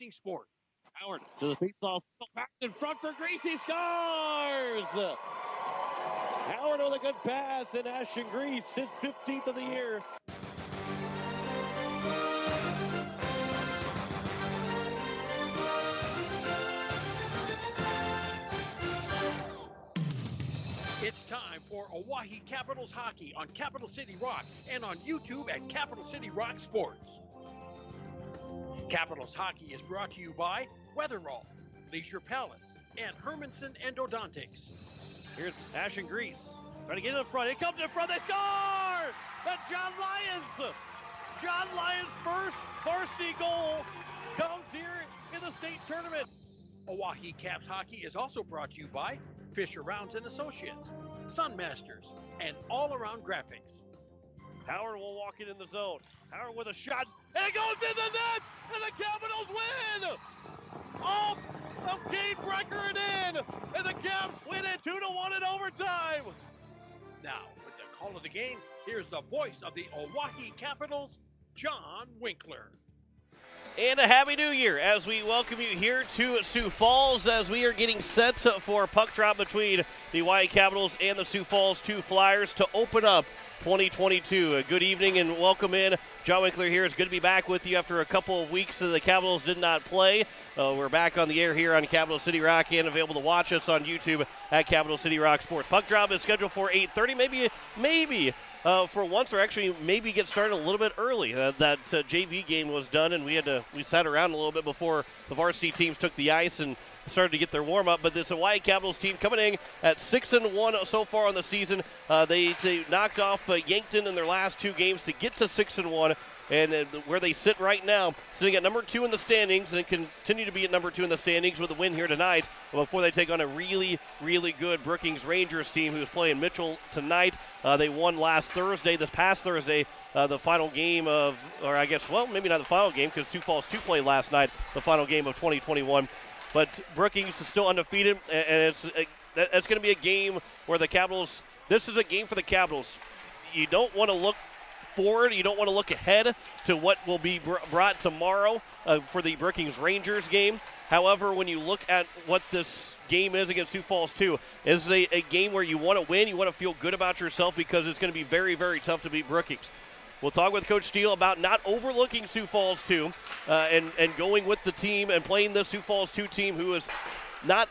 breaking sport. Howard to the faceoff, back in front for Grease, he scores! Howard with a good pass, and Ashton Grease, his 15th of the year. It's time for Oahe Capitals hockey on Capital City Rock and on YouTube at Capital City Rock Sports. Capitals hockey is brought to you by Weatherall, Leisure Palace, and Hermanson Endodontics. Here's Ashton Grease trying to get in front. It comes in front. They score! And John Lyons! John Lyons' first varsity goal comes here in the state tournament. Oahe Caps hockey is also brought to you by Fisher Rounds and Associates, Sun Masters, and All Around Graphics. Howard will walk it in the zone. Howard with a shot, and it goes in the net, and the Capitals win! Oh, Kane Brecker it in, and the Caps win it 2-1 in overtime. Now, with the call of the game, here's the voice of the Oahe Capitals, John Winkler. And a Happy New Year as we welcome you here to Sioux Falls as we are getting set for a puck drop between the Oahe Capitals and the Sioux Falls 2 Flyers to open up 2022. A good evening and welcome in. John Winkler here. It's good to be back with you after a couple of weeks that the Capitals did not play. We're back on the air here on Capital City Rock and available to watch us on YouTube at Capital City Rock Sports. Puck drop is scheduled for 8:30, maybe for once, or actually maybe get started a little bit early. That JV game was done, and we sat around a little bit before the varsity teams took the ice and started to get their warm-up. But this Hawaii Capitals team coming in at 6-1 so far on the season. They knocked off Yankton in their last 2 games to get to 6-1. And where they sit right now, sitting at number 2 in the standings, and continue to be at number 2 in the standings with a win here tonight before they take on a really, really good Brookings Rangers team who's playing Mitchell tonight. They won this past Thursday, the final game of, or I guess, well, maybe not the final game because Sioux Falls 2 played last night, the final game of 2021. But Brookings is still undefeated, and it's going to be a game where the Capitals, this is a game for the Capitals. You don't want to look forward. You don't want to look ahead to what will be brought tomorrow for the Brookings Rangers game. However, when you look at what this game is against Sioux Falls 2, is a game where you want to win, you want to feel good about yourself because it's going to be very, very tough to beat Brookings. We'll talk with Coach Steele about not overlooking Sioux Falls 2 and going with the team and playing the Sioux Falls 2 team who is not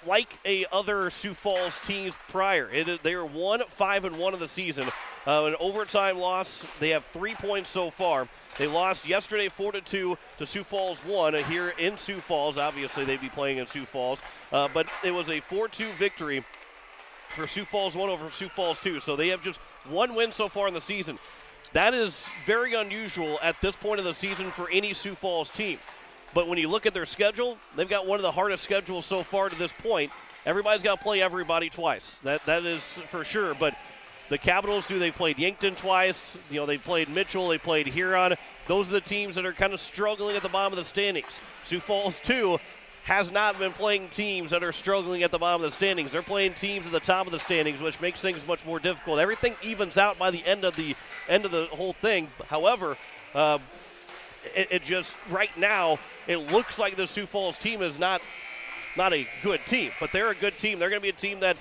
like other Sioux Falls teams prior. They are 1-5-1 of the season. An overtime loss. They have 3 points so far. They lost yesterday 4-2 to Sioux Falls 1 here in Sioux Falls. Obviously, they'd be playing in Sioux Falls. But it was a 4-2 victory for Sioux Falls 1 over Sioux Falls 2. So they have just 1 win so far in the season. That is very unusual at this point of the season for any Sioux Falls team. But when you look at their schedule, they've got one of the hardest schedules so far to this point. Everybody's got to play everybody twice. That is for sure. But the Capitals, they played Yankton twice. They played Mitchell. They played Huron. Those are the teams that are kind of struggling at the bottom of the standings. Sioux Falls 2 has not been playing teams that are struggling at the bottom of the standings. They're playing teams at the top of the standings, which makes things much more difficult. Everything evens out by the end of the whole thing. However, it just right now it looks like the Sioux Falls team is not a good team, but they're a good team. They're going to be a team that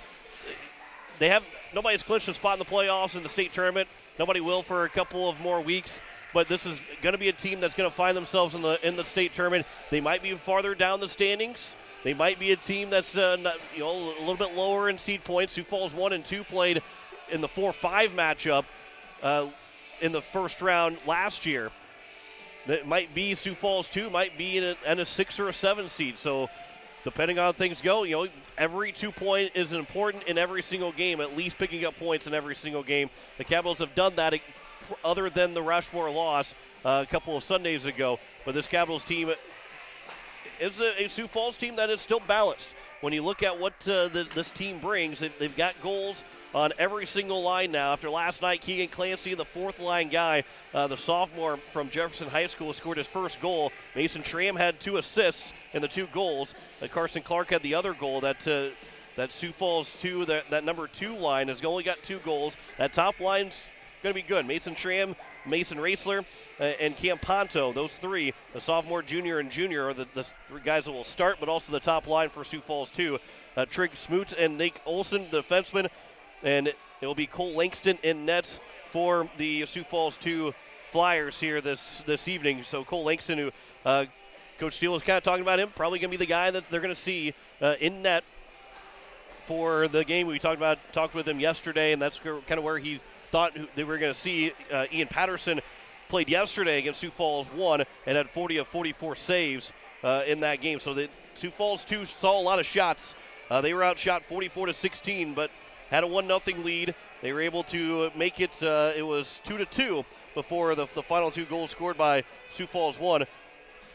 nobody's clinched a spot in the playoffs in the state tournament. Nobody will for a couple of more weeks. But this is going to be a team that's going to find themselves in the state tournament. They might be farther down the standings. They might be a team that's a little bit lower in seed points. Sioux Falls 1 and 2 played in the 4-5 matchup in the first round last year. That might be Sioux Falls 2 might be in a 6 or a 7 seed. So depending on how things go, every 2 point is important in every single game. At least picking up points in every single game. The Capitals have done that, other than the Rushmore loss a couple of Sundays ago. But this Capitals team is a Sioux Falls team that is still balanced. When you look at what this team brings, they've got goals on every single line now. After last night, Keegan Clancy, the 4th-line guy, the sophomore from Jefferson High School, scored his first goal. Mason Schramm had 2 assists in the 2 goals. Carson Clark had the other goal. That Sioux Falls 2, that number 2 line has only got 2 goals. That top line's going to be good. Mason Schramm Mason Raisler, and Cam Ponto. Those three, the sophomore, junior, and junior, are the three guys that will start, but also the top line for Sioux Falls, too. Trig Smoot and Nate Olson, the defenseman, and it will be Cole Langston in nets for the Sioux Falls 2 Flyers here this evening. So Cole Langston, who Coach Steele was kind of talking about him, probably going to be the guy that they're going to see in net for the game. We talked with him yesterday, and that's kind of where he thought they were going to see. Ian Patterson played yesterday against Sioux Falls 1 and had 40 of 44 saves in that game. So the Sioux Falls 2 saw a lot of shots. They were outshot 44-16, but had a 1-0 lead. They were able to make it. It was 2-2 before the final 2 goals scored by Sioux Falls 1.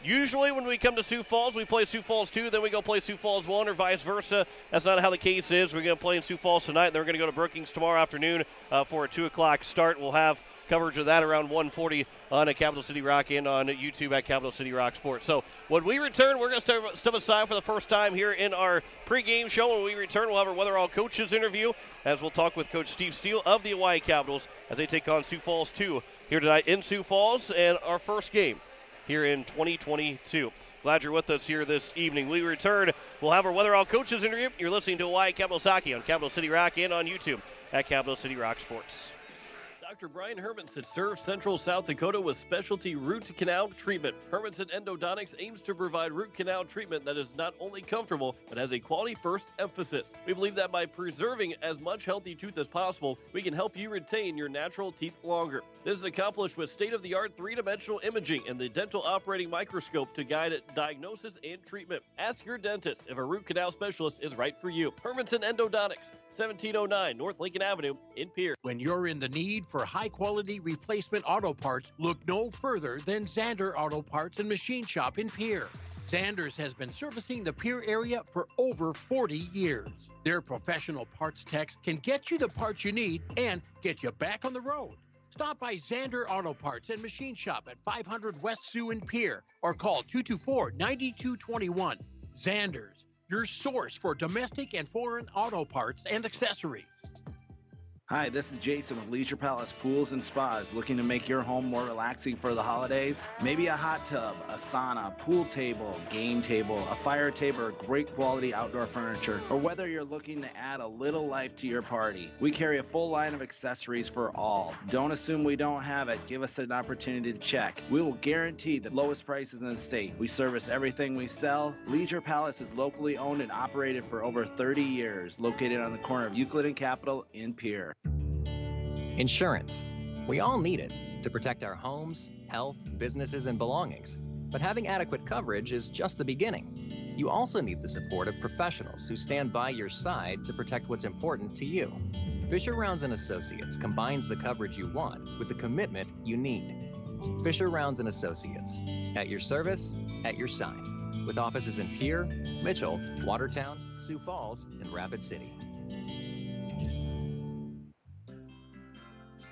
Usually when we come to Sioux Falls, we play Sioux Falls 2, then we go play Sioux Falls 1 or vice versa. That's not how the case is. We're going to play in Sioux Falls tonight, and then we're going to go to Brookings tomorrow afternoon for a 2 o'clock start. We'll have coverage of that around 1:40 on Capital City Rock and on YouTube at Capital City Rock Sports. So when we return, we're going to step aside for the first time here in our pregame show. When we return, we'll have our Weather All Coaches interview, as we'll talk with Coach Steve Steele of the Hawaii Capitals as they take on Sioux Falls 2 here tonight in Sioux Falls, and our first game here in 2022. Glad you're with us here this evening. We return. We'll have our Weather All Coaches interview. You're listening to Hawaii Capitals Hockey on Capital City Rock and on YouTube at Capital City Rock Sports. Dr. Brian Hermanson serves Central South Dakota with specialty root canal treatment. Hermanson Endodontics aims to provide root canal treatment that is not only comfortable, but has a quality-first emphasis. We believe that by preserving as much healthy tooth as possible, we can help you retain your natural teeth longer. This is accomplished with state-of-the-art three-dimensional imaging and the dental operating microscope to guide diagnosis and treatment. Ask your dentist if a root canal specialist is right for you. Hermanson Endodontics, 1709 North Lincoln Avenue in Pierre. When you're in the need for high-quality replacement auto parts, look no further than Zander Auto Parts and Machine Shop in Pierre. Zanders has been servicing the Pierre area for over 40 years. Their professional parts techs can get you the parts you need and get you back on the road. Stop by Zander Auto Parts and Machine Shop at 500 West Sioux in Pierre or call 224-9221. Zanders, your source for domestic and foreign auto parts and accessories. Hi, this is Jason with Leisure Palace Pools and Spas. Looking to make your home more relaxing for the holidays? Maybe a hot tub, a sauna, pool table, game table, a fire table, or great quality outdoor furniture, or whether you're looking to add a little life to your party. We carry a full line of accessories for all. Don't assume we don't have it. Give us an opportunity to check. We will guarantee the lowest prices in the state. We service everything we sell. Leisure Palace is locally owned and operated for over 30 years, located on the corner of Euclid and Capitol in Pierre. Insurance. We all need it to protect our homes, health, businesses, and belongings. But having adequate coverage is just the beginning. You also need the support of professionals who stand by your side to protect what's important to you. Fisher Rounds & Associates combines the coverage you want with the commitment you need. Fisher Rounds & Associates. At your service, at your side. With offices in Pierre, Mitchell, Watertown, Sioux Falls, and Rapid City.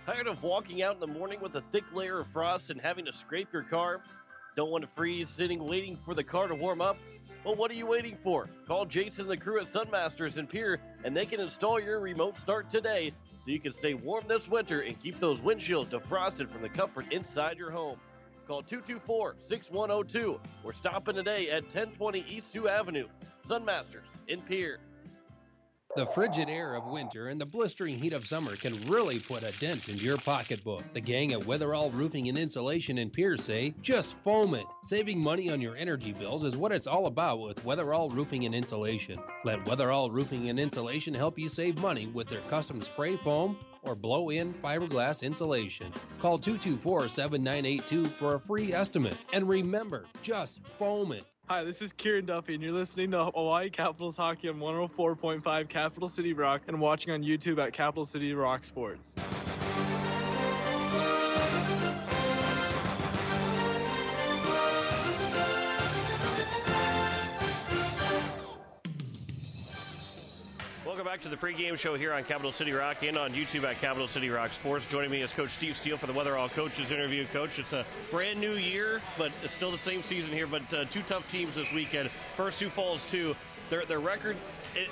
Tired of walking out in the morning with a thick layer of frost and having to scrape your car? Don't want to freeze sitting waiting for the car to warm up? Well, what are you waiting for? Call Jason and the crew at Sunmasters in Pierre, and they can install your remote start today so you can stay warm this winter and keep those windshields defrosted from the comfort inside your home. Call 224-6102 or stop in today at 1020 East Sioux Avenue. Sunmasters in Pierre. The frigid air of winter and the blistering heat of summer can really put a dent into your pocketbook. The gang at Weatherall Roofing and Insulation in Pierce say, just foam it. Saving money on your energy bills is what it's all about with Weatherall Roofing and Insulation. Let Weatherall Roofing and Insulation help you save money with their custom spray foam or blow-in fiberglass insulation. Call 224-7982 for a free estimate. And remember, just foam it. Hi, this is Kieran Duffy, and you're listening to Hawaii Capitals Hockey on 104.5 Capital City Rock and watching on YouTube at Capital City Rock Sports. Welcome back to the pregame show here on Capital City Rock and on YouTube at Capital City Rock Sports. Joining me is Coach Steve Steele for the Weather All Coaches interview. Coach, it's a brand new year, but it's still the same season here, but two tough teams this weekend. First, Sioux Falls 2. Their record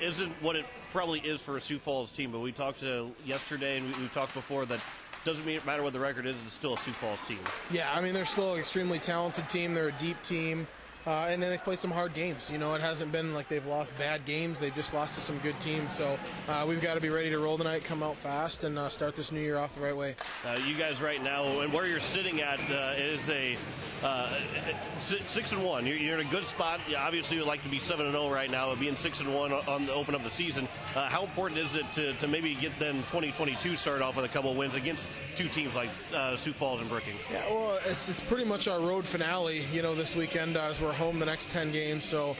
isn't what it probably is for a Sioux Falls team, but we talked yesterday and we talked before that doesn't matter what the record is, it's still a Sioux Falls team. Yeah, I mean, they're still an extremely talented team. They're a deep team. And then they've played some hard games. You know, it hasn't been like they've lost bad games. They've just lost to some good teams. So we've got to be ready to roll tonight, come out fast, and start this new year off the right way. You guys right now, and where you're sitting at is a 6-1. You're in a good spot. Obviously, you'd like to be 7-0 right now, being 6-1 on the open of the season. How important is it to maybe get then 2022 started off with a couple of wins against two teams like Sioux Falls and Brookings? Yeah, well, it's pretty much our road finale, you know, this weekend as we're home the next 10 games. So,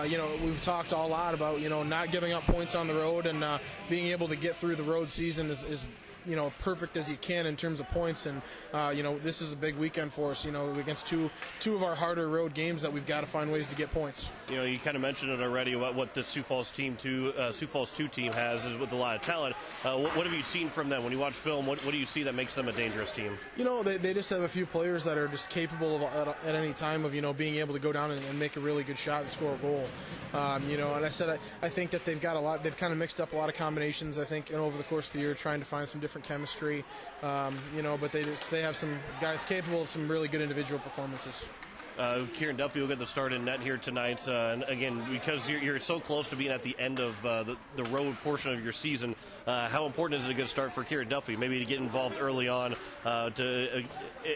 you know, we've talked a lot about, you know, not giving up points on the road and being able to get through the road season is you know, perfect as you can in terms of points. And, you know, this is a big weekend for us, you know, against two of our harder road games that we've got to find ways to get points. You know, you kind of mentioned it already, what the Sioux Falls 2 team has is with a lot of talent. What have you seen from them? When you watch film, what do you see that makes them a dangerous team? You know, they just have a few players that are just capable of, at any time of, you know, being able to go down and make a really good shot and score a goal. You know, and I think that they've kind of mixed up a lot of combinations, I think, over the course of the year, trying to find some different chemistry, you know, but they have some guys capable of some really good individual performances. Kieran Duffy will get the start in net here tonight. And again, because you're so close to being at the end of the road portion of your season, how important is it a good start for Kieran Duffy? Maybe to get involved early on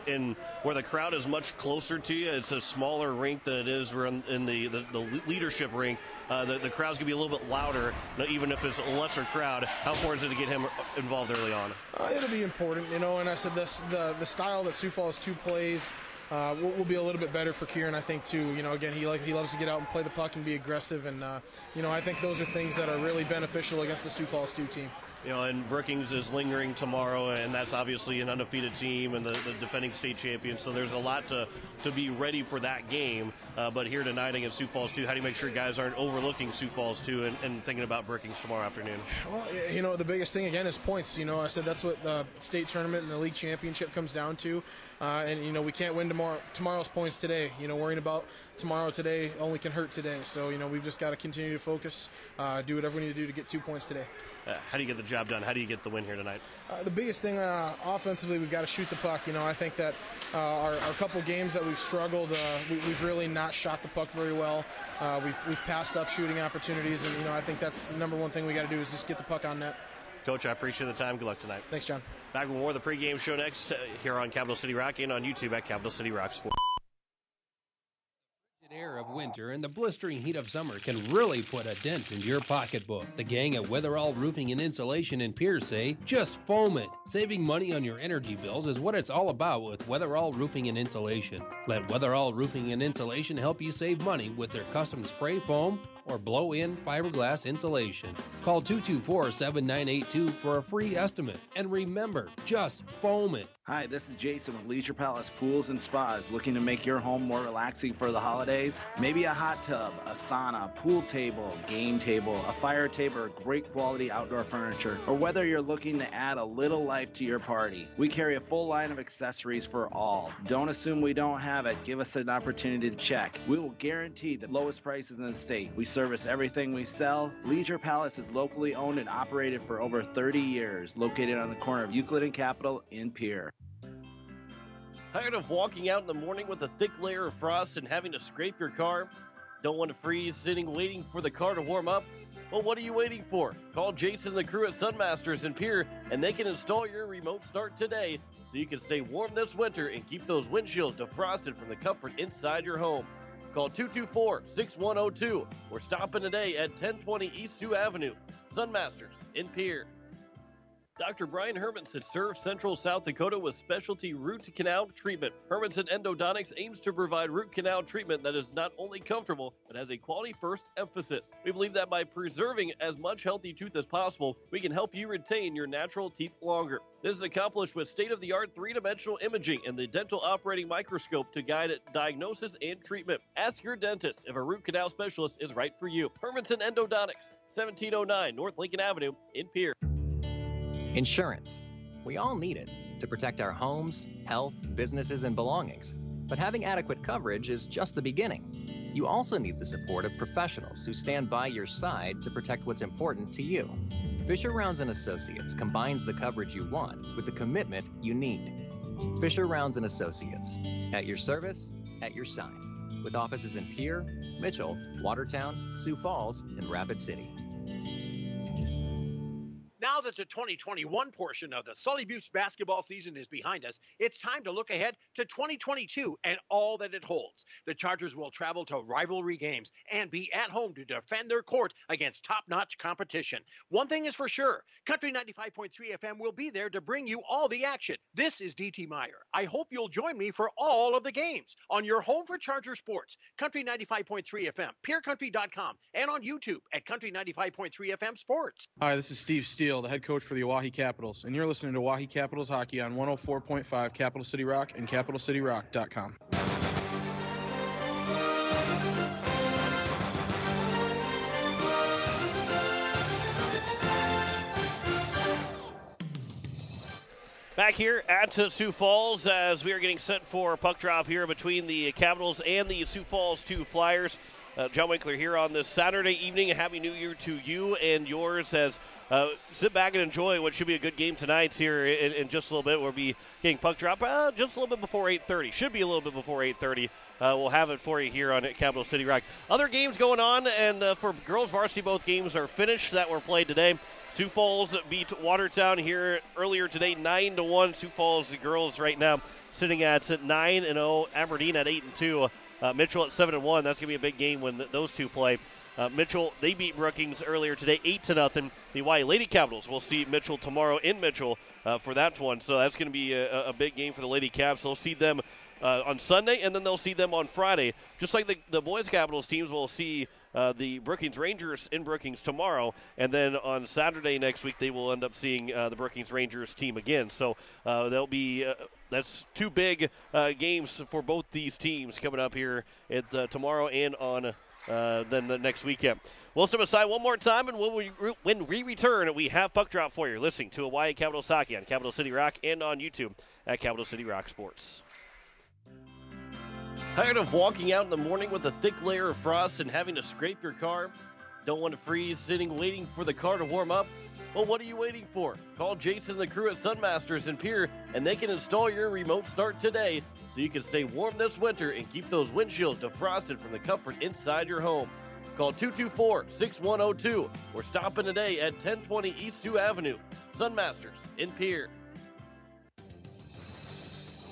in where the crowd is much closer to you. It's a smaller rink than it is in the leadership rink. The crowd's going to be a little bit louder, even if it's a lesser crowd. How important is it to get him involved early on? It'll be important, you know, and I said the style that Sioux Falls 2 plays will be a little bit better for Kieran, I think, too. You know, again, he loves to get out and play the puck and be aggressive, and you know, I think those are things that are really beneficial against the Sioux Falls 2 team. You know, and Brookings is lingering tomorrow, and that's obviously an undefeated team and the defending state champions. So there's a lot to be ready for that game. But here tonight against Sioux Falls 2, how do you make sure guys aren't overlooking Sioux Falls 2 and thinking about Brookings tomorrow afternoon? Well, you know, the biggest thing, again, is points. You know, I said that's what the state tournament and the league championship comes down to. And, you know, we can't win tomorrow's points today. You know, worrying about tomorrow today only can hurt today. So, you know, we've just got to continue to focus, do whatever we need to do to get 2 points today. How do you get the job done? How do you get the win here tonight? The biggest thing offensively, we've got to shoot the puck. You know, I think that our couple games that we've struggled, we've really not shot the puck very well. We've passed up shooting opportunities, and, you know, I think that's the number one thing we got to do is just get the puck on net. Coach, I appreciate the time. Good luck tonight. Thanks, John. Back with more of the pregame show next here on Capital City Rock and on YouTube at Capital City Rock Sports. Air of winter and the blistering heat of summer can really put a dent into your pocketbook. The gang at Weatherall Roofing and Insulation in Pierce say, just foam it. Saving money on your energy bills is what it's all about with Weatherall Roofing and Insulation. Let Weatherall Roofing and Insulation help you save money with their custom spray foam or blow-in fiberglass insulation. Call 224-7982 for a free estimate. And remember, just foam it. Hi, this is Jason with Leisure Palace Pools and Spas. Looking to make your home more relaxing for the holidays? Maybe a hot tub, a sauna, pool table, game table, a fire table, or great quality outdoor furniture. Or whether you're looking to add a little life to your party. We carry a full line of accessories for all. Don't assume we don't have it. Give us an opportunity to check. We will guarantee the lowest prices in the state. We service everything we sell. Leisure Palace is locally owned and operated for over 30 years. Located on the corner of Euclid and Capitol in Pierre. Tired of walking out in the morning with a thick layer of frost and having to scrape your car? Don't want to freeze sitting waiting for the car to warm up? Well, what are you waiting for? Call Jason and the crew at Sunmasters in Pierre, and they can install your remote start today so you can stay warm this winter and keep those windshields defrosted from the comfort inside your home. Call 224-6102 or stop in today at 1020 East Sioux Avenue. Sunmasters in Pierre. Dr. Brian Hermanson serves Central South Dakota with specialty root canal treatment. Hermanson Endodontics aims to provide root canal treatment that is not only comfortable, but has a quality-first emphasis. We believe that by preserving as much healthy tooth as possible, we can help you retain your natural teeth longer. This is accomplished with state-of-the-art three-dimensional imaging and the dental operating microscope to guide diagnosis and treatment. Ask your dentist if a root canal specialist is right for you. Hermanson Endodontics, 1709 North Lincoln Avenue in Pierre. Insurance. We all need it to protect our homes, health, businesses, and belongings. But having adequate coverage is just the beginning. You also need the support of professionals who stand by your side to protect what's important to you. Fisher Rounds & Associates combines the coverage you want with the commitment you need. Fisher Rounds & Associates, at your service, at your side, with offices in Pierre, Mitchell, Watertown, Sioux Falls, and Rapid City. Now that the 2021 portion of the Sully Buttes basketball season is behind us, it's time to look ahead to 2022 and all that it holds. The Chargers will travel to rivalry games and be at home to defend their court against top-notch competition. One thing is for sure, Country 95.3 FM will be there to bring you all the action. This is DT Meyer. I hope you'll join me for all of the games on your home for Charger sports, Country 95.3 FM, peercountry.com, and on YouTube at Country 95.3 FM Sports. Hi, this is Steve Steele, the head coach for the Oahe Capitals, and you're listening to Oahe Capitals Hockey on 104.5 Capital City Rock and CapitalCityRock.com. Back here at Sioux Falls as we are getting set for a puck drop here between the Capitals and the Sioux Falls 2 Flyers. John Winkler here on this Saturday evening. Happy New Year to you and yours as sit back and enjoy what should be a good game tonight here in just a little bit. We'll be getting puck drop just a little bit before 8:30. Should be a little bit before 8:30. We'll have it for you here on Capital City Rock. Other games going on, and for girls varsity, both games are finished that were played today. Sioux Falls beat Watertown here earlier today, 9-1. Sioux Falls, the girls right now sitting at 9-0. Aberdeen at 8-2. Mitchell at 7-1. That's going to be a big game when those two play. Mitchell, they beat Brookings earlier today, 8-0. The Hawaii Lady Capitals will see Mitchell tomorrow in Mitchell for that one. So that's going to be a big game for the Lady Caps. They'll see them on Sunday, and then they'll see them on Friday. Just like the Boys Capitals teams will see the Brookings Rangers in Brookings tomorrow, and then on Saturday next week they will end up seeing the Brookings Rangers team again. So they'll be that's two big games for both these teams coming up here at tomorrow and on then the next weekend. We'll step aside one more time, and when we return, we have puck drop for you. Listening to Hawaii Capitals Hockey on Capital City Rock and on YouTube at Capital City Rock Sports. Tired of walking out in the morning with a thick layer of frost and having to scrape your car? Don't want to freeze sitting waiting for the car to warm up? Well, what are you waiting for? Call Jason and the crew at Sunmasters in Pierre, and they can install your remote start today so you can stay warm this winter and keep those windshields defrosted from the comfort inside your home. Call 224-6102 or stop in today at 1020 East Sioux Avenue. Sunmasters in Pierre.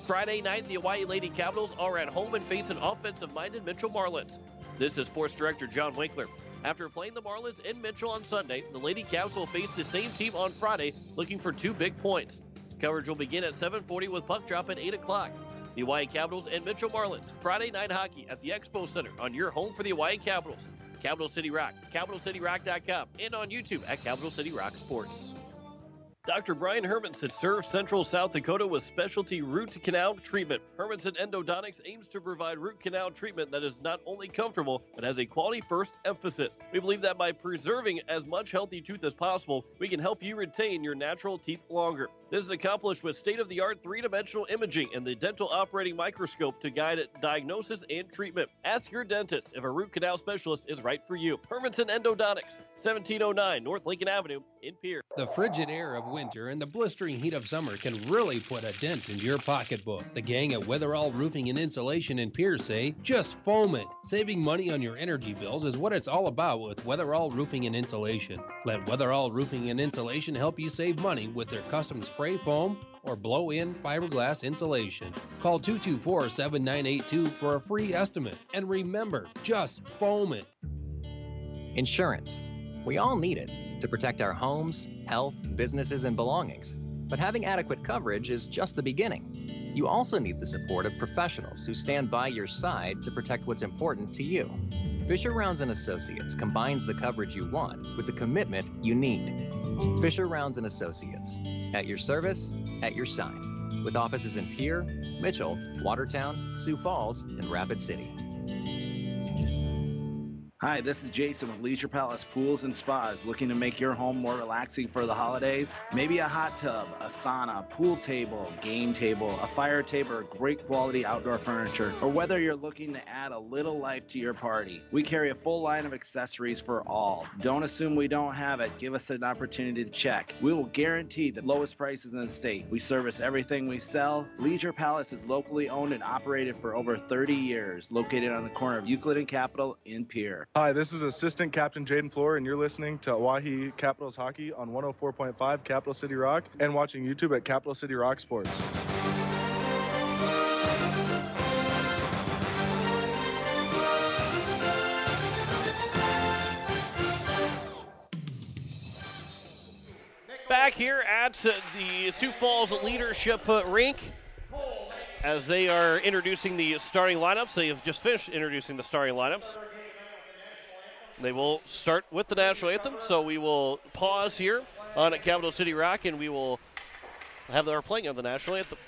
Friday night, the Hawaii Lady Capitals are at home and face an offensive-minded Mitchell Marlins. This is Sports Director John Winkler. After playing the Marlins in Mitchell on Sunday, the Lady Caps will face the same team on Friday, looking for 2 big points. Coverage will begin at 7:40 with puck drop at 8 o'clock. The Hawaii Capitals and Mitchell Marlins, Friday night hockey at the Expo Center on your home for the Hawaii Capitals. Capital City Rock, CapitalCityRock.com, and on YouTube at Capital City Rock Sports. Dr. Brian Hermanson serves Central South Dakota with specialty root canal treatment. Hermanson Endodontics aims to provide root canal treatment that is not only comfortable, but has a quality-first emphasis. We believe that by preserving as much healthy tooth as possible, we can help you retain your natural teeth longer. This is accomplished with state-of-the-art 3-dimensional imaging and the dental operating microscope to guide diagnosis and treatment. Ask your dentist if a root canal specialist is right for you. Hermanson Endodontics, 1709 North Lincoln Avenue in Pierre. The frigid air of winter and the blistering heat of summer can really put a dent into your pocketbook. The gang at Weatherall Roofing and Insulation in Pierre say, just foam it. Saving money on your energy bills is what it's all about with Weatherall Roofing and Insulation. Let Weatherall Roofing and Insulation help you save money with their custom spray foam or blow-in fiberglass insulation. Call 224-7982 for a free estimate. And remember, just foam it. Insurance. We all need it to protect our homes, health, businesses, and belongings. But having adequate coverage is just the beginning. You also need the support of professionals who stand by your side to protect what's important to you. Fisher Rounds & Associates combines the coverage you want with the commitment you need. Fisher Rounds & Associates, at your service, at your side, with offices in Pierre, Mitchell, Watertown, Sioux Falls, and Rapid City. Hi, this is Jason with Leisure Palace Pools and Spas. Looking to make your home more relaxing for the holidays? Maybe a hot tub, a sauna, pool table, game table, a fire table, or great quality outdoor furniture, or whether you're looking to add a little life to your party. We carry a full line of accessories for all. Don't assume we don't have it. Give us an opportunity to check. We will guarantee the lowest prices in the state. We service everything we sell. Leisure Palace is locally owned and operated for over 30 years, located on the corner of Euclid and Capitol in Pierre. Hi, this is Assistant Captain Jaden Floor, and you're listening to Oahe Capitals Hockey on 104.5 Capital City Rock and watching YouTube at Capital City Rock Sports. Back here at the Sioux Falls Leadership Rink as they are introducing the starting lineups. They have just finished introducing the starting lineups. They will start with the national anthem, so we will pause here on at Capital City Rock, and we will have our playing of the national anthem.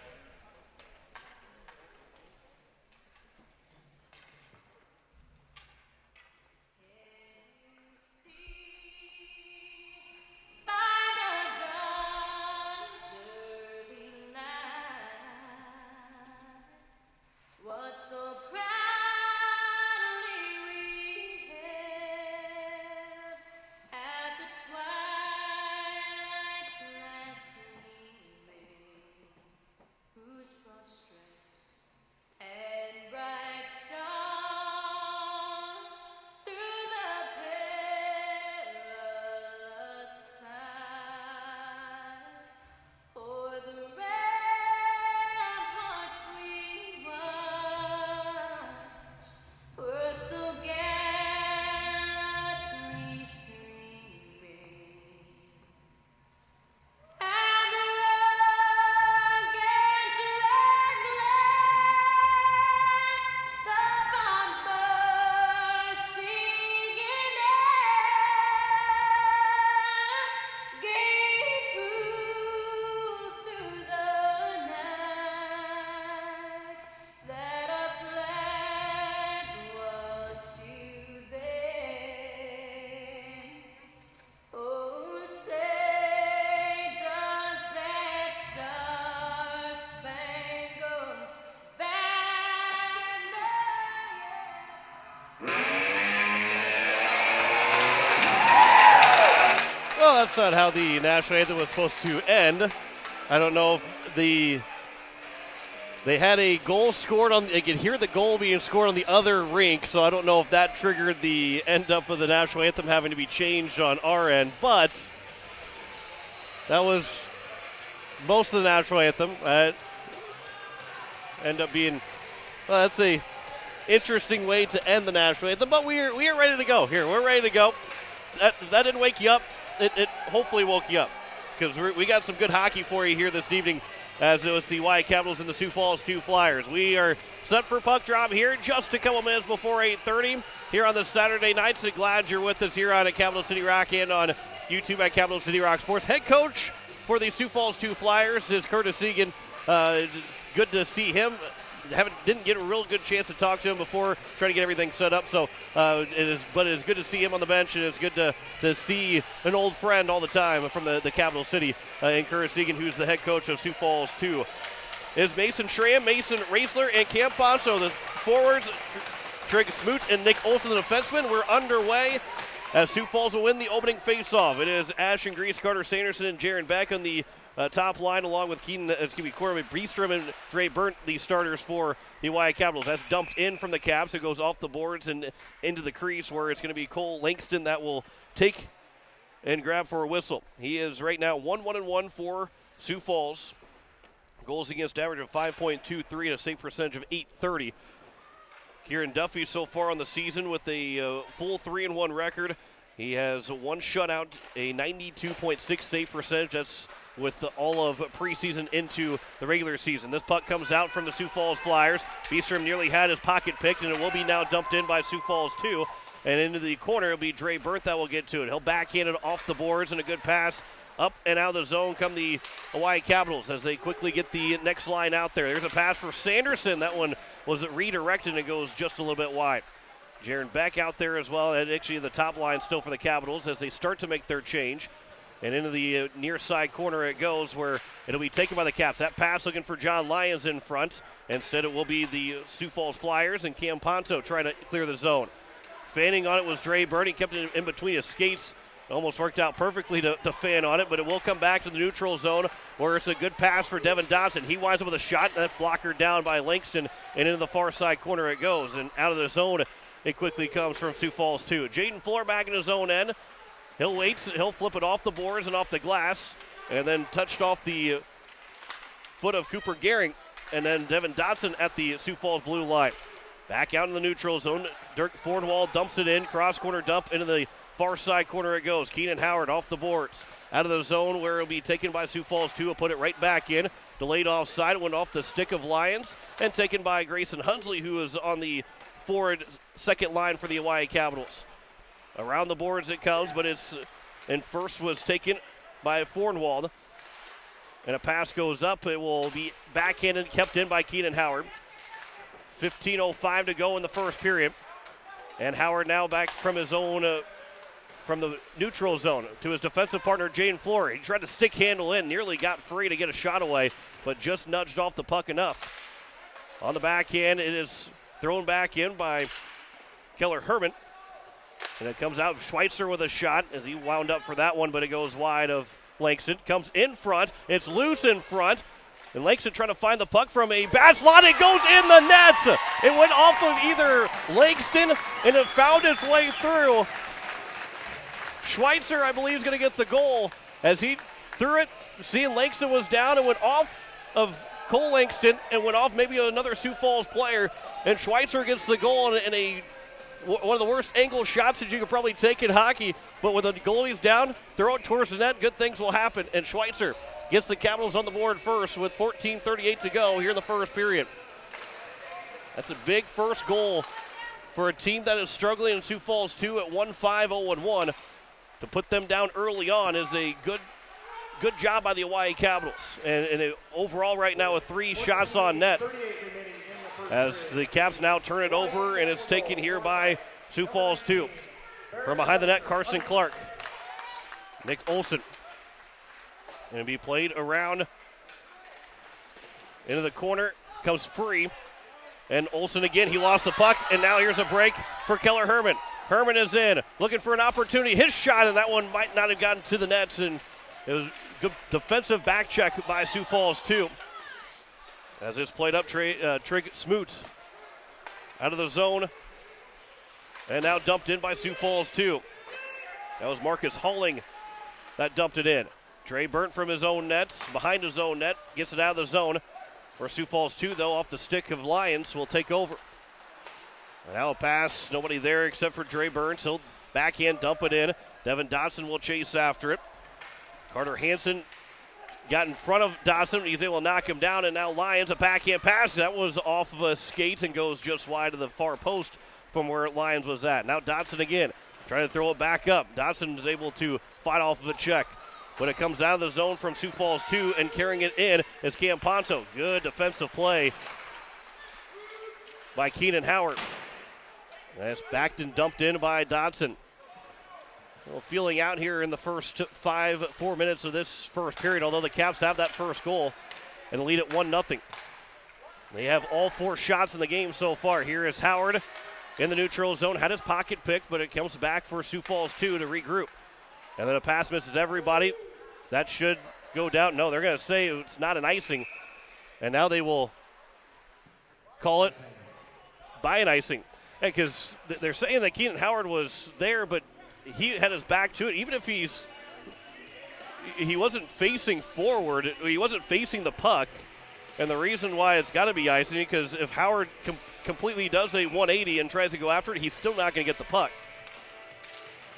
That's not how the national anthem was supposed to end. I don't know if they had a goal scored on. They could hear the goal being scored on the other rink, so I don't know if that triggered the end up of the national anthem having to be changed on our end. But that was most of the national anthem. End up being that's a interesting way to end the national anthem. But we are ready to go. Here, we're ready to go. That didn't wake you up. It hopefully woke you up because we got some good hockey for you here this evening as it was the Oahe Capitals and the Sioux Falls 2 Flyers. We are set for puck drop here just a couple minutes before 8:30 here on this Saturday night. So glad you're with us here on at Capital City Rock and on YouTube at Capital City Rock Sports. Head coach for the Sioux Falls 2 Flyers is Curtis Egan. Good to see him. Didn't get a real good chance to talk to him before trying to get everything set up. So it is good to see him on the bench, and it's good to see an old friend all the time from the capital city. And Curtis Egan, who's the head coach of Sioux Falls 2, is Mason Schramm, Mason Raisler, and Cam Poncho. The forwards, Trig Smoot and Nick Olson, the defensemen. We're underway as Sioux Falls will win the opening faceoff. It is Ashton Grease, Carter Sanderson, and Jaron Beck on the top line, along with Corbin Breestrom and Dre Burnt, the starters for the Oahe Capitals. That's dumped in from the Caps. It goes off the boards and into the crease where it's going to be Cole Langston that will take and grab for a whistle. He is right now 1-1-1 for Sioux Falls. Goals against average of 5.23 and a save percentage of .830. Kieran Duffy so far on the season with a full 3-1 record. He has one shutout, a 92.6 save percentage. That's with all of preseason into the regular season. This puck comes out from the Sioux Falls Flyers. Beestrom nearly had his pocket picked, and it will be now dumped in by Sioux Falls 2. And into the corner, it'll be Dre Burnt that will get to it. He'll backhand it off the boards, and a good pass up and out of the zone come the Oahe Capitals as they quickly get the next line out there. There's a pass for Sanderson. That one was redirected and it goes just a little bit wide. Jaron Beck out there as well, and actually the top line still for the Capitals as they start to make their change. And into the near side corner it goes, where it'll be taken by the Caps. That pass looking for John Lyons in front. Instead, it will be the Sioux Falls Flyers and Cam Ponto trying to clear the zone. Fanning on it was Dre Bird. He kept it in between his skates. Almost worked out perfectly to fan on it, but it will come back to the neutral zone where it's a good pass for Devin Dotson. He winds up with a shot, and that blocker down by Langston, and into the far side corner it goes. And out of the zone, it quickly comes from Sioux Falls, too. Jaden Floor back in his own end. He'll wait. He'll flip it off the boards and off the glass, and then touched off the foot of Cooper Gehring, and then Devin Dotson at the Sioux Falls blue line. Back out in the neutral zone. Dirk Fornwall dumps it in. Cross corner dump into the far side corner it goes. Keenan Howard off the boards. Out of the zone where it'll be taken by Sioux Falls 2. Will put it right back in. Delayed offside. It went off the stick of Lyons and taken by Grayson Hunsley, who is on the forward second line for the Oahe Capitals. Around the boards it comes, but it's and first was taken by Fornwald. And a pass goes up. It will be backhanded, kept in by Keenan Howard. 15:05 to go in the first period. And Howard now back from his own, from the neutral zone to his defensive partner, Jaden Flory. He tried to stick handle in, nearly got free to get a shot away, but just nudged off the puck enough. On the backhand, it is thrown back in by Keller Herman. And it comes out Schweitzer with a shot as he wound up for that one, but it goes wide of Langston. Comes in front. It's loose in front. And Langston trying to find the puck from a bad slot. It goes in the net. It went off of either Langston and it found its way through. Schweitzer, I believe, is going to get the goal as he threw it. Seeing Langston was down and went off of Cole Langston and went off maybe another Sioux Falls player. And Schweitzer gets the goal in one of the worst angle shots that you could probably take in hockey. But with the goalies down, throw it towards the net, good things will happen. And Schweitzer gets the Capitals on the board first with 14:38 to go here in the first period. That's a big first goal for a team that is struggling in Sioux Falls 2 at 1-5-0-1. To put them down early on is a good job by the Oahe Capitals. And overall right now with 3 shots on net. As the Caps now turn it over, and it's taken here by Sioux Falls 2. From behind the net, Carson Clark. Nick Olson. And it'll be played around into the corner. Comes free. And Olson again, he lost the puck, and now here's a break for Keller Herman. Herman is in, looking for an opportunity. His shot, and that one might not have gotten to the nets, and it was good defensive back check by Sioux Falls 2. As it's played up, Trig Smoot out of the zone. And now dumped in by Sioux Falls 2. That was Marcus Halling that dumped it in. Dre Burnt from his own net, behind his own net, gets it out of the zone. For Sioux Falls 2, though, off the stick of Lyons, will take over. And now a pass, nobody there except for Dre Burns. He'll backhand dump it in. Devin Dotson will chase after it. Carter Hansen got in front of Dotson. He's able to knock him down, and now Lyons, a backhand pass. That was off of a skate and goes just wide of the far post from where Lyons was at. Now Dotson again, trying to throw it back up. Dotson is able to fight off of a check. But it comes out of the zone from Sioux Falls 2, and carrying it in is Cam Ponto. Good defensive play by Keenan Howard. That's backed and dumped in by Dotson. Well, feeling out here in the first 4 minutes of this first period, although the Caps have that first goal and lead at 1-0. They have all 4 shots in the game so far. Here is Howard in the neutral zone. Had his pocket picked, but it comes back for Sioux Falls 2 to regroup. And then a pass misses everybody. That should go down. No, they're going to say it's not an icing. And now they will call it by an icing. Because they're saying that Keenan Howard was there, but he had his back to it. Even if he wasn't facing forward, he wasn't facing the puck. And the reason why it's got to be icing, because if Howard completely does a 180 and tries to go after it, he's still not going to get the puck.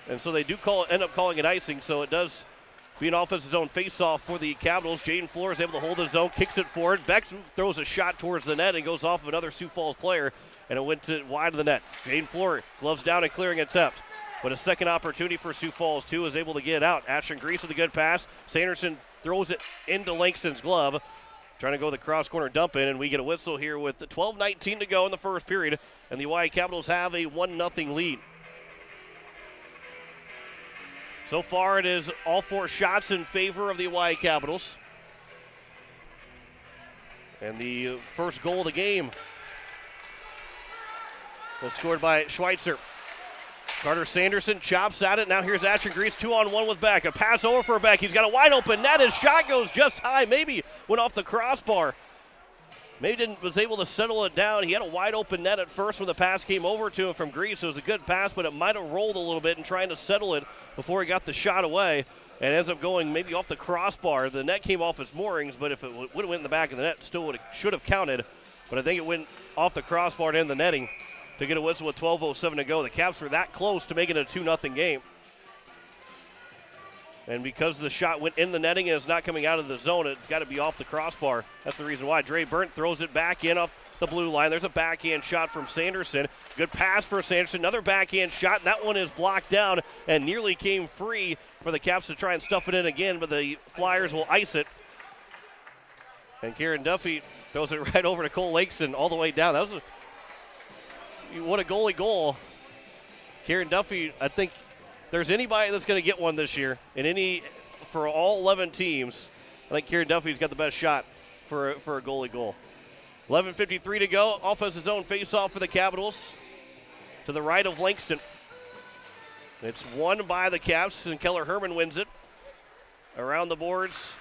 And so they do end up calling it icing, so it does be an offensive zone face-off for the Capitals. Jaden Floor is able to hold his zone, kicks it forward. Beck throws a shot towards the net and goes off of another Sioux Falls player, and it went wide of the net. Jaden Floor gloves down and clearing attempt. But a second opportunity for Sioux Falls, too, is able to get it out. Ashton Grease with a good pass. Sanderson throws it into Langston's glove. trying to go the cross-corner dump in, and we get a whistle here with 12:19 to go in the first period, and the Hawaii Capitals have a 1-0 lead. So far, it is all 4 shots in favor of the Hawaii Capitals. And the first goal of the game was scored by Schweitzer. Carter Sanderson chops at it. Now here's Ashton Grease 2-on-1 with Beck. A pass over for Beck. He's got a wide open net. His shot goes just high. Maybe went off the crossbar. Maybe was able to settle it down. He had a wide open net at first when the pass came over to him from Grease. It was a good pass, but it might have rolled a little bit in trying to settle it before he got the shot away. And ends up going maybe off the crossbar. The net came off its moorings, but if it would have went in the back of the net, still should have counted. But I think it went off the crossbar and in the netting to get a whistle with 12:07 to go. The Caps were that close to making it a 2-0 game. And because the shot went in the netting and it's not coming out of the zone, it's got to be off the crossbar. That's the reason why. Dre Burnt throws it back in off the blue line. There's a backhand shot from Sanderson. Good pass for Sanderson. Another backhand shot, and that one is blocked down and nearly came free for the Caps to try and stuff it in again, but the Flyers will ice it. And Kieran Duffy throws it right over to Cole Lakeson all the way down. That was what a goalie goal. Kieran Duffy, I think there's anybody that's going to get one this year, and for all 11 teams, I think Kieran Duffy's got the best shot for a goalie goal. 11:53 to go. Offensive zone face-off for the Capitals to the right of Langston. It's won by the Caps, and Keller Herman wins it. Around the boards,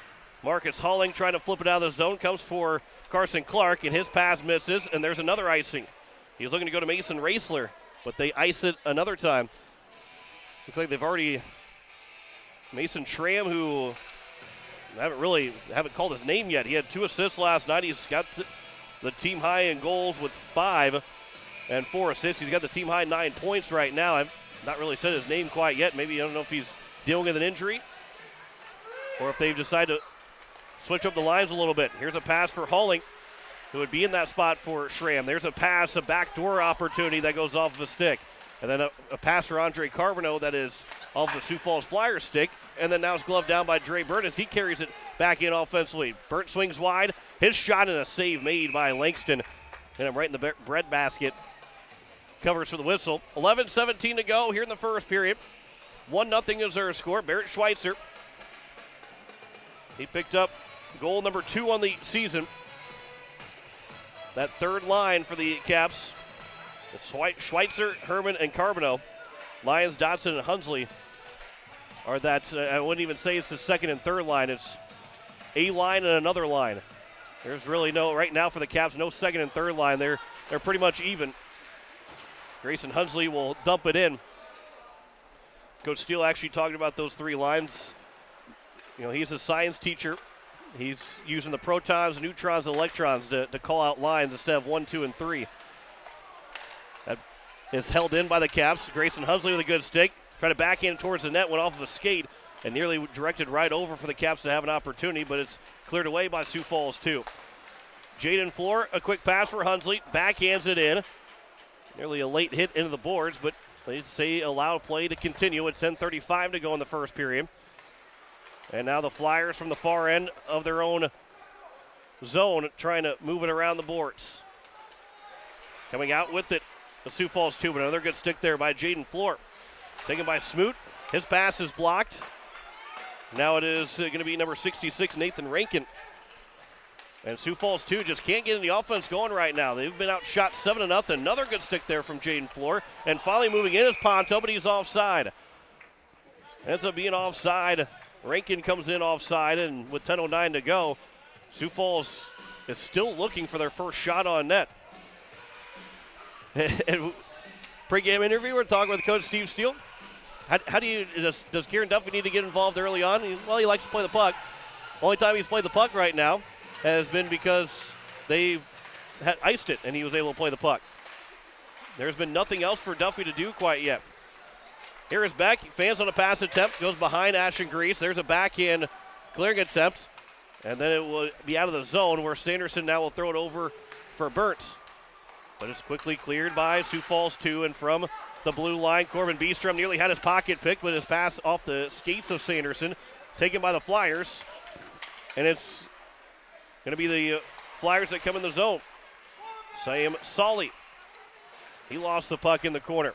Marcus Halling trying to flip it out of the zone. Comes for Carson Clark, and his pass misses, and there's another icing. He's looking to go to Mason Raisler, but they ice it another time. Looks like they've already Mason Schramm, who haven't called his name yet. He had 2 assists last night. He's got the team high in goals with 5 and 4 assists. He's got the team high 9 points right now. I've not really said his name quite yet. Maybe I don't know if he's dealing with an injury or if they've decided to switch up the lines a little bit. Here's a pass for Halling, who would be in that spot for Schramm. There's a pass, a backdoor opportunity that goes off of a stick. And then a pass for Andre Carbonneau that is off the Sioux Falls Flyers stick. And then now it's gloved down by Dre Burnt as he carries it back in offensively. Burnt swings wide. His shot and a save made by Langston. And I'm right in the bread basket. Covers for the whistle. 11:17 to go here in the first period. 1-0 is their score. Barrett Schweitzer. He picked up goal number 2 on the season. That third line for the Caps. It's Schweitzer, Herman, and Carbonneau. Lyons, Dotson, and Hunsley are that. I wouldn't even say it's the second and third line. It's a line and another line. There's really right now for the Caps, no second and third line. They're pretty much even. Grayson Hunsley will dump it in. Coach Steele actually talked about those 3 lines. He's a science teacher. He's using the protons, neutrons, and electrons to call out lines instead of 1, 2, and 3. That is held in by the Caps. Grayson Hunsley with a good stick. Tried to backhand towards the net, went off of a skate, and nearly directed right over for the Caps to have an opportunity, but it's cleared away by Sioux Falls 2. Jaden Floor, a quick pass for Hunsley. Backhands it in. Nearly a late hit into the boards, but they say allow play to continue. It's 10:35 to go in the first period. And now the Flyers from the far end of their own zone trying to move it around the boards. Coming out with it, the Sioux Falls 2, but another good stick there by Jaden Floor. Taken by Smoot. His pass is blocked. Now it is going to be number 66, Nathan Rankin. And Sioux Falls 2 just can't get any offense going right now. They've been outshot 7-0. Another good stick there from Jaden Floor. And finally moving in is Ponto, but he's offside. Ends up being offside. Rankin comes in offside, and with 10:09 to go, Sioux Falls is still looking for their first shot on net. And pre-game interview, we're talking with Coach Steve Steele. How do you does Kieran Duffy need to get involved early on? Well, he likes to play the puck. Only time he's played the puck right now has been because they had iced it and he was able to play the puck. There's been nothing else for Duffy to do quite yet. Here is Beck. Fans on a pass attempt. Goes behind Ashton Grease. There's a backhand clearing attempt. And then it will be out of the zone where Sanderson now will throw it over for Burnt. But it's quickly cleared by Sioux Falls 2, and from the blue line, Corbin Beestrom nearly had his pocket picked, but his pass off the skates of Sanderson, taken by the Flyers. And it's going to be the Flyers that come in the zone. Sam Solly. He lost the puck in the corner.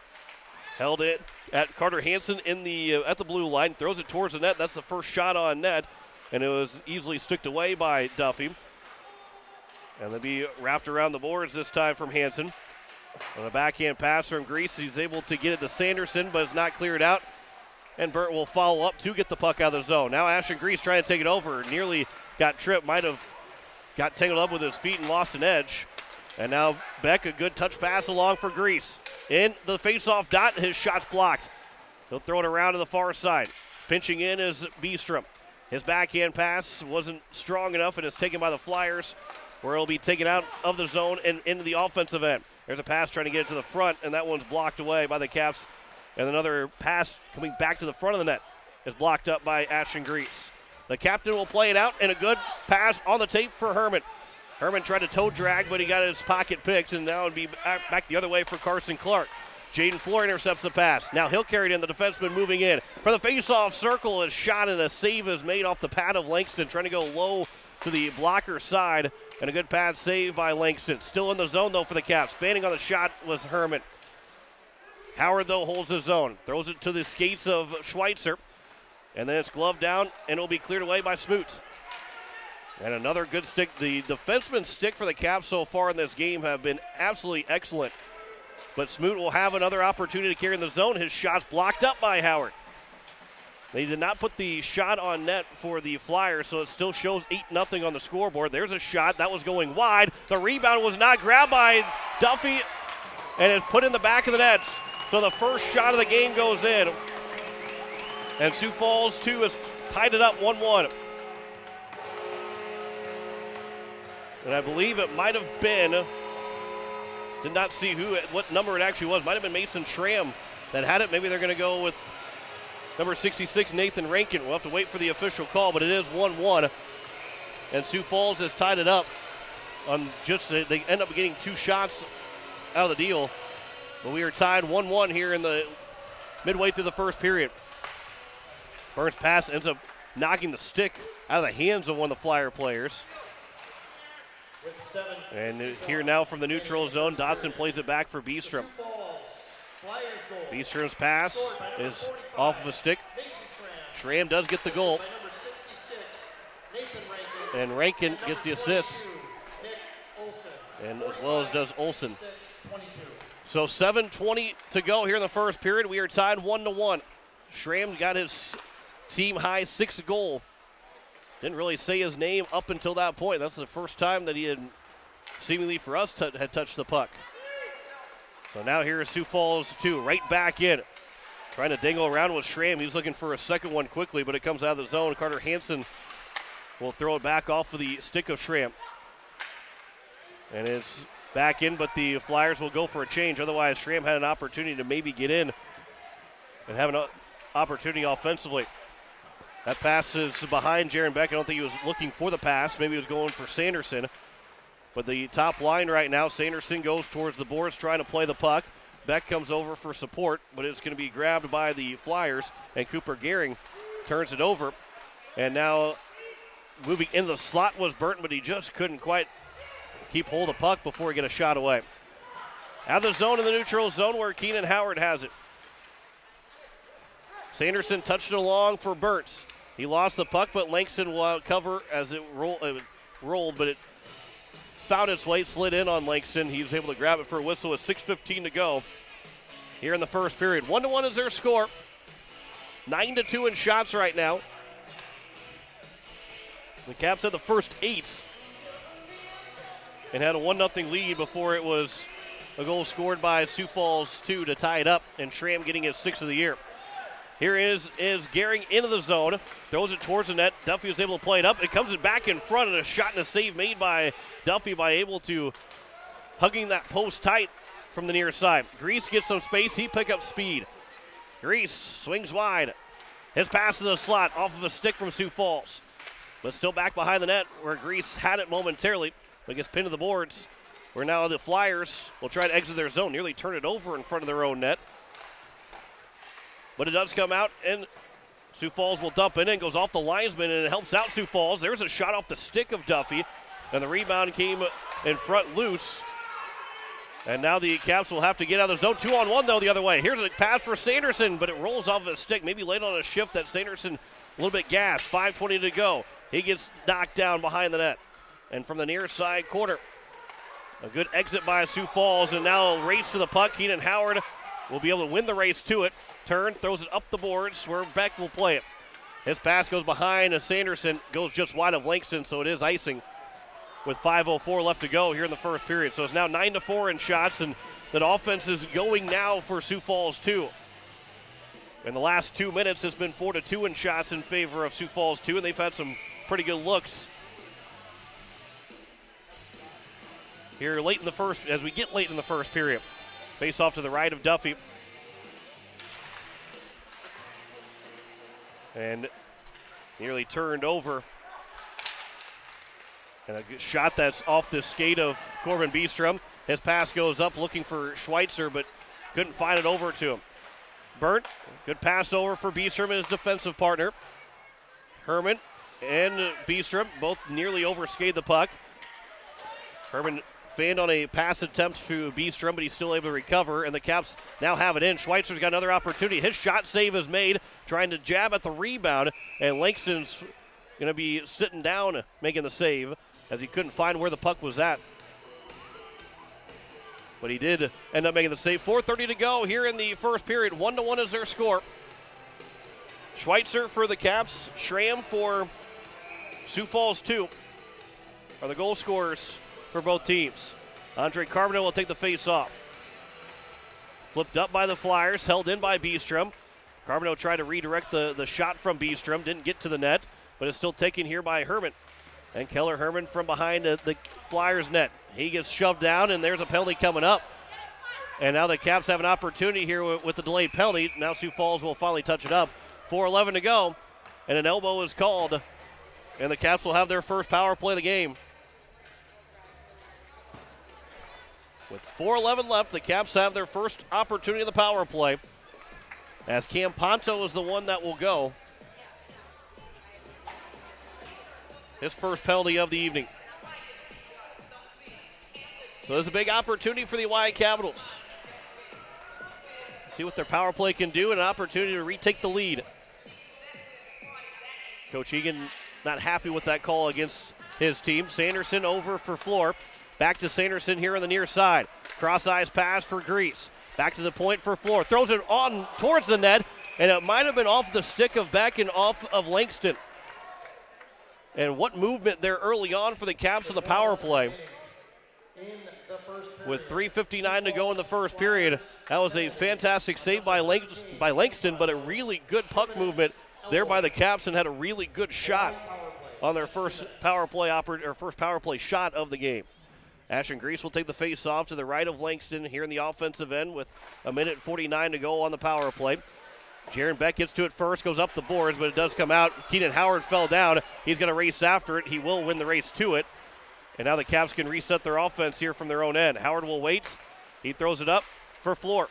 Held it at Carter Hansen at the blue line. Throws it towards the net. That's the first shot on net. And it was easily sticked away by Duffy. And they'll be wrapped around the boards this time from Hansen. On a backhand pass from Grease, he's able to get it to Sanderson, but it's not cleared out. And Burt will follow up to get the puck out of the zone. Now Ashton Grease trying to take it over. Nearly got tripped. Might have got tangled up with his feet and lost an edge. And now Beck, a good touch pass along for Grease. In the face-off dot, his shot's blocked. He'll throw it around to the far side. Pinching in is Beestrom. His backhand pass wasn't strong enough and is taken by the Flyers, where it'll be taken out of the zone and into the offensive end. There's a pass trying to get it to the front, and that one's blocked away by the Caps. And another pass coming back to the front of the net is blocked up by Ashton Grease. The captain will play it out, and a good pass on the tape for Herman. Herman tried to toe drag, but he got his pocket picked, and now it'll be back the other way for Carson Clark. Jaden Floor intercepts the pass. Now he'll carry it in, the defenseman moving in. For the face-off circle, is shot, and a save is made off the pad of Langston, trying to go low to the blocker side. And a good pad save by Langston. Still in the zone, though, for the Caps. Fanning on the shot was Herman. Howard, though, holds his zone. Throws it to the skates of Schweitzer. And then it's gloved down, and it'll be cleared away by Smoot. And another good stick. The defenseman's stick for the Caps so far in this game have been absolutely excellent. But Smoot will have another opportunity to carry in the zone. His shot's blocked up by Howard. They did not put the shot on net for the Flyers, so it still shows 8-0 on the scoreboard. There's a shot. That was going wide. The rebound was not grabbed by Duffy and is put in the back of the net. So the first shot of the game goes in. And Sioux Falls, too, has tied it up 1-1. And I believe it might have been, did not see what number it actually was. Might have been Mason Schramm that had it. Maybe they're going to go with number 66, Nathan Rankin. We'll have to wait for the official call, but it is 1-1. And Sioux Falls has tied it up on they end up getting 2 shots out of the deal. But we are tied 1-1 here in the midway through the first period. Burns' pass ends up knocking the stick out of the hands of one of the Flyer players. And here now from the neutral zone, Dotson plays it back for Beestrom. Beestrom's pass is off of a stick. Schramm does get the goal. And Rankin gets the assist. And as well as does Olsen. So 7:20 to go here in the first period. We are tied 1-1. Schramm got his team high 6th goal. Didn't really say his name up until that point. That's the first time that he had, seemingly for us, had touched the puck. So now here is Sioux Falls 2, right back in. Trying to dangle around with Schramm. He's looking for a second one quickly, but it comes out of the zone. Carter Hansen will throw it back off of the stick of Schramm. And it's back in, but the Flyers will go for a change. Otherwise, Schramm had an opportunity to maybe get in and have an opportunity offensively. That pass is behind Jaron Beck. I don't think he was looking for the pass. Maybe he was going for Sanderson. But the top line right now, Sanderson goes towards the boards trying to play the puck. Beck comes over for support, but it's going to be grabbed by the Flyers, and Cooper Gehring turns it over. And now moving into the slot was Burton, but he just couldn't quite keep hold of the puck before he got a shot away. Out of the zone in the neutral zone where Keenan Howard has it. Sanderson touched it along for Burtz. He lost the puck, but Langston will cover as it rolled, but it found its way, slid in on Langston. He was able to grab it for a whistle with 6:15 to go here in the first period. 1-1 is their score. 9-2 in shots right now. The Caps had the first 8 and had a 1-0 lead before it was a goal scored by Sioux Falls 2 to tie it up, and Schramm getting his 6th of the year. Here is Gehring into the zone, throws it towards the net. Duffy was able to play it up. It comes back in front, and a shot and a save made by Duffy by able to hugging that post tight from the near side. Grease gets some space. He pick up speed. Grease swings wide. His pass to the slot off of a stick from Sioux Falls, but still back behind the net where Grease had it momentarily, but gets pinned to the boards, where now the Flyers will try to exit their zone, nearly turn it over in front of their own net. But it does come out, and Sioux Falls will dump it in. Goes off the linesman, and it helps out Sioux Falls. There's a shot off the stick of Duffy. And the rebound came in front loose. And now the Caps will have to get out of the zone. 2-on-1, though, the other way. Here's a pass for Sanderson, but it rolls off his stick. Maybe late on a shift that Sanderson a little bit gassed. 5:20 to go. He gets knocked down behind the net. And from the near side corner, a good exit by Sioux Falls, and now a race to the puck. Keenan Howard will be able to win the race to it. Turn, throws it up the boards where Beck will play it. His pass goes behind as Sanderson goes just wide of Langston, so it is icing with 5:04 left to go here in the first period. So it's now 9-4 in shots, and that offense is going now for Sioux Falls too. In the last 2 minutes, it's been 4-2 in shots in favor of Sioux Falls too, and they've had some pretty good looks here late in the first, as we get late in the first period. Face off to the right of Duffy. And nearly turned over. And a good shot that's off the skate of Corbin Beestrom. His pass goes up looking for Schweitzer, but couldn't find it over to him. Burnt, good pass over for Beestrom, his defensive partner. Herman and Beestrom both nearly overskate the puck. Herman fanned on a pass attempt to Beestrom, but he's still able to recover, and the Caps now have it in. Schweitzer's got another opportunity. His shot save is made, trying to jab at the rebound, and Langston's going to be sitting down making the save as he couldn't find where the puck was at. But he did end up making the save. 4:30 to go here in the first period. 1-1 is their score. Schweitzer for the Caps, Schramm for Sioux Falls 2 are the goal scorers for both teams. Andre Carbonell will take the face-off. Flipped up by the Flyers, held in by Beestrom. Carbonell tried to redirect the shot from Beestrom, didn't get to the net, but it's still taken here by Herman. And Keller Herman from behind the Flyers net. He gets shoved down, and there's a penalty coming up. And now the Caps have an opportunity here with the delayed penalty. Now Sioux Falls will finally touch it up. 4:11 to go, and an elbow is called. And the Caps will have their first power play of the game. With 4:11 left, the Caps have their first opportunity of the power play, as Cam Ponto is the one that will go. His first penalty of the evening. So there's a big opportunity for the Oahe Capitals. See what their power play can do, and an opportunity to retake the lead. Coach Egan not happy with that call against his team. Sanderson over for Floor. Back to Sanderson here on the near side. Cross-ice pass for Grease. Back to the point for Floor. Throws it on towards the net, and it might have been off the stick of Beck and off of Langston. And what movement there early on for the Caps on the power play. With 3:59 to go in the first period, that was a fantastic save by Langston, but a really good puck movement there by the Caps, and had a really good shot on their first power play shot of the game. Ashton Grease will take the face off to the right of Langston here in the offensive end with 1:49 to go on the power play. Jaron Beck gets to it first, goes up the boards, but it does come out. Keenan Howard fell down. He's going to race after it. He will win the race to it. And now the Caps can reset their offense here from their own end. Howard will wait. He throws it up for Floor.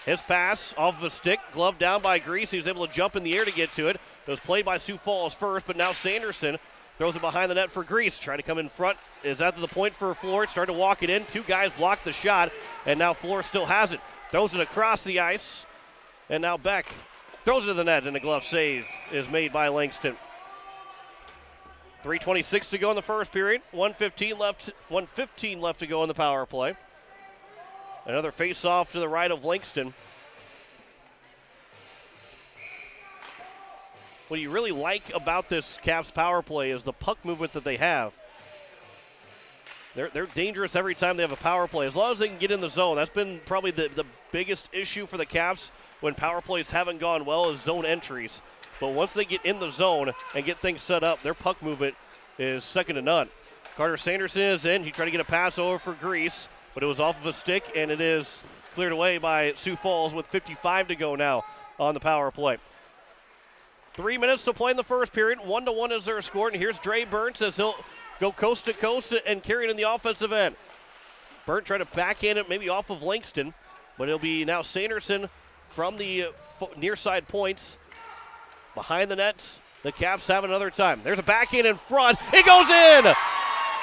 His pass off of a stick, gloved down by Grease. He was able to jump in the air to get to it. It was played by Sioux Falls first, but now Sanderson throws it behind the net for Grease. Trying to come in front. Is at the point for Floor. Starting to walk it in. Two guys block the shot, and now Floor still has it. Throws it across the ice, and now Beck throws it to the net, and a glove save is made by Langston. 3:26 to go in the first period. 1:15 left to go in the power play. Another face-off to the right of Langston. What you really like about this Caps power play is the puck movement that they have. They're dangerous every time they have a power play, as long as they can get in the zone. That's been probably the biggest issue for the Caps when power plays haven't gone well, is zone entries. But once they get in the zone and get things set up, their puck movement is second to none. Carter Sanderson is in. He tried to get a pass over for Grease, but it was off of a stick, and it is cleared away by Sioux Falls with 55 to go now on the power play. 3 minutes to play in the first period. 1-1 is their score, and here's Dre Burns as he'll go coast to coast and carry it in the offensive end. Burnt trying to backhand it maybe off of Langston, but it'll be now Sanderson from the near side points. Behind the nets, the Caps have another time. There's a backhand in front. It goes in!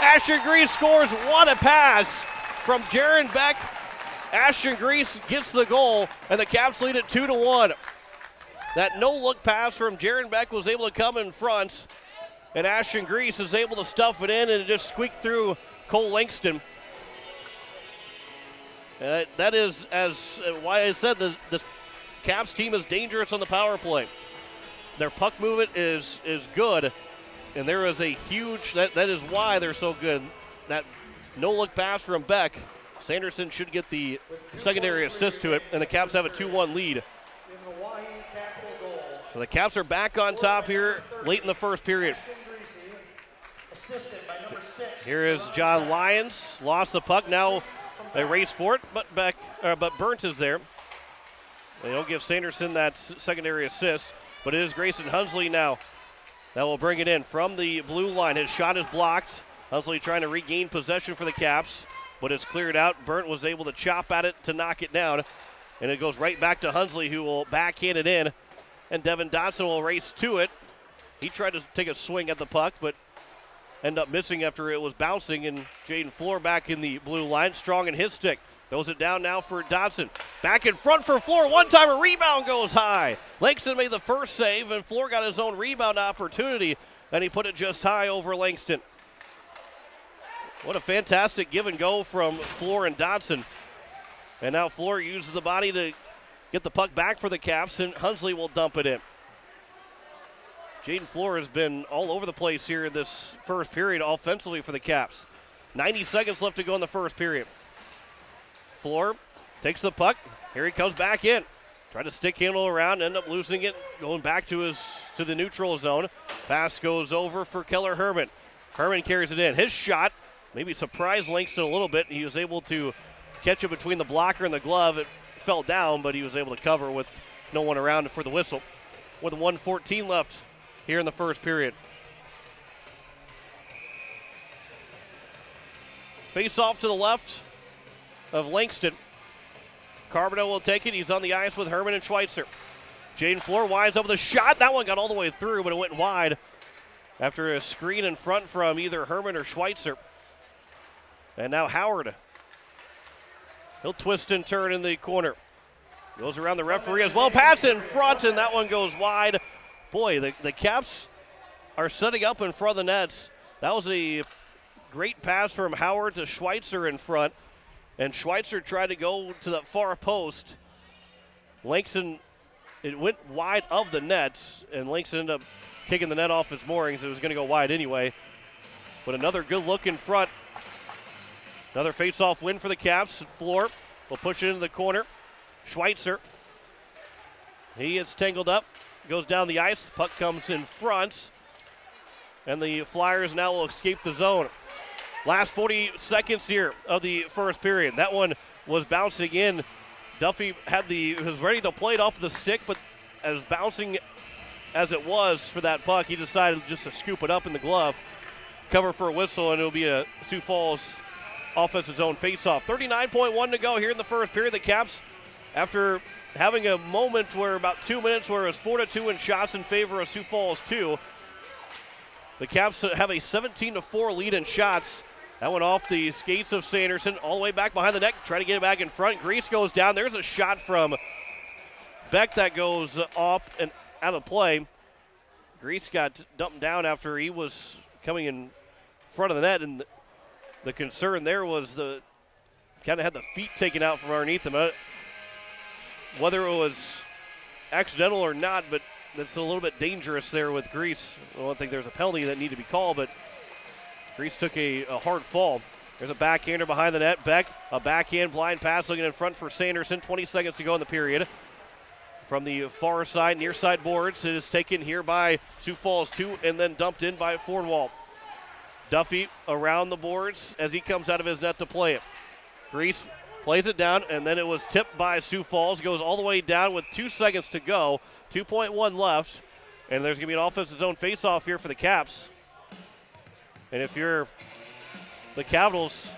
Ashton Grease scores. What a pass from Jaron Beck. Ashton Grease gets the goal, and the Caps lead it 2-1. That no-look pass from Jaron Beck was able to come in front, and Ashton Grease is able to stuff it in, and it just squeaked through Cole Langston. That is why I said the Caps team is dangerous on the power play. Their puck movement is good, and there is a huge, that is why they're so good. That no-look pass from Beck, Sanderson should get the secondary assist to it, and the Caps have a 2-1 lead. So the Caps are back on top here late in the first period. Here is John Lyons, lost the puck. Now they race for it, but Burnt is there. They don't give Sanderson that secondary assist, but it is Grayson Hunsley now that will bring it in from the blue line. His shot is blocked. Hunsley trying to regain possession for the Caps, but it's cleared out. Burnt was able to chop at it to knock it down, and it goes right back to Hunsley, who will backhand it in, and Devin Dotson will race to it. He tried to take a swing at the puck, but ended up missing after it was bouncing, and Jaden Floor back in the blue line, strong in his stick. Throws it down now for Dotson. Back in front for Floor. One time a rebound goes high. Langston made the first save, and Floor got his own rebound opportunity, and he put it just high over Langston. What a fantastic give and go from Floor and Dotson. And now Floor uses the body to get the puck back for the Caps, and Hunsley will dump it in. Jaden Floor has been all over the place here in this first period offensively for the Caps. 90 seconds left to go in the first period. Floor takes the puck. Here he comes back in. Tried to stick handle around, end up losing it, going back to the neutral zone. Pass goes over for Keller Herman. Herman carries it in. His shot maybe surprised Langston a little bit. He was able to catch it between the blocker and the glove. It fell down, but he was able to cover with no one around for the whistle. With 1:14 left here in the first period. Face off to the left of Langston. Carbonell will take it. He's on the ice with Herman and Schweitzer. Jaden Floor winds up with a shot. That one got all the way through, but it went wide after a screen in front from either Herman or Schweitzer. And now Howard. He'll twist and turn in the corner. Goes around the referee as well. Pass in front, and that one goes wide. Boy, the Caps are setting up in front of the nets. That was a great pass from Howard to Schweitzer in front. And Schweitzer tried to go to the far post. Langston, it went wide of the net, and Langston ended up kicking the net off its moorings. It was going to go wide anyway. But another good look in front. Another face-off win for the Caps. Floor will push it into the corner. Schweitzer, he gets tangled up, goes down the ice. Puck comes in front, and the Flyers now will escape the zone. Last 40 seconds here of the first period. That one was bouncing in. Duffy was ready to play it off the stick, but as bouncing as it was for that puck, he decided just to scoop it up in the glove, cover for a whistle, and it'll be a Sioux Falls offensive zone faceoff. 39.1 to go here in the first period. The Caps, after having a moment where about 2 minutes where it was 4-2 in shots in favor of Sioux Falls 2, the Caps have a 17-4 lead in shots. That went off the skates of Sanderson, all the way back behind the net, trying to get it back in front. Grease goes down. There's a shot from Beck that goes up and out of play. Grease got dumped down after he was coming in front of the net, and the concern there was kind of had the feet taken out from underneath him. Whether it was accidental or not, but that's a little bit dangerous there with Grease. I don't think there's a penalty that needed to be called, but Grease took a hard fall. There's a backhander behind the net. Beck, a backhand blind pass looking in front for Sanderson. 20 seconds to go in the period. From the far side, near side boards, it is taken here by Sioux Falls 2 and then dumped in by Fornwall. Duffy around the boards as he comes out of his net to play it. Grease plays it down, and then it was tipped by Sioux Falls. Goes all the way down with 2 seconds to go. 2.1 left, and there's going to be an offensive zone faceoff here for the Caps. And if you're the Capitals,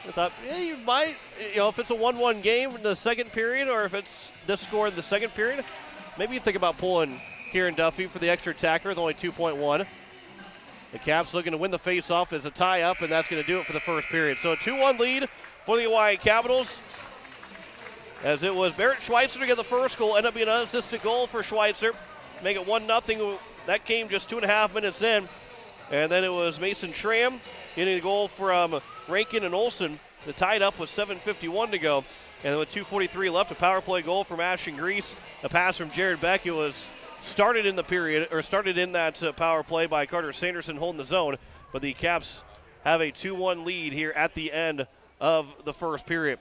I thought, you might, if it's a 1-1 game in the second period, or if it's this score in the second period, maybe you think about pulling Kieran Duffy for the extra attacker with only 2.1. The Caps looking to win the face-off as a tie-up, and that's going to do it for the first period. So a 2-1 lead for the Oahe Capitals, as it was Barrett Schweitzer to get the first goal. Ended up being an unassisted goal for Schweitzer. Make it 1-0. That came just 2.5 minutes in. And then it was Mason Schramm getting the goal from Rankin and Olsen. The tied up with 7:51 to go. And with 2:43 left, a power play goal from Ashton Grease. A pass from Jared Beck. It was started in the period, or started in that power play by Carter Sanderson holding the zone. But the Caps have a 2-1 lead here at the end of the first period.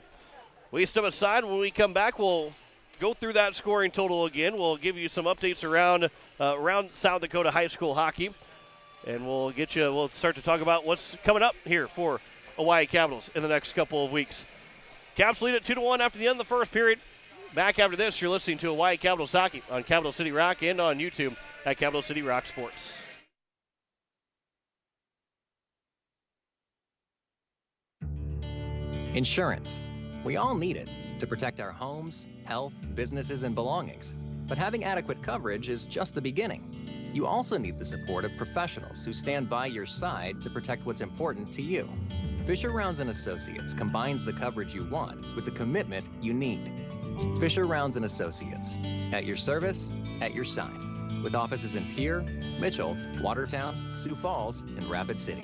We step aside. When we come back, we'll go through that scoring total again. We'll give you some updates around South Dakota high school hockey. And we'll start to talk about what's coming up here for Oahe Capitals in the next couple of weeks. Caps lead at 2-1 after the end of the first period. Back after this, you're listening to Oahe Capitals Hockey on Capital City Rock and on YouTube at Capital City Rock Sports. Insurance. We all need it to protect our homes, health, businesses, and belongings. But having adequate coverage is just the beginning. You also need the support of professionals who stand by your side to protect what's important to you. Fisher Rounds & Associates combines the coverage you want with the commitment you need. Fisher Rounds & Associates, at your service, at your side, with offices in Pierre, Mitchell, Watertown, Sioux Falls, and Rapid City.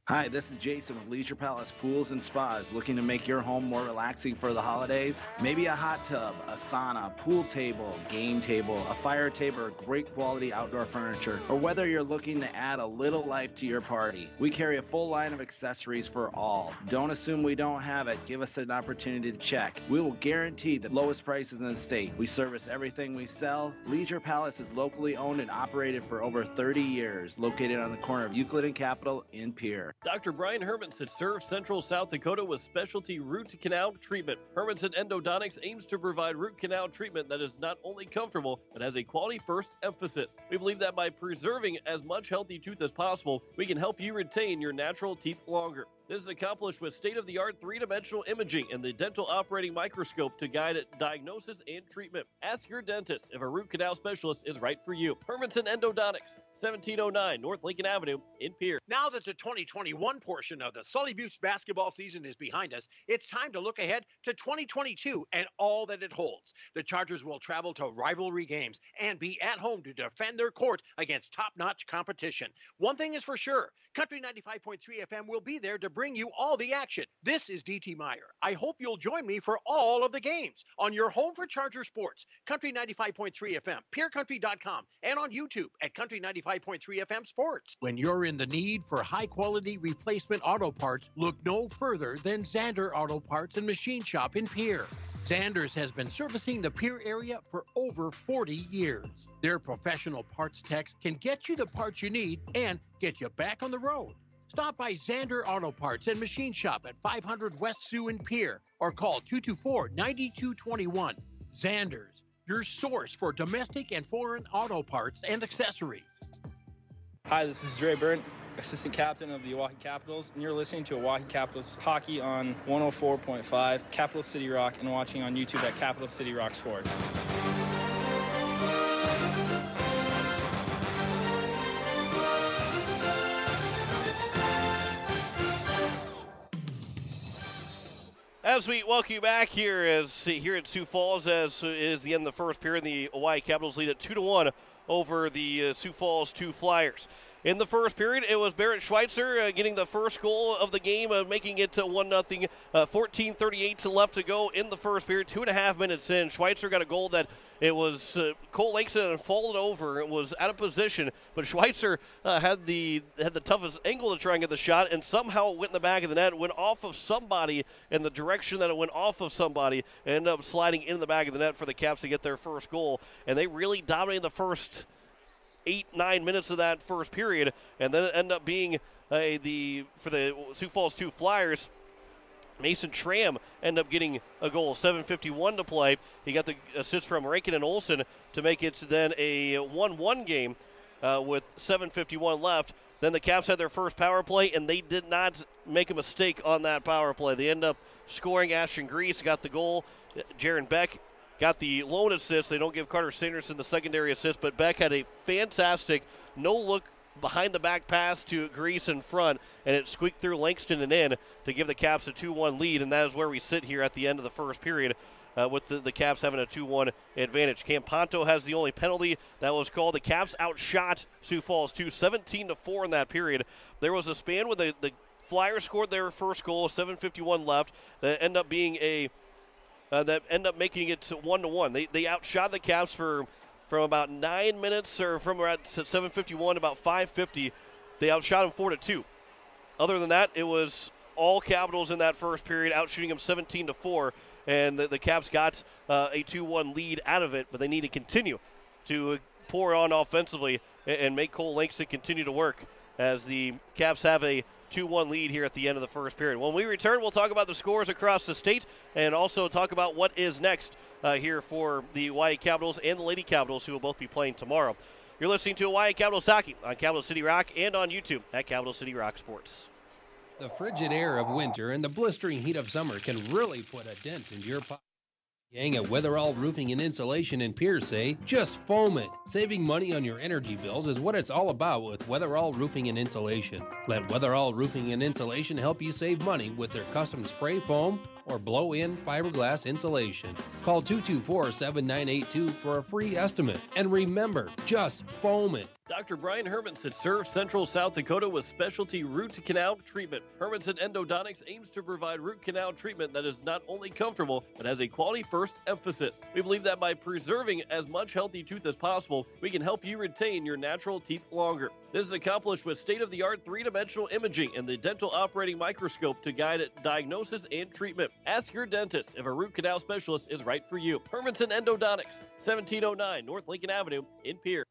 Hi, this is Jason with Leisure Palace Pools and Spas. Looking to make your home more relaxing for the holidays? Maybe a hot tub, a sauna, pool table, game table, a fire table, or great quality outdoor furniture, or whether you're looking to add a little life to your party. We carry a full line of accessories for all. Don't assume we don't have it. Give us an opportunity to check. We will guarantee the lowest prices in the state. We service everything we sell. Leisure Palace is locally owned and operated for over 30 years, located on the corner of Euclid and Capitol in Pierre. Dr. Brian Hermanson serves Central South Dakota with specialty root canal treatment. Hermanson Endodontics aims to provide root canal treatment that is not only comfortable, but has a quality-first emphasis. We believe that by preserving as much healthy tooth as possible, we can help you retain your natural teeth longer. This is accomplished with state-of-the-art three-dimensional imaging and the dental operating microscope to guide diagnosis and treatment. Ask your dentist if a root canal specialist is right for you. Hermanson Endodontics, 1709 North Lincoln Avenue in Pierre. Now that the 2021 portion of the Sully Buttes basketball season is behind us, it's time to look ahead to 2022 and all that it holds. The Chargers will travel to rivalry games and be at home to defend their court against top-notch competition. One thing is for sure, Country 95.3 FM will be there to bring you all the action. This is DT Meyer. I hope you'll join me for all of the games on your home for Charger Sports, Country 95.3 FM, PeerCountry.com, and on YouTube at Country 95.3 FM Sports. When you're in the need for high-quality replacement auto parts, look no further than Zander Auto Parts and Machine Shop in Pierre. Zanders has been servicing the Pierre area for over 40 years. Their professional parts techs can get you the parts you need and get you back on the road. Stop by Zander Auto Parts and Machine Shop at 500 West Sioux in Pierre or call 224-9221. Zanders, your source for domestic and foreign auto parts and accessories. Hi, this is Dre Byrne, assistant captain of the Oahe Capitals, and you're listening to Oahe Capitals Hockey on 104.5 Capital City Rock and watching on YouTube at Capital City Rock Sports. As we welcome you back here at Sioux Falls, as is the end of the first period, the Oahe Capitals lead at 2-1 over the Sioux Falls 2 Flyers. In the first period, it was Barrett Schweitzer getting the first goal of the game, making it 1-0. 14:38 left to go in the first period. 2.5 minutes in, Schweitzer got a goal that it was Cole Langston had fallen over. It was out of position, but Schweitzer had the toughest angle to try and get the shot, and somehow it went in the back of the net, went off of somebody in the direction that it went off of somebody, and ended up sliding in the back of the net for the Caps to get their first goal. And they really dominated the first 8-9 minutes of that first period, and then it ended up being for the Sioux Falls 2 Flyers, Mason Schramm ended up getting a goal. 7:51 to play. He got the assist from Rankin and Olsen to make it then a 1-1 game with 7:51 left. Then the Caps had their first power play, and they did not make a mistake on that power play. They end up scoring. Ashton Grease got the goal. Jaron Beck got the lone assist. They don't give Carter Sanderson the secondary assist, but Beck had a fantastic no-look behind-the-back pass to Grease in front, and it squeaked through Langston and in to give the Caps a 2-1 lead, and that is where we sit here at the end of the first period. With the Caps having a 2-1 advantage. Campanto has the only penalty that was called. The Caps outshot Sioux Falls 17-4 in that period. There was a span where the Flyers scored their first goal, 7:51 left. That ended up being making it 1-1. They outshot the Caps from about 9 minutes, or from around 7:51 about 5:50. They outshot them 4-2. Other than that, it was all Capitals in that first period, outshooting them 17-4. And the Caps got a 2-1 lead out of it, but they need to continue to pour on offensively and make Cole Langston continue to work as the Caps have a 2-1 lead here at the end of the first period. When we return, we'll talk about the scores across the state and also talk about what is next here for the Hawaii Capitals and the Lady Capitals, who will both be playing tomorrow. You're listening to Hawaii Capitals Hockey on Capital City Rock and on YouTube at Capital City Rock Sports. The frigid air of winter and the blistering heat of summer can really put a dent into your pocket. Gang at Weatherall Roofing and Insulation in Pierce say, just foam it. Saving money on your energy bills is what it's all about with Weatherall Roofing and Insulation. Let Weatherall Roofing and Insulation help you save money with their custom spray foam or blow-in fiberglass insulation. Call 224-7982 for a free estimate. And remember, just foam it. Dr. Brian Hermanson serves Central South Dakota with specialty root canal treatment. Hermanson Endodontics aims to provide root canal treatment that is not only comfortable, but has a quality-first emphasis. We believe that by preserving as much healthy tooth as possible, we can help you retain your natural teeth longer. This is accomplished with state-of-the-art three-dimensional imaging and the dental operating microscope to guide diagnosis and treatment. Ask your dentist if a root canal specialist is right for you. Hermanson Endodontics, 1709 North Lincoln Avenue in Pierre.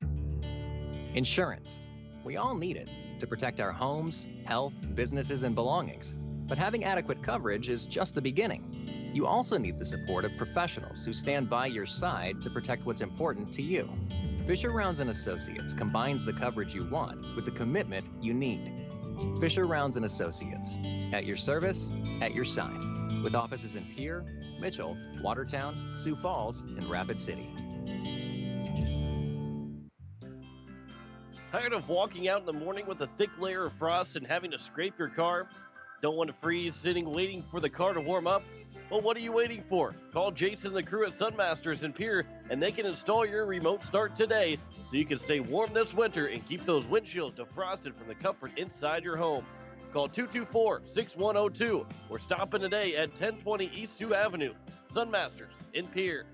Insurance. We all need it to protect our homes, health, businesses, and belongings. But having adequate coverage is just the beginning. You also need the support of professionals who stand by your side to protect what's important to you. Fisher Rounds & Associates combines the coverage you want with the commitment you need. Fisher Rounds & Associates. At your service, at your side. With offices in Pierre, Mitchell, Watertown, Sioux Falls, and Rapid City. Tired of walking out in the morning with a thick layer of frost and having to scrape your car? Don't want to freeze sitting waiting for the car to warm up? Well, what are you waiting for? Call Jason and the crew at Sunmasters in Pierre, and they can install your remote start today so you can stay warm this winter and keep those windshields defrosted from the comfort inside your home. Call 224-6102 or stop in today at 1020 East Sioux Avenue. Sunmasters in Pierre.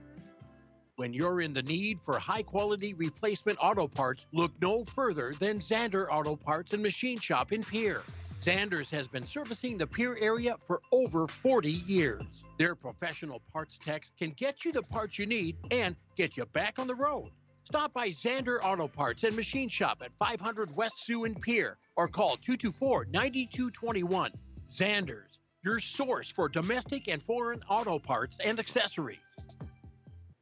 When you're in the need for high-quality replacement auto parts, look no further than Zander Auto Parts and Machine Shop in Pierre. Zanders has been servicing the Pierre area for over 40 years. Their professional parts techs can get you the parts you need and get you back on the road. Stop by Zander Auto Parts and Machine Shop at 500 West Sioux in Pierre or call 224-9221. Zanders, your source for domestic and foreign auto parts and accessories.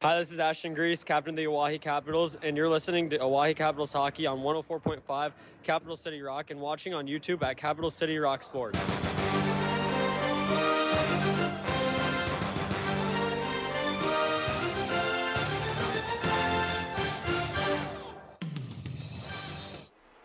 Hi, this is Ashton Grease, captain of the Oahe Capitals, and you're listening to Oahe Capitals Hockey on 104.5 Capital City Rock and watching on YouTube at Capital City Rock Sports.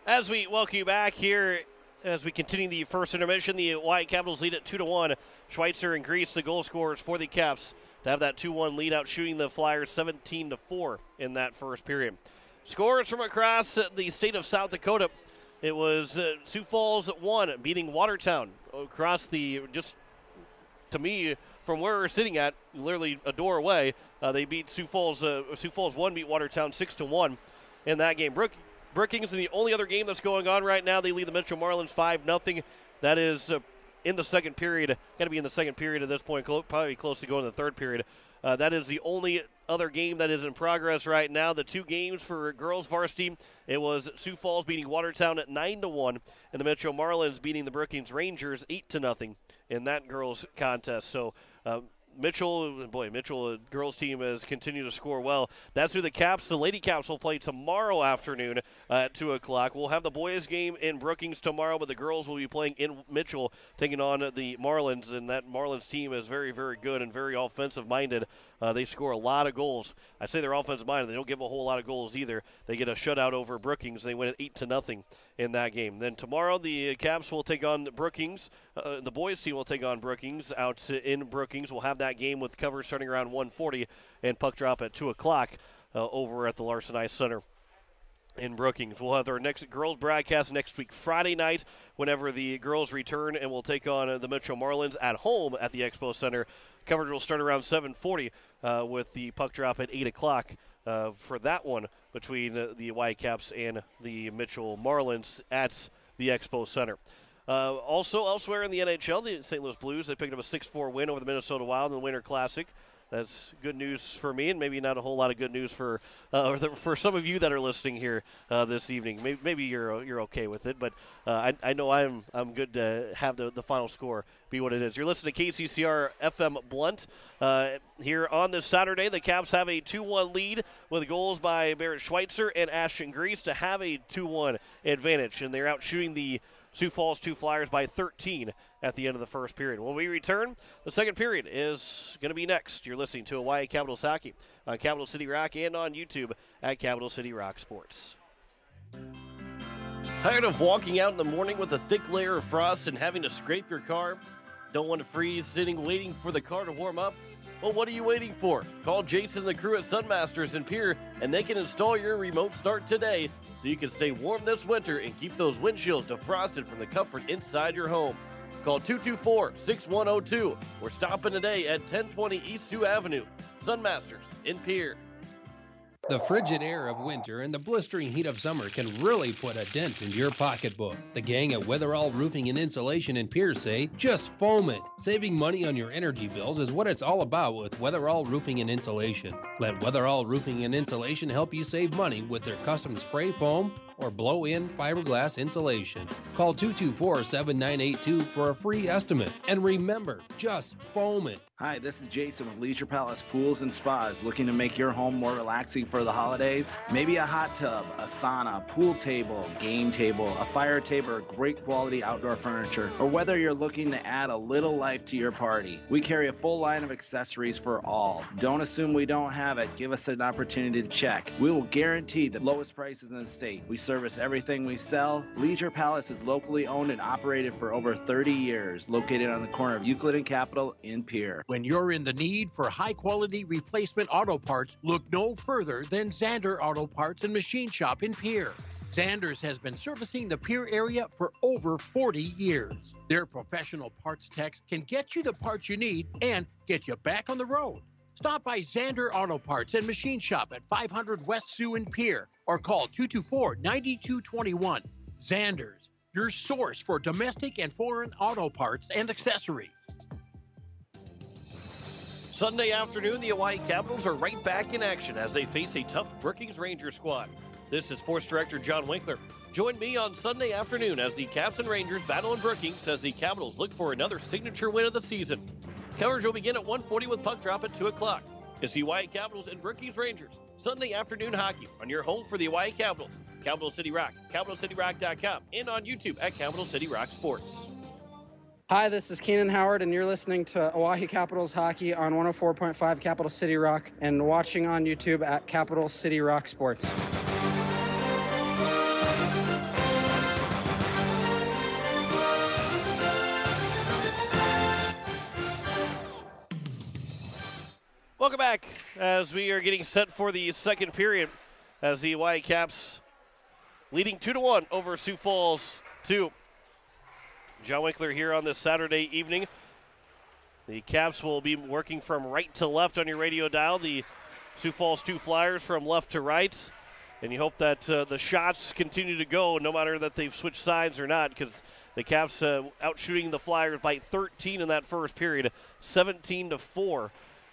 As we welcome you back here, as we continue the first intermission, the Hawaii Capitals lead at 2-1. Schweitzer and Grease, the goal scorers for the Caps, to have that 2-1 lead out, shooting the Flyers 17-4 in that first period. Scores from across the state of South Dakota. It was Sioux Falls 1, beating Watertown across the, just to me, from where we're sitting at, literally a door away. They beat Sioux Falls 1, beat Watertown 6-1 in that game. Brookings in the only other game that's going on right now. They lead the Metro Marlins 5-0. That is in the second period. Got to be in the second period at this point. Probably close to going to the third period. That is the only other game that is in progress right now. The two games for girls varsity, it was Sioux Falls beating Watertown at 9-1, and the Metro Marlins beating the Brookings Rangers 8-0 in that girls contest. So Mitchell, girls team has continued to score well. That's who the Lady Caps will play tomorrow afternoon at 2 o'clock. We'll have the boys game in Brookings tomorrow, but the girls will be playing in Mitchell, taking on the Marlins, and that Marlins team is very, very good and very offensive-minded. They score a lot of goals. I say they're offensive-minded. They don't give a whole lot of goals either. They get a shutout over Brookings. They win it 8-0 in that game. Then tomorrow the Caps will take on Brookings. The boys team will take on Brookings out in Brookings. We'll have that game with coverage starting around 1:40 and puck drop at 2 o'clock over at the Larson Ice Center in Brookings. We'll have our next girls broadcast next week Friday night whenever the girls return, and we'll take on the Metro Marlins at home at the Expo Center. Coverage will start around 7:40 with the puck drop at 8 o'clock for that one between the Whitecaps and the Mitchell Marlins at the Expo Center. Also, elsewhere in the NHL, the St. Louis Blues, they picked up a 6-4 win over the Minnesota Wild in the Winter Classic. That's good news for me, and maybe not a whole lot of good news for some of you that are listening here this evening. Maybe you're okay with it, but I know I'm good to have the final score be what it is. You're listening to KCCR FM Blunt. Here on this Saturday, the Caps have a 2-1 lead with goals by Barrett Schweitzer and Ashton Grease to have a 2-1 advantage, and they're out shooting the Sioux Falls 2 Flyers by 13 at the end of the first period. When we return, the second period is going to be next. You're listening to Hawaii Capitals Hockey on Capital City Rock and on YouTube at Capital City Rock Sports. Tired of walking out in the morning with a thick layer of frost and having to scrape your car? Don't want to freeze sitting waiting for the car to warm up? Well, what are you waiting for? Call Jason and the crew at Sunmasters in Pierre, and they can install your remote start today so you can stay warm this winter and keep those windshields defrosted from the comfort inside your home. Call 224-6102 or stop in today at 1020 East Sioux Avenue. Sunmasters in Pierre. The frigid air of winter and the blistering heat of summer can really put a dent into your pocketbook. The gang at Weatherall Roofing and Insulation in Pierce say, just foam it. Saving money on your energy bills is what it's all about with Weatherall Roofing and Insulation. Let Weatherall Roofing and Insulation help you save money with their custom spray foam or blow-in fiberglass insulation. Call 224-7982 for a free estimate. And remember, just foam it. Hi, this is Jason with Leisure Palace Pools and Spas. Looking to make your home more relaxing for the holidays? Maybe a hot tub, a sauna, pool table, game table, a fire table, or great quality outdoor furniture, or whether you're looking to add a little life to your party. We carry a full line of accessories for all. Don't assume we don't have it. Give us an opportunity to check. We will guarantee the lowest prices in the state. We service everything we sell. Leisure Palace is locally owned and operated for over 30 years, located on the corner of Euclid and Capitol in Pierre. When you're in the need for high-quality replacement auto parts, look no further than Zander Auto Parts and Machine Shop in Pierre. Zanders has been servicing the Pierre area for over 40 years. Their professional parts techs can get you the parts you need and get you back on the road. Stop by Zander Auto Parts and Machine Shop at 500 West Sioux in Pierre or call 224-9221. Zanders, your source for domestic and foreign auto parts and accessories. Sunday afternoon, the Hawaii Capitals are right back in action as they face a tough Brookings Ranger squad. This is Sports Director John Winkler. Join me on Sunday afternoon as the Caps and Rangers battle in Brookings as the Capitals look for another signature win of the season. Coverage will begin at 1:40 with puck drop at 2 o'clock. It's the Hawaii Capitals and Brookings Rangers. Sunday afternoon hockey on your home for the Hawaii Capitals. Capital City Rock, CapitalCityRock.com, and on YouTube at Capital City Rock Sports. Hi, this is Keenan Howard, and you're listening to Oahe Capitals Hockey on 104.5 Capital City Rock and watching on YouTube at Capital City Rock Sports. Welcome back as we are getting set for the second period as the Hawaii Caps leading 2-1 over Sioux Falls 2. John Winkler here on this Saturday evening. The Caps will be working from right to left on your radio dial. The Sioux Falls 2 Flyers from left to right. And you hope that the shots continue to go no matter that they've switched sides or not, because the Caps out shooting the Flyers by 13 in that first period, 17-4.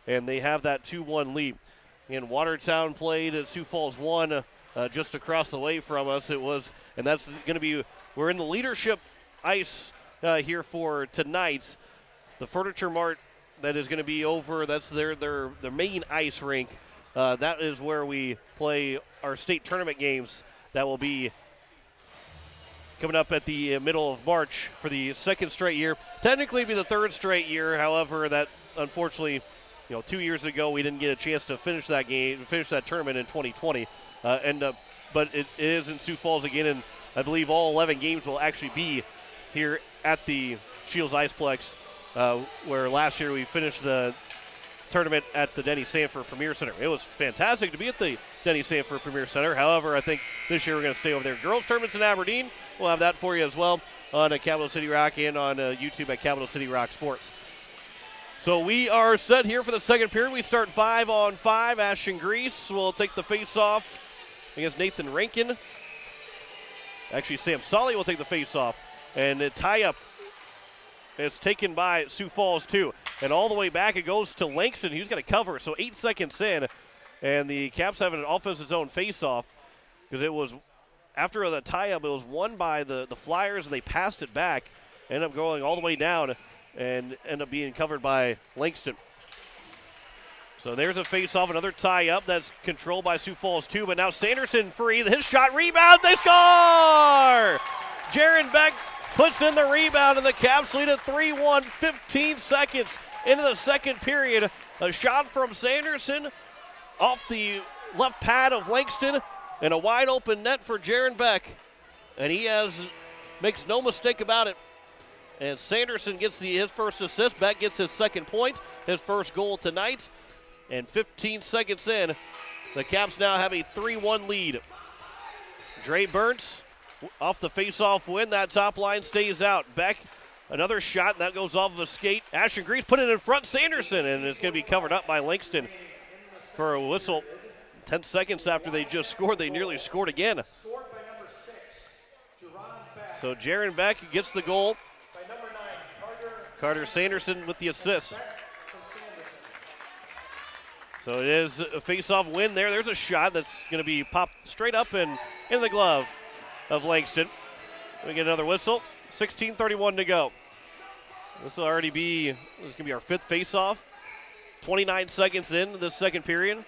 And they have that 2-1 lead. And Watertown played at Sioux Falls 1 just across the way from us. And that's going to be, we're in the leadership ice here for tonight. The Furniture Mart that is going to be over. That's their main ice rink. That is where we play our state tournament games. That will be coming up at the middle of March for the second straight year. Technically, it'd be the third straight year. However, that unfortunately, 2 years ago we didn't get a chance to finish that tournament in 2020. But it is in Sioux Falls again, and I believe all 11 games will actually be here at the Shields Iceplex, where last year we finished the tournament at the Denny Sanford Premier Center. It was fantastic to be at the Denny Sanford Premier Center. However, I think this year we're going to stay over there. Girls tournaments in Aberdeen, we'll have that for you as well on Capital City Rock and on YouTube at Capital City Rock Sports. So we are set here for the second period. We start 5-on-5. Ashton Grease will take the face-off against Nathan Rankin. Actually, Sam Solly will take the face-off. And a tie-up is taken by Sioux Falls, too. And all the way back, it goes to Langston. He's going to cover. So 8 seconds in, and the Caps have an offensive zone face-off because it was, after the tie-up, it was won by the Flyers, and they passed it back. Ended up going all the way down and ended up being covered by Langston. So there's a face-off, another tie-up that's controlled by Sioux Falls, too. But now Sanderson free. His shot, rebound, they score! Jaron Beck puts in the rebound, and the Caps lead at 3-1, 15 seconds into the second period. A shot from Sanderson off the left pad of Langston, and a wide-open net for Jaron Beck. And he makes no mistake about it. And Sanderson gets his first assist. Beck gets his second point, his first goal tonight. And 15 seconds in, the Caps now have a 3-1 lead. Dre Burns off the face-off win. That top line stays out. Beck, another shot, and that goes off of a skate. Ashton Grease put it in front, Sanderson, and it's going to be covered up by Langston for a whistle. 10 seconds after they just scored, they nearly scored again. So Jaron Beck gets the goal. Carter Sanderson with the assist. So it is a face-off win there. There's a shot that's going to be popped straight up and in the glove of Langston. We get another whistle. 16:31 to go. This will already be, this is going to be our fifth face-off. 29 seconds in the second period.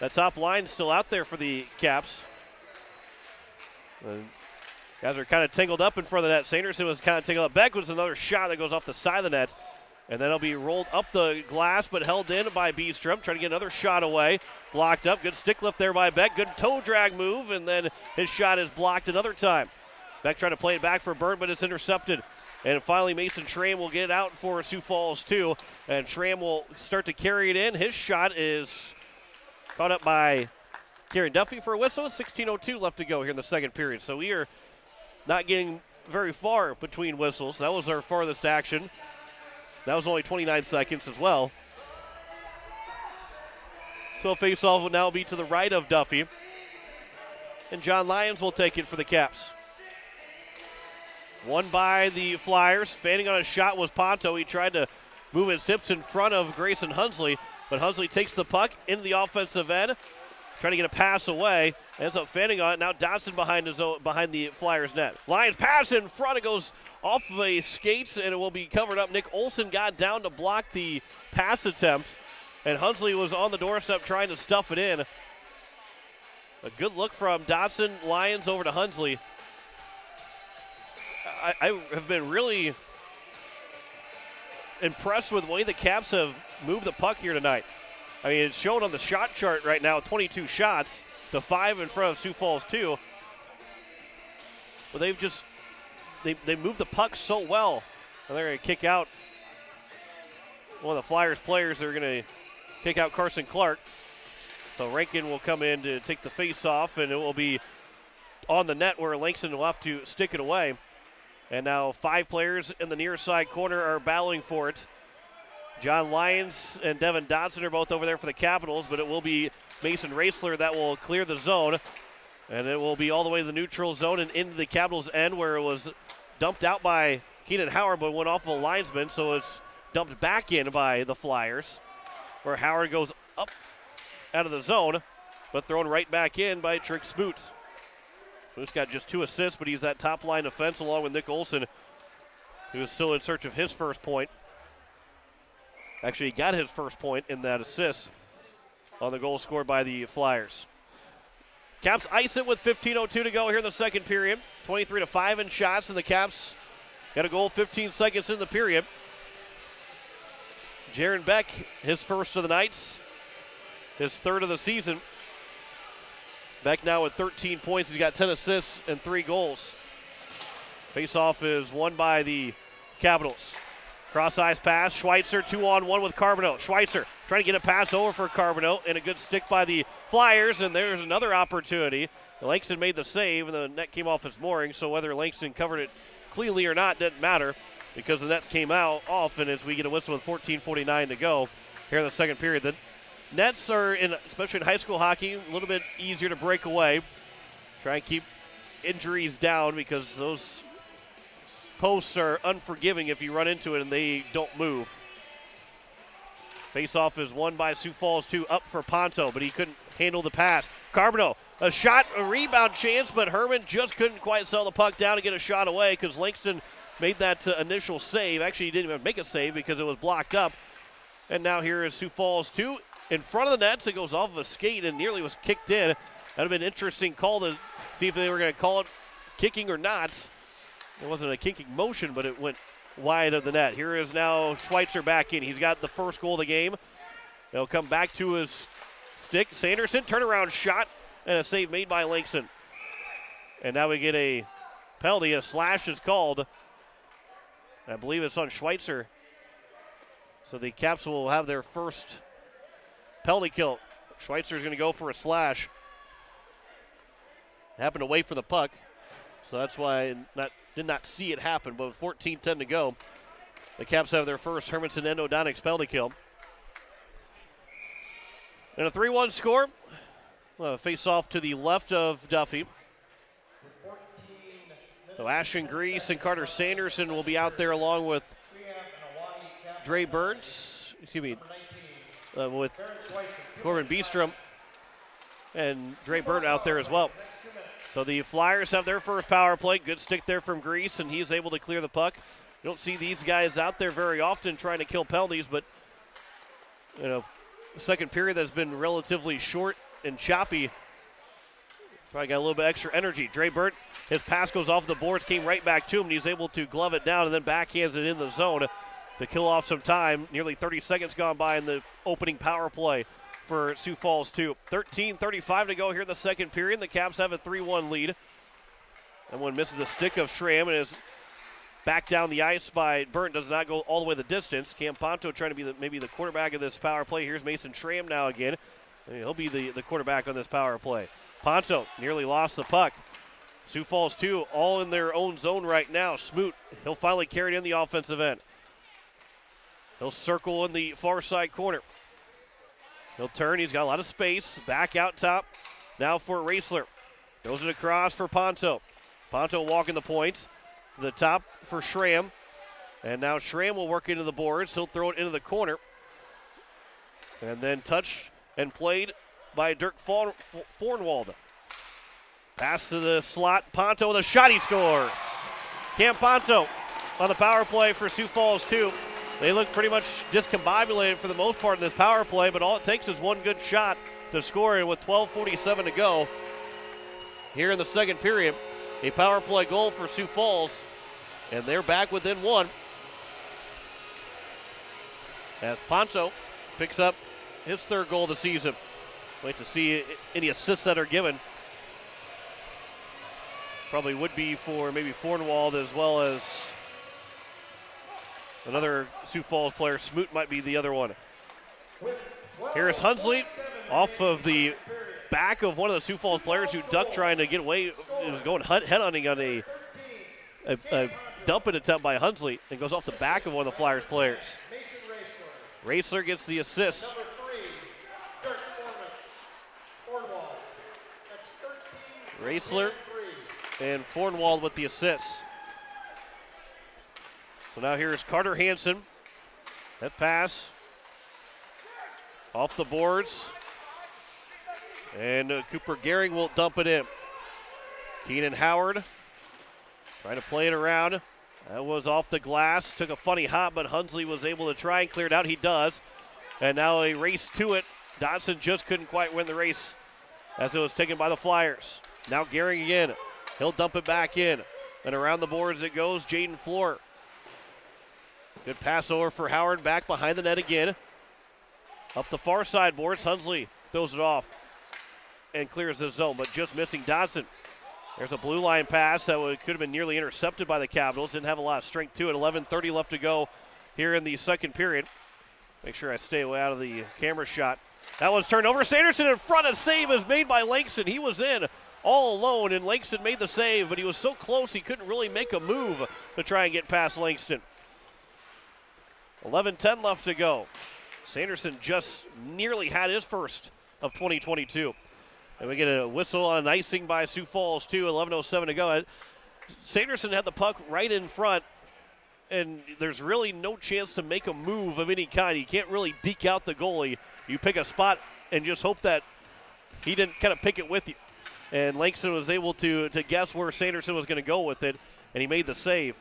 That top line still out there for the Caps. Guys are kind of tangled up in front of the net. Sanderson was kind of tangled up. Beck was another shot that goes off the side of the net. And then it'll be rolled up the glass, but held in by Beestrom. Trying to get another shot away. Blocked up. Good stick lift there by Beck. Good toe drag move, and then his shot is blocked another time. Beck trying to play it back for Byrne, but it's intercepted. And finally, Mason Schramm will get it out for Sioux Falls, too. And Schramm will start to carry it in. His shot is caught up by Kieran Duffy for a whistle. 16:02 left to go here in the second period. So we are not getting very far between whistles. That was our farthest action. That was only 29 seconds as well. So a face-off will now be to the right of Duffy. And John Lyons will take it for the Caps. Won by the Flyers. Fanning on a shot was Ponto. He tried to move his hips in front of Grayson Hunsley. But Hunsley takes the puck into the offensive end. Trying to get a pass away. Ends up fanning on it. Now Dodson behind the Flyers net. Lions pass in front. It goes off of a skates, and it will be covered up. Nick Olson got down to block the pass attempt, and Hunsley was on the doorstep trying to stuff it in. A good look from Dodson. Lions over to Hunsley. I have been really impressed with the way the Caps have moved the puck here tonight. I mean, it's shown on the shot chart right now, 22 shots to 5 in front of Sioux Falls 2. But they've just, they moved the puck so well. And they're going to kick out one of the Flyers players. They're going to kick out Carson Clark. So Rankin will come in to take the face off, and it will be on the net where Langston will have to stick it away. And now 5 players in the near side corner are battling for it. John Lyons and Devin Dodson are both over there for the Capitals, but it will be Mason Raisler that will clear the zone. And it will be all the way to the neutral zone and into the Capitals' end, where it was dumped out by Keenan Howard, but went off of a linesman, so it's dumped back in by the Flyers, where Howard goes up out of the zone, but thrown right back in by Trick Smoot. Smoot's got just 2 assists, but he's that top line offense along with Nick Olson, who is still in search of his first point. Actually, he got his first point in that assist on the goal scored by the Flyers. Caps ice it with 15:02 to go here in the second period. 23-5 in shots, and the Caps got a goal 15 seconds in the period. Jaron Beck, his first of the Knights, his third of the season. Beck now with 13 points. He's got 10 assists and 3 goals. Face-off is won by the Capitals. Cross-ice pass. Schweitzer 2-on-1 with Carbonneau. Schweitzer trying to get a pass over for Carbonneau, and a good stick by the Flyers, and there's another opportunity. Langston made the save, and the net came off its mooring, so whether Langston covered it cleanly or not didn't matter because the net came out off, and as we get a whistle with 14:49 to go here in the second period. The nets are, especially in high school hockey, a little bit easier to break away. Try and keep injuries down because those posts are unforgiving if you run into it and they don't move. Face-off is won by Sioux Falls 2, up for Ponto, but he couldn't handle the pass. Carbonneau, a shot, a rebound chance, but Herman just couldn't quite settle the puck down to get a shot away because Langston made that initial save. Actually, he didn't even make a save because it was blocked up. And now here is Sioux Falls 2 in front of the nets. It goes off of a skate and nearly was kicked in. That would have been an interesting call to see if they were going to call it kicking or not. It wasn't a kicking motion, but it went wide of the net. Here is now Schweitzer back in. He's got the first goal of the game. He'll come back to his stick. Sanderson, turnaround shot, and a save made by Langston. And now we get a penalty. A slash is called. I believe it's on Schweitzer. So the Caps will have their first penalty kill. Schweitzer's going to go for a slash. Happened to wait for the puck. So that's why I did not see it happen. But with 14:10 to go, the Caps have their first Hermanson Endodontics penalty kill. And a 3-1 score. Face off to the left of Duffy. So Ashton Grease and Carter Sanderson will be out there along with Dre Burns. With Corbin Beestrom and Dre Burnt out there as well. So the Flyers have their first power play. Good stick there from Grease, and he's able to clear the puck. You don't see these guys out there very often trying to kill penalties, but the second period that's been relatively short and choppy. Probably got a little bit extra energy. Dre Burnt, his pass goes off the boards, came right back to him, and he's able to glove it down and then backhands it in the zone to kill off some time. Nearly 30 seconds gone by in the opening power play for Sioux Falls 2. 13:35 to go here in the second period. The Caps have a 3-1 lead. And one misses the stick of Schramm and is back down the ice by Burnt. Does not go all the way the distance. Cam Ponto trying to be maybe the quarterback of this power play. Here's Mason Schramm now again. He'll be the quarterback on this power play. Ponto nearly lost the puck. Sioux Falls 2 all in their own zone right now. Smoot, he'll finally carry it in the offensive end. He'll circle in the far side corner. He'll turn. He's got a lot of space. Back out top. Now for Raisler. Throws it across for Ponto. Ponto walking the points. To the top for Schramm. And now Schramm will work into the boards. He'll throw it into the corner. And then touched and played by Dirk Fornwald. Pass to the slot. Ponto with a shot. He scores. Cam Ponto on the power play for Sioux Falls 2. They look pretty much discombobulated for the most part in this power play, but all it takes is one good shot to score. And with 12:47 to go here in the second period, a power play goal for Sioux Falls, and they're back within one. As Ponto picks up his third goal of the season. Wait to see any assists that are given. Probably would be for maybe Fornwald as well as another Sioux Falls player. Smoot might be the other one. Here's Hunsley off of the back of one of the Sioux Falls players who ducked trying to get away. He was going headhunting on a dumping attempt by Hunsley and goes off the back of one of the Flyers players. Raisler gets the assist. Raisler and Fornwald with the assist. So now here's Carter Hansen. That pass off the boards. And Cooper Gehring will dump it in. Keenan Howard trying to play it around That was off the glass. Took a funny hop, but Hunsley was able to try and clear it out. He does. And now a race to it. Dodson just couldn't quite win the race as it was taken by the Flyers. Now Gehring again. He'll dump it back in. And around the boards it goes. Jaden Floor. Good pass over for Howard. Back behind the net again. Up the far side boards. Hunsley throws it off and clears the zone, but just missing Dodson. There's a blue line pass that could have been nearly intercepted by the Capitals. Didn't have a lot of strength to it. 11:30 left to go here in the second period. Make sure I stay away out of the camera shot. That one's turned over. Sanderson in front. A save is made by Langston. He was in all alone, and Langston made the save, but he was so close he couldn't really make a move to try and get past Langston. 11:10 left to go. Sanderson just nearly had his first of 2022. And we get a whistle on icing by Sioux Falls, too. 11:07 to go. Sanderson had the puck right in front, and there's really no chance to make a move of any kind. You can't really deke out the goalie. You pick a spot and just hope that he didn't kind of pick it with you. And Langston was able to guess where Sanderson was going to go with it, and he made the save.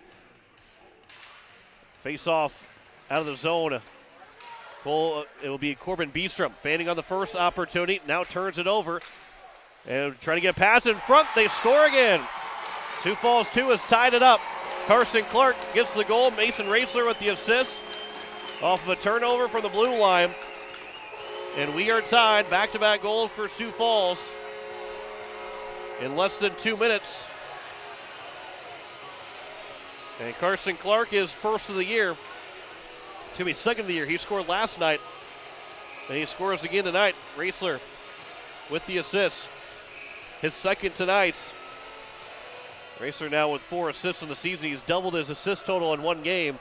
Face off out of the zone. It will be Corbin Beestrom fanning on the first opportunity. Now turns it over and trying to get a pass in front. They score again. Sioux Falls 2 has tied it up. Carson Clark gets the goal. Mason Raisler with the assist off of a turnover from the blue line. And we are tied. Back-to-back goals for Sioux Falls in less than 2 minutes. And Carson Clark is first of the year. It's going to be second of the year. He scored last night, and he scores again tonight. Raisler with the assist. His second tonight. Raisler now with 4 assists in the season. He's doubled his assist total in one game.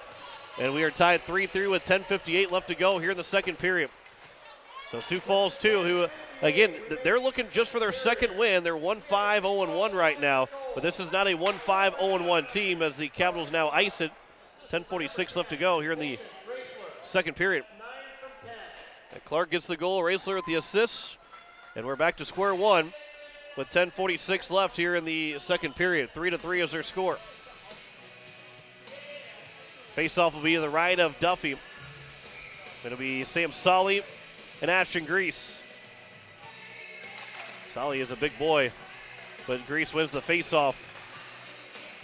And we are tied 3-3 with 10:58 left to go here in the second period. So Sioux Falls 2, who, again, they're looking just for their second win. They're 1-5-0-1 right now. But this is not a 1-5-0-1 team as the Capitals now ice it. 10:46 left to go here in the second period. And Clark gets the goal. Raisler with the assist. And we're back to square one with 10:46 left here in the second period. 3-3 is their score. Face-off will be to the right of Duffy. It'll be Sam Solly and Ashton Grease. Solly is a big boy, but Grease wins the face-off.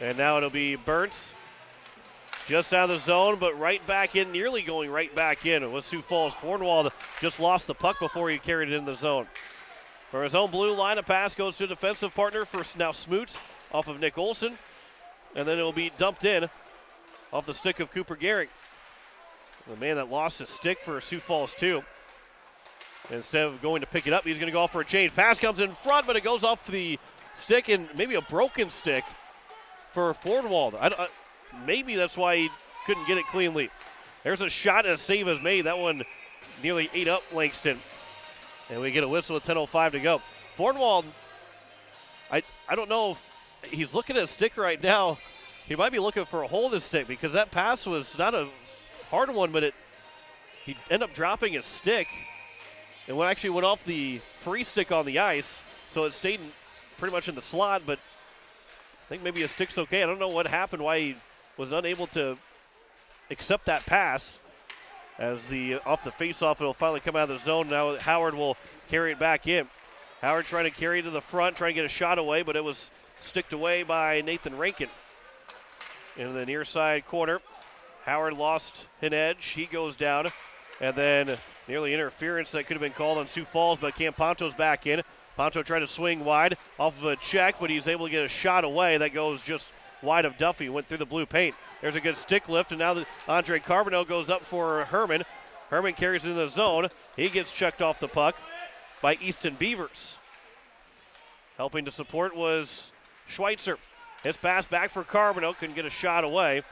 And now it'll be Burns. Just out of the zone, but right back in, nearly going right back in. It was Sioux Falls. Fornwald just lost the puck before he carried it in the zone. For his own blue line, a pass goes to a defensive partner for now Smoot off of Nick Olson. And then it will be dumped in off the stick of Cooper Gehring. The man that lost his stick for Sioux Falls 2. Instead of going to pick it up, he's going to go off for a change. Pass comes in front, but it goes off the stick and maybe a broken stick for Fornwald. Maybe that's why he couldn't get it cleanly. There's a shot and a save is made. That one nearly ate up Langston. And we get a whistle with 10:05 to go. Fornwald, I don't know if he's looking at a stick right now. He might be looking for a hole in his stick because that pass was not a hard one, but he ended up dropping his stick. It actually went off the free stick on the ice, so it stayed pretty much in the slot, but I think maybe his stick's okay. I don't know what happened, why he was unable to accept that pass. As off the face-off, it'll finally come out of the zone. Now Howard will carry it back in. Howard trying to carry it to the front, trying to get a shot away, but it was sticked away by Nathan Rankin. In the near side corner, Howard lost an edge. He goes down, and then nearly interference that could have been called on Sioux Falls, but Cam Ponto's back in. Ponto tried to swing wide off of a check, but he's able to get a shot away. That goes just wide of Duffy, went through the blue paint. There's a good stick lift, and now Andre Carbonell goes up for Herman. Herman carries it in the zone. He gets checked off the puck by Easton Beavers. Helping to support was Schweitzer. His pass back for Carbonell, couldn't get a shot away.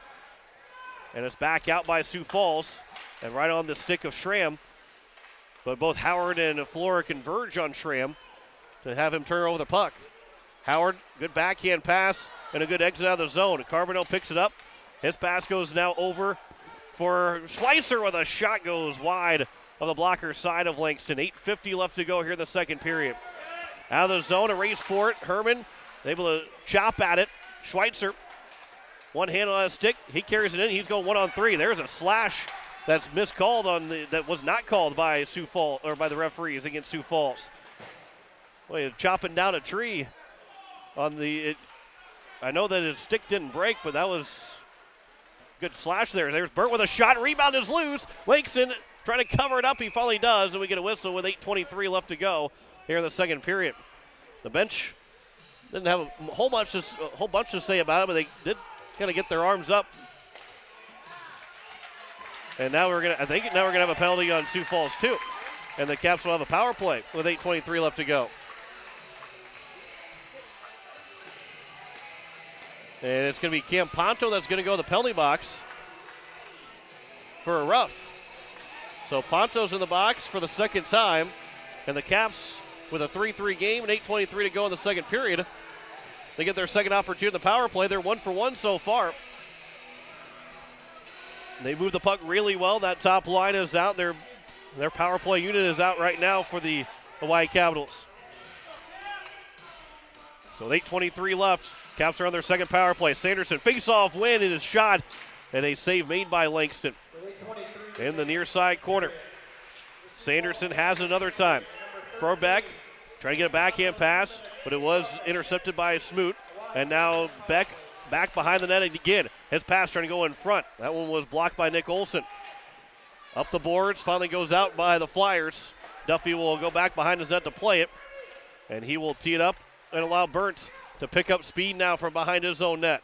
And it's back out by Sioux Falls, and right on the stick of Schramm. But both Howard and Flora converge on Schramm to have him turn over the puck. Howard, good backhand pass, and a good exit out of the zone. Carbonell picks it up. His pass goes now over for Schweitzer with a shot goes wide of the blocker side of Langston. 8:50 left to go here in the second period. Out of the zone, a race for it. Herman able to chop at it. Schweitzer One hand on his stick. He carries it in. He's going 1-on-3. There's a slash that's miscalled that was not called by Sioux Falls or by the referees against Sioux Falls. Well, he's chopping down a tree on I know that his stick didn't break, but that was good slash there. There's Burt with a shot. Rebound is loose. Langston trying to cover it up. He finally does, and we get a whistle with 8:23 left to go here in the second period. The bench didn't have a whole bunch to say about it, but they did kind of get their arms up. And now we're gonna have a penalty on Sioux Falls too, and the Caps will have a power play with 8:23 left to go. And it's going to be Cam Ponto that's going to go to the penalty box for a rough. So Ponto's in the box for the second time, and the Caps with a 3-3 game and 8:23 to go in the second period. They get their second opportunity in the power play. They're 1 for 1 so far. They move the puck really well. That top line is out. Their power play unit is out right now for the Hawaii Capitals. So with 8:23 left, Caps are on their second power play. Sanderson face-off win in his shot, and a save made by Langston in the near side corner. Sanderson has it another time. Beck trying to get a backhand pass, but it was intercepted by Smoot. And now Beck back behind the net again. His pass trying to go in front. That one was blocked by Nick Olson. Up the boards, finally goes out by the Flyers. Duffy will go back behind his net to play it, and he will tee it up and allow Burns to pick up speed now from behind his own net.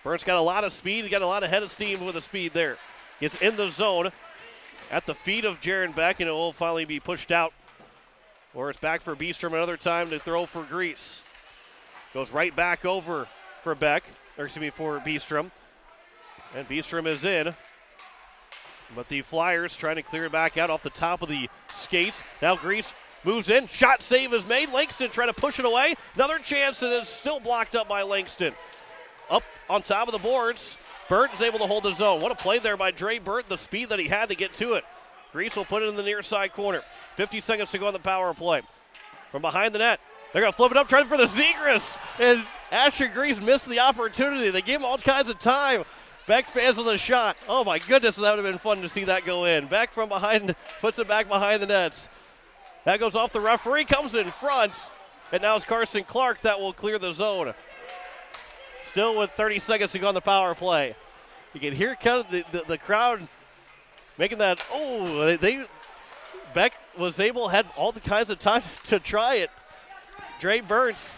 Burns got a lot of speed. He got a lot of head of steam with the speed there. Gets in the zone at the feet of Jaron Beck, and it will finally be pushed out. Or it's back for Beestrom another time to throw for Grease. Goes right back over for for Beestrom. And Beestrom is in. But the Flyers trying to clear it back out off the top of the skates. Now Grease moves in. Shot save is made. Langston trying to push it away. Another chance, and it's still blocked up by Langston. Up on top of the boards. Burt is able to hold the zone. What a play there by Dre Burt, the speed that he had to get to it. Grease will put it in the near side corner. 50 seconds to go on the power play. From behind the net, they're going to flip it up, trying for the Zegras. And Ashton Grease missed the opportunity. They gave him all kinds of time. Beck fans with a shot. Oh, my goodness, that would have been fun to see that go in. Beck from behind, puts it back behind the nets. That goes off the referee, comes in front, and now it's Carson Clark that will clear the zone. Still with 30 seconds to go on the power play. You can hear kind of the crowd making that, Beck had all the kinds of time to try it. Dre Burns,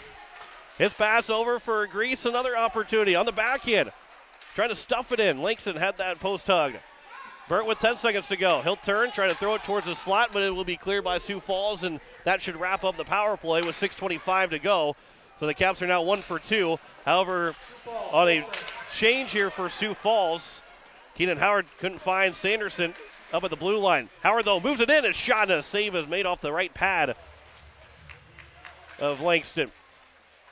his pass over for Grease, another opportunity on the backhand. Trying to stuff it in. Langston had that post hug. Burt with 10 seconds to go. He'll turn, try to throw it towards the slot, but it will be cleared by Sioux Falls, and that should wrap up the power play with 6:25 to go. So the Caps are now 1 for 2. However, on a change here for Sioux Falls, Keenan Howard couldn't find Sanderson up at the blue line. Howard, though, moves it in. His shot and a save is made off the right pad of Langston.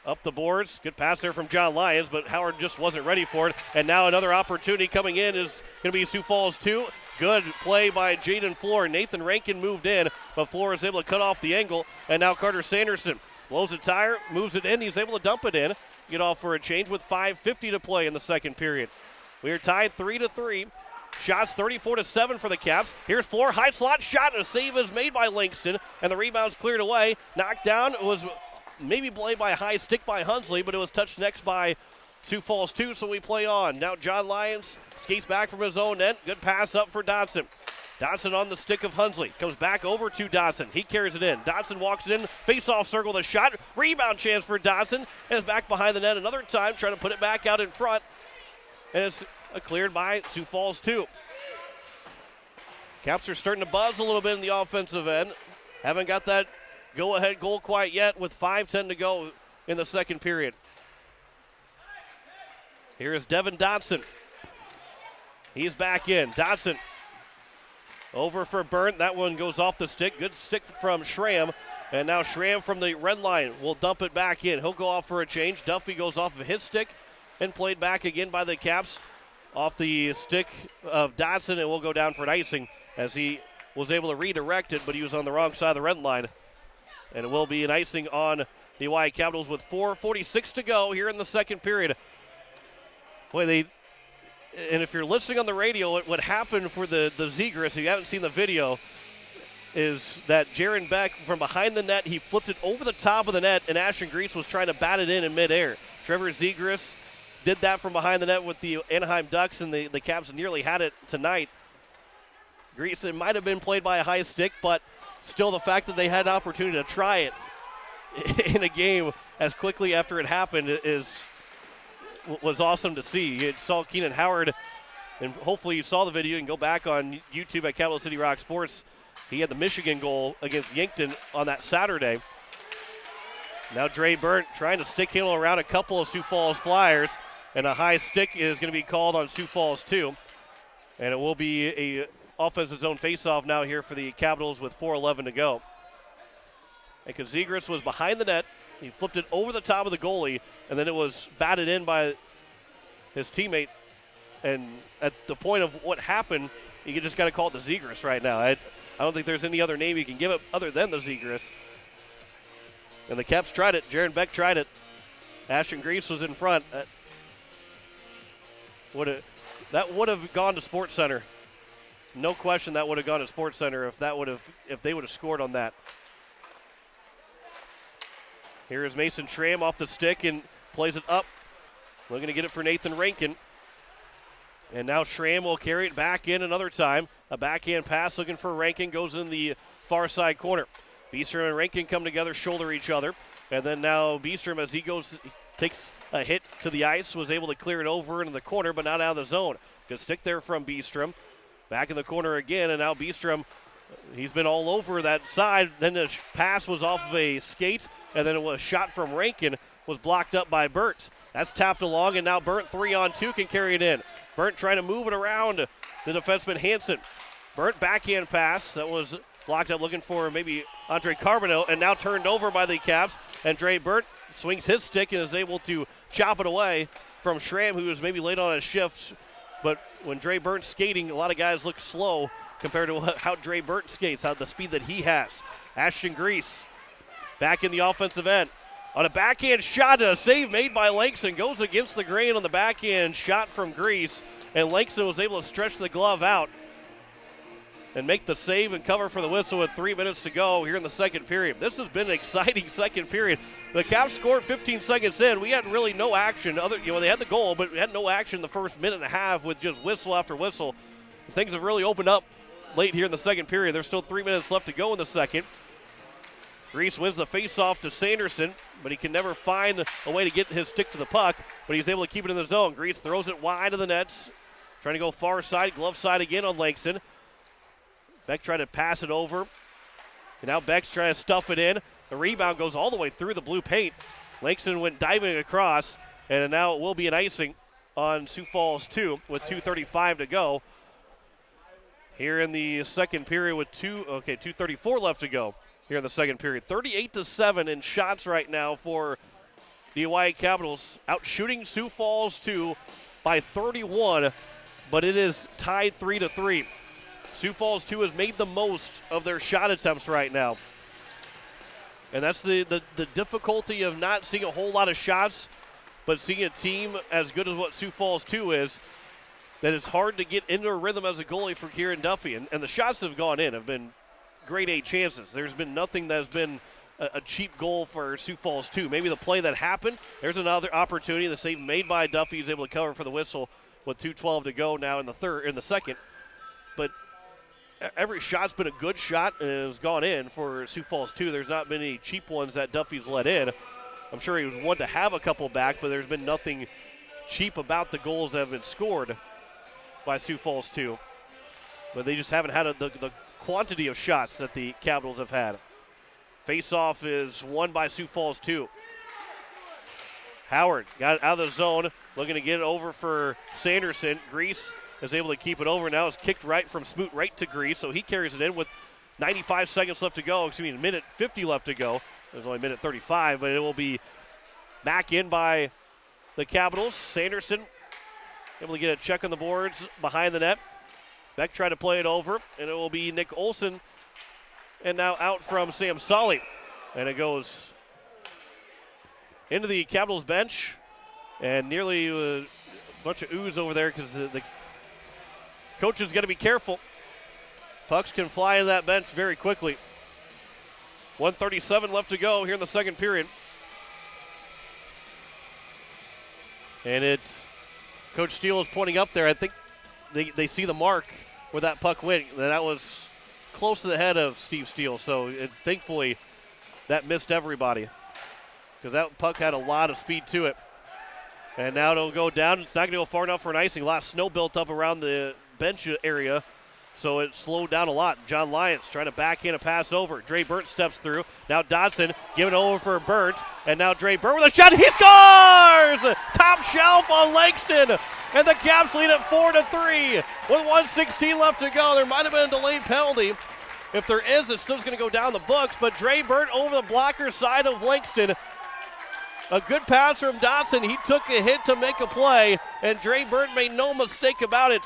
Up the boards. Good pass there from John Lyons, but Howard just wasn't ready for it. And now another opportunity coming in is going to be Sioux Falls 2. Good play by Jaden Floor. Nathan Rankin moved in, but Floor is able to cut off the angle. And now Carter Sanderson blows a tire, moves it in. He's able to dump it in. Get off for a change with 5:50 to play in the second period. We are tied 3-3. Shots 34-7 for the Caps. Here's Floor, high slot shot, and a save is made by Langston, and the rebound's cleared away. Knocked down was maybe played by a high stick by Hunsley, but it was touched next by Sioux Falls 2, so we play on. Now John Lyons skates back from his own end. Good pass up for Dodson. Dodson on the stick of Hunsley. Comes back over to Dodson. He carries it in. Dodson walks it in. Face-off circle, the shot. Rebound chance for Dodson. And is back behind the net another time, trying to put it back out in front. And it's cleared by Sioux Falls 2. Caps are starting to buzz a little bit in the offensive end. Haven't got that go-ahead goal quite yet with 5:10 to go in the second period. Here is Devin Dodson. He's back in. Dodson over for Burnt. That one goes off the stick. Good stick from Schramm. And now Schramm from the red line will dump it back in. He'll go off for a change. Duffy goes off of his stick and played back again by the Caps off the stick of Dodson, and will go down for an icing as he was able to redirect it, but he was on the wrong side of the red line. And it will be an icing on the Hawaii Capitals with 4:46 to go here in the second period. Boy, and if you're listening on the radio, what happened for the Zegras, if you haven't seen the video, is that Jaron Beck, from behind the net, he flipped it over the top of the net, and Ashton Grease was trying to bat it in midair. Trevor Zegras did that from behind the net with the Anaheim Ducks, and the Caps nearly had it tonight. Grease, it might have been played by a high stick, but still the fact that they had an opportunity to try it in a game as quickly after it happened was awesome to see. You saw Keenan Howard, and hopefully you saw the video. You can go back on YouTube at Capital City Rock Sports. He had the Michigan goal against Yankton on that Saturday. Now Dre Burnt trying to stick handle around a couple of Sioux Falls Flyers, and a high stick is going to be called on Sioux Falls too. And it will be a offensive zone faceoff now here for the Capitals with 4:11 to go. And Zegras was behind the net. He flipped it over the top of the goalie, and then it was batted in by his teammate. And at the point of what happened, you just got to call it the Zegras right now. I don't think there's any other name you can give it other than the Zegras. And the Caps tried it. Jaron Beck tried it. Ashton Grease was in front. That would have gone to Sports Center. No question that would have gone to Sports Center if they would have scored on that. Here is Mason Schramm off the stick and plays it up. Looking to get it for Nathan Rankin. And now Schramm will carry it back in another time. A backhand pass looking for Rankin, goes in the far side corner. Beestrom and Rankin come together, shoulder each other. And then now Beestrom, as he takes a hit to the ice, was able to clear it over into the corner, but not out of the zone. Good stick there from Beestrom. Back in the corner again, and now Beestrom, he's been all over that side. Then the pass was off of a skate, and then it was shot from Rankin, was blocked up by Burnt. That's tapped along, and now Burnt 3-on-2 can carry it in. Burnt trying to move it around the defenseman Hansen. Burnt backhand pass that was blocked up, looking for maybe Andre Carbonell, and now turned over by the Caps. And Dre Burnt swings his stick and is able to chop it away from Schramm, who was maybe late on his shift. But when Dre Burnt's skating, a lot of guys look slow compared to how Dre Burnt skates, how the speed that he has. Ashton Grease back in the offensive end. On a backhand shot, a save made by Langston, goes against the grain on the backhand shot from Grease, and Langston was able to stretch the glove out and make the save and cover for the whistle with 3 minutes to go here in the second period. This has been an exciting second period. The Caps scored 15 seconds in. We had really no action. They had the goal, but we had no action the first minute and a half with just whistle after whistle. Things have really opened up late here in the second period. There's still 3 minutes left to go in the second. Grease wins the faceoff to Sanderson, but he can never find a way to get his stick to the puck, but he's able to keep it in the zone. Grease throws it wide of the nets, trying to go far side, glove side again on Langston. Beck tried to pass it over, and now Beck's trying to stuff it in. The rebound goes all the way through the blue paint. Langston went diving across, and now it will be an icing on Sioux Falls 2 with 2:35 to go. Here in the second period with 2:34 left to go here in the second period. 38-7 in shots right now for the Hawaii Capitals, out shooting Sioux Falls 2 by 31, but it is tied 3-3. Sioux Falls 2 has made the most of their shot attempts right now. And that's the difficulty of not seeing a whole lot of shots, but seeing a team as good as what Sioux Falls 2 is, that it's hard to get into a rhythm as a goalie for Kieran Duffy. And the shots that have gone in have been grade A chances. There's been nothing that has been a cheap goal for Sioux Falls 2. Maybe the play that happened, there's another opportunity. The save made by Duffy is able to cover for the whistle with 2:12 to go now in the second. But every shot's been a good shot and has gone in for Sioux Falls 2. There's not been any cheap ones that Duffy's let in. I'm sure he was one to have a couple back, but there's been nothing cheap about the goals that have been scored by Sioux Falls 2. But they just haven't had the quantity of shots that the Capitals have had. Face-off is won by Sioux Falls 2. Howard got it out of the zone, looking to get it over for Sanderson. Grease is able to keep it over. Now it's kicked right from Smoot right to Grease, so he carries it in with 95 seconds left to go. Excuse me, minute 50 left to go. There's only minute 35, but it will be back in by the Capitals. Sanderson able to get a check on the boards behind the net. Beck tried to play it over, and it will be Nick Olson. And now out from Sam Solly. And it goes into the Capitals bench and nearly bunch of ooze over there because the coach is going to be careful. Pucks can fly in that bench very quickly. 1:37 left to go here in the second period. And it's Coach Steele is pointing up there. I think they see the mark where that puck went. And that was close to the head of Steve Steele. So thankfully that missed everybody because that puck had a lot of speed to it. And now it'll go down. It's not going to go far enough for an icing. A lot of snow built up around the bench area, so it slowed down a lot. John Lyons trying to backhand a pass over. Dre Burnt steps through. Now Dodson giving it over for Burnt. And now Dre Burnt with a shot. He scores! Top shelf on Langston. And the Caps lead at 4-3. With 1:16 left to go. There might have been a delayed penalty. If there is, it's still going to go down the books. But Dre Burnt over the blocker side of Langston. A good pass from Dodson. He took a hit to make a play, and Dre Burnt made no mistake about it.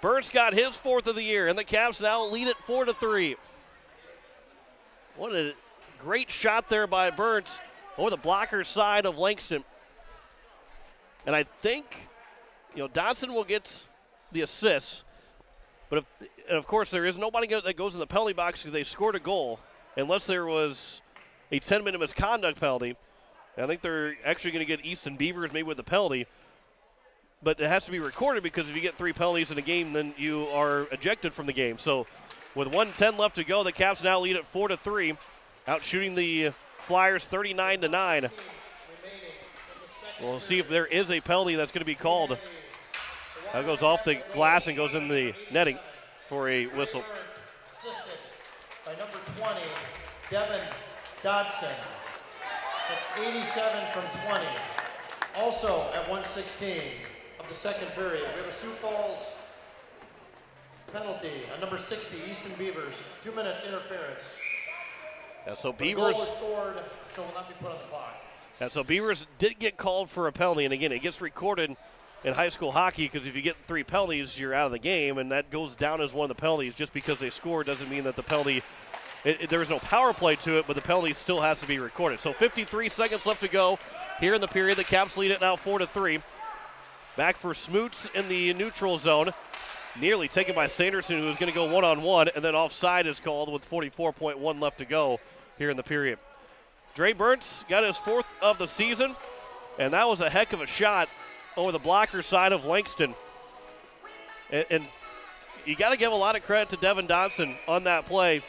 Burnt's got his 4th of the year, and the Caps now lead it 4-3. What a great shot there by Burnt over the blocker side of Langston. And I think, Dodson will get the assist, but and of course there is nobody that goes in the penalty box because they scored a goal, unless there was a 10-minute misconduct penalty. I think they're actually going to get Easton Beavers maybe with the penalty. But it has to be recorded because if you get 3 penalties in a game, then you are ejected from the game. So with 1:10 left to go, the Caps now lead at 4-3, out shooting the Flyers 39-9. We'll see if there is a penalty that's going to be called. That goes off the glass and goes in the netting for a whistle. Assisted by number 20, Devin Dodson. That's 87 from 20. Also at 1:16 of the second period, we have a Sioux Falls penalty on number 60, Easton Beavers. 2 minutes interference. Yeah, so The goal was scored, so will not be put on the clock. Yeah, so Beavers did get called for a penalty, and again, it gets recorded in high school hockey because if you get 3 penalties, you're out of the game, and that goes down as one of the penalties. Just because they score doesn't mean that the penalty there is no power play to it, but the penalty still has to be recorded. So 53 seconds left to go here in the period. The Caps lead it now 4-3. Back for Smoots in the neutral zone. Nearly taken by Sanderson, who is going to go one-on-one, and then offside is called with 44.1 left to go here in the period. Dre Burnt's got his 4th of the season, and that was a heck of a shot over the blocker side of Langston. And you got to give a lot of credit to Devin Dodson on that play.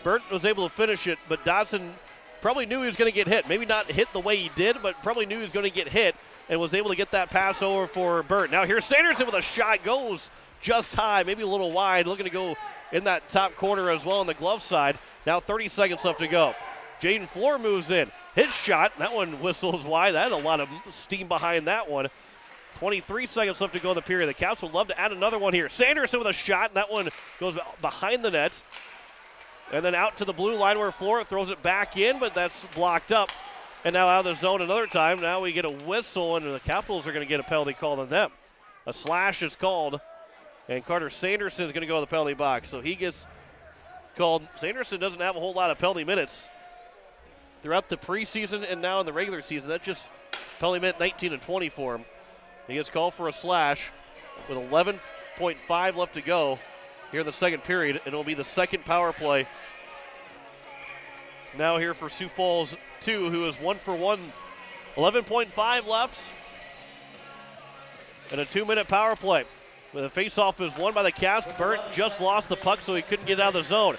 Burnt was able to finish it, but Dodson probably knew he was going to get hit. Maybe not hit the way he did, but probably knew he was going to get hit and was able to get that pass over for Burnt. Now here's Sanderson with a shot. Goes just high, maybe a little wide. Looking to go in that top corner as well on the glove side. Now 30 seconds left to go. Jaden Floor moves in. His shot, that one whistles wide. That had a lot of steam behind that one. 23 seconds left to go in the period. The Caps would love to add another one here. Sanderson with a shot, and that one goes behind the net. And then out to the blue line where Floor throws it back in, but that's blocked up. And now out of the zone another time. Now we get a whistle, and the Capitals are going to get a penalty called on them. A slash is called, and Carter Sanderson is going to go to the penalty box. So he gets called. Sanderson doesn't have a whole lot of penalty minutes throughout the preseason and now in the regular season. That's just penalty minute 19 and 20 for him. He gets called for a slash with 11.5 left to go here in the second period, and it'll be the second power play. Now here for Sioux Falls 2, who is 1 for 1. 11.5 left. And a 2-minute power play. When the faceoff is won by the Caps, Burnt just lost the puck, so he couldn't get out of the zone.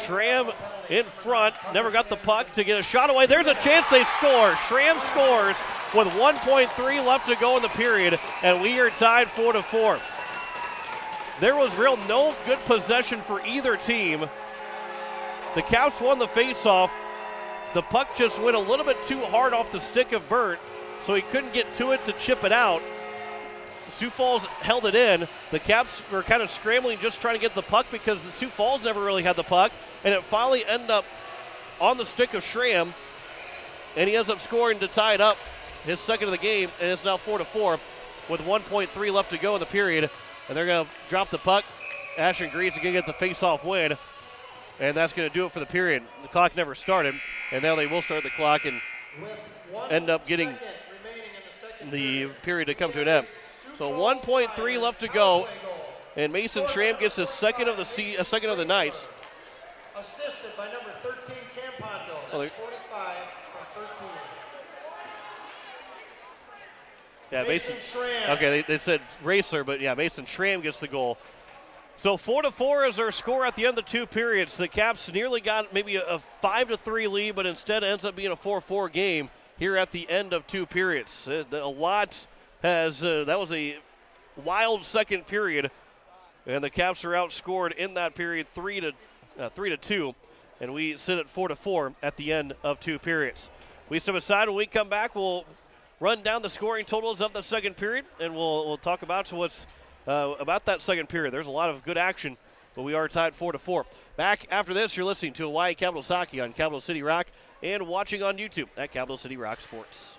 Schramm in front, never got the puck to get a shot away. There's a chance they score. Schramm scores with 1.3 left to go in the period, and we are tied 4-4. There was no good possession for either team. The Caps won the faceoff. The puck just went a little bit too hard off the stick of Burnt, so he couldn't get to it to chip it out. Sioux Falls held it in. The Caps were kind of scrambling just trying to get the puck because the Sioux Falls never really had the puck, and it finally ended up on the stick of Schramm, and he ends up scoring to tie it up, his second of the game, and it's now 4-4 with 1.3 left to go in the period, and they're going to drop the puck. Ashton Grease is going to get the face-off win, and that's going to do it for the period. The clock never started, and now they will start the clock and end up getting the period to come to an end. So 1.3 left to go, and Mason Schramm gets a second of the night. Assisted by number 13, Campanto. That's 45 from 13. Yeah, Mason Schramm. Okay, they said Racer, but yeah, Mason Schramm gets the goal. So 4-4 is our score at the end of the two periods. The Caps nearly got maybe a 5-3 lead, but instead ends up being a 4-4 game here at the end of two periods. That was a wild second period, and the Caps are outscored in that period 3-2, and we sit at 4-4 at the end of two periods. We step aside. When we come back, we'll run down the scoring totals of the second period, and we'll talk about what's about that second period. There's a lot of good action, but we are tied 4-4. Back after this, you're listening to Hawaii Capitals Hockey on Capital City Rock and watching on YouTube at Capital City Rock Sports.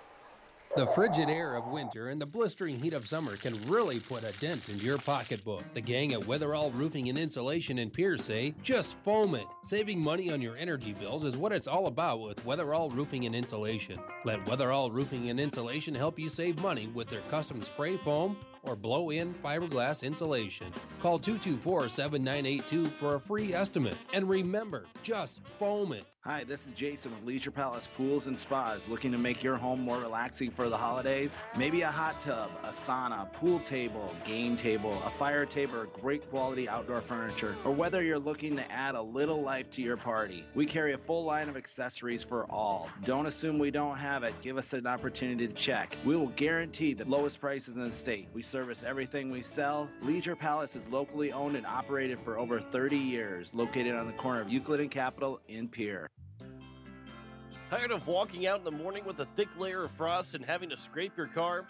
The frigid air of winter and the blistering heat of summer can really put a dent into your pocketbook. The gang at Weatherall Roofing and Insulation in Pierce say, just foam it. Saving money on your energy bills is what it's all about with Weatherall Roofing and Insulation. Let Weatherall Roofing and Insulation help you save money with their custom spray foam or blow-in fiberglass insulation. Call 224-7982 for a free estimate. And remember, just foam it. Hi, this is Jason with Leisure Palace Pools and Spas. Looking to make your home more relaxing for the holidays? Maybe a hot tub, a sauna, pool table, game table, a fire table, or great quality outdoor furniture. Or whether you're looking to add a little life to your party. We carry a full line of accessories for all. Don't assume we don't have it. Give us an opportunity to check. We will guarantee the lowest prices in the state. We service everything we sell. Leisure Palace is locally owned and operated for over 30 years. Located on the corner of Euclid and Capitol in Pierre. Tired of walking out in the morning with a thick layer of frost and having to scrape your car?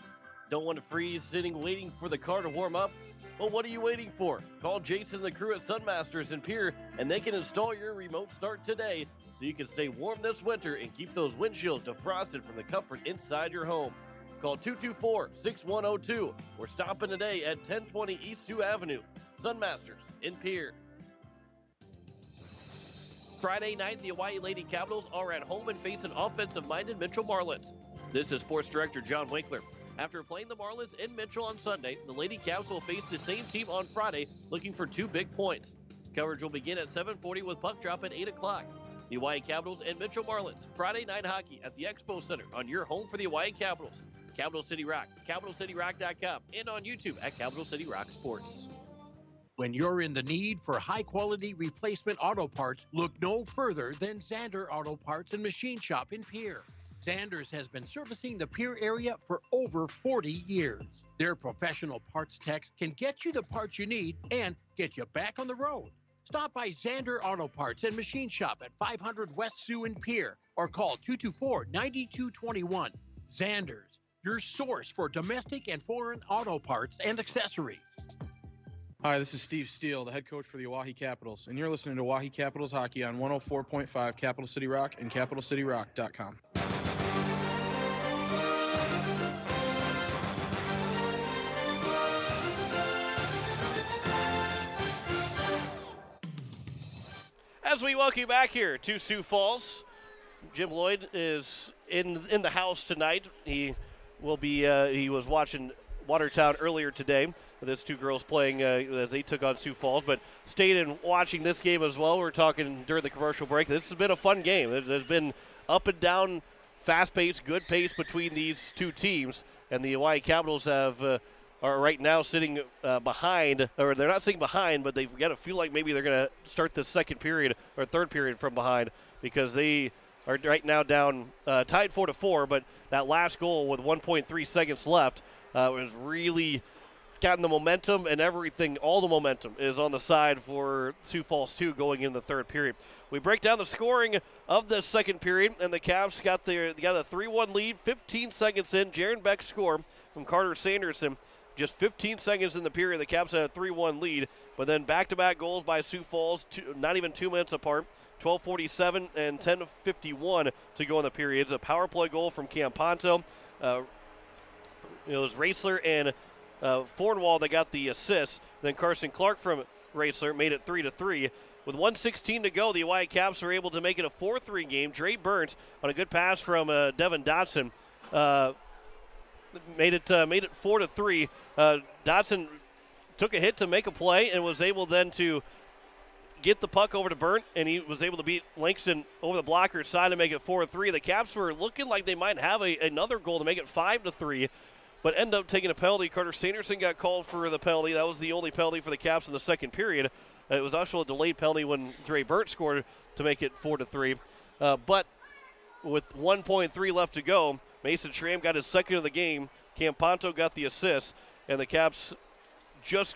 Don't want to freeze sitting waiting for the car to warm up? Well, what are you waiting for? Call Jason and the crew at Sunmasters in Pierre, and they can install your remote start today so you can stay warm this winter and keep those windshields defrosted from the comfort inside your home. Call 224-6102 or stop in today at 1020 East Sioux Avenue. Sunmasters in Pierre. Friday night, the Hawaii Lady Capitals are at home and face an offensive-minded Mitchell Marlins. This is Sports Director John Winkler. After playing the Marlins in Mitchell on Sunday, the Lady Caps will face the same team on Friday, looking for 2 big points. Coverage will begin at 7:40 with puck drop at 8 o'clock. The Hawaii Capitals and Mitchell Marlins, Friday night hockey at the Expo Center on your home for the Hawaii Capitals. Capital City Rock, CapitalCityRock.com, and on YouTube at Capital City Rock Sports. When you're in the need for high-quality replacement auto parts, look no further than Zander Auto Parts and Machine Shop in Pierre. Zanders has been servicing the Pierre area for over 40 years. Their professional parts techs can get you the parts you need and get you back on the road. Stop by Zander Auto Parts and Machine Shop at 500 West Sioux in Pierre or call 224-9221. Zanders, your source for domestic and foreign auto parts and accessories. Hi, this is Steve Steele, the head coach for the Oahe Capitals, and you're listening to Oahe Capitals Hockey on 104.5 Capital City Rock and CapitalCityRock.com. As we welcome you back here to Sioux Falls, Jim Lloyd is in the house tonight. He will be. He was watching Watertown earlier today. There's 2 girls playing as they took on Sioux Falls, but stayed and watching this game as well. We were talking during the commercial break. This has been a fun game. There's been up and down, fast-paced, good pace between these 2 teams, and the Hawaii Capitals are right now sitting behind, or they're not sitting behind, but they've got to feel like maybe they're going to start the second period or third period from behind because they are right now down tied 4-4, but that last goal with 1.3 seconds left was really gotten the momentum and everything. All the momentum is on the side for Sioux Falls 2 going in the third period. We break down the scoring of the second period, and the Caps got a 3-1 lead, 15 seconds in. Jaron Beck score from Carter Sanderson. Just 15 seconds in the period, the Caps had a 3-1 lead, but then back-to-back goals by Sioux Falls, not even 2 minutes apart, 12:47 and 10:51 to go in the periods. A power play goal from Campanto. It was Raisler and Fornwall that got the assist. Then Carson Clark from Raisler made it 3-3. With 1:16 to go, the Hawaii Caps were able to make it a 4-3 game. Dre Burns on a good pass from Devin Dotson made it 4-3. Dotson took a hit to make a play and was able then to get the puck over to Burnt, and he was able to beat Langston over the blocker's side to make it 4-3. The Caps were looking like they might have another goal to make it 5-3, but end up taking a penalty. Carter Sanderson got called for the penalty. That was the only penalty for the Caps in the second period. It was also a delayed penalty when Dre Burnt scored to make it 4-3. But with 1.3 left to go, Mason Schramm got his second of the game. Campanto got the assist, and the Caps just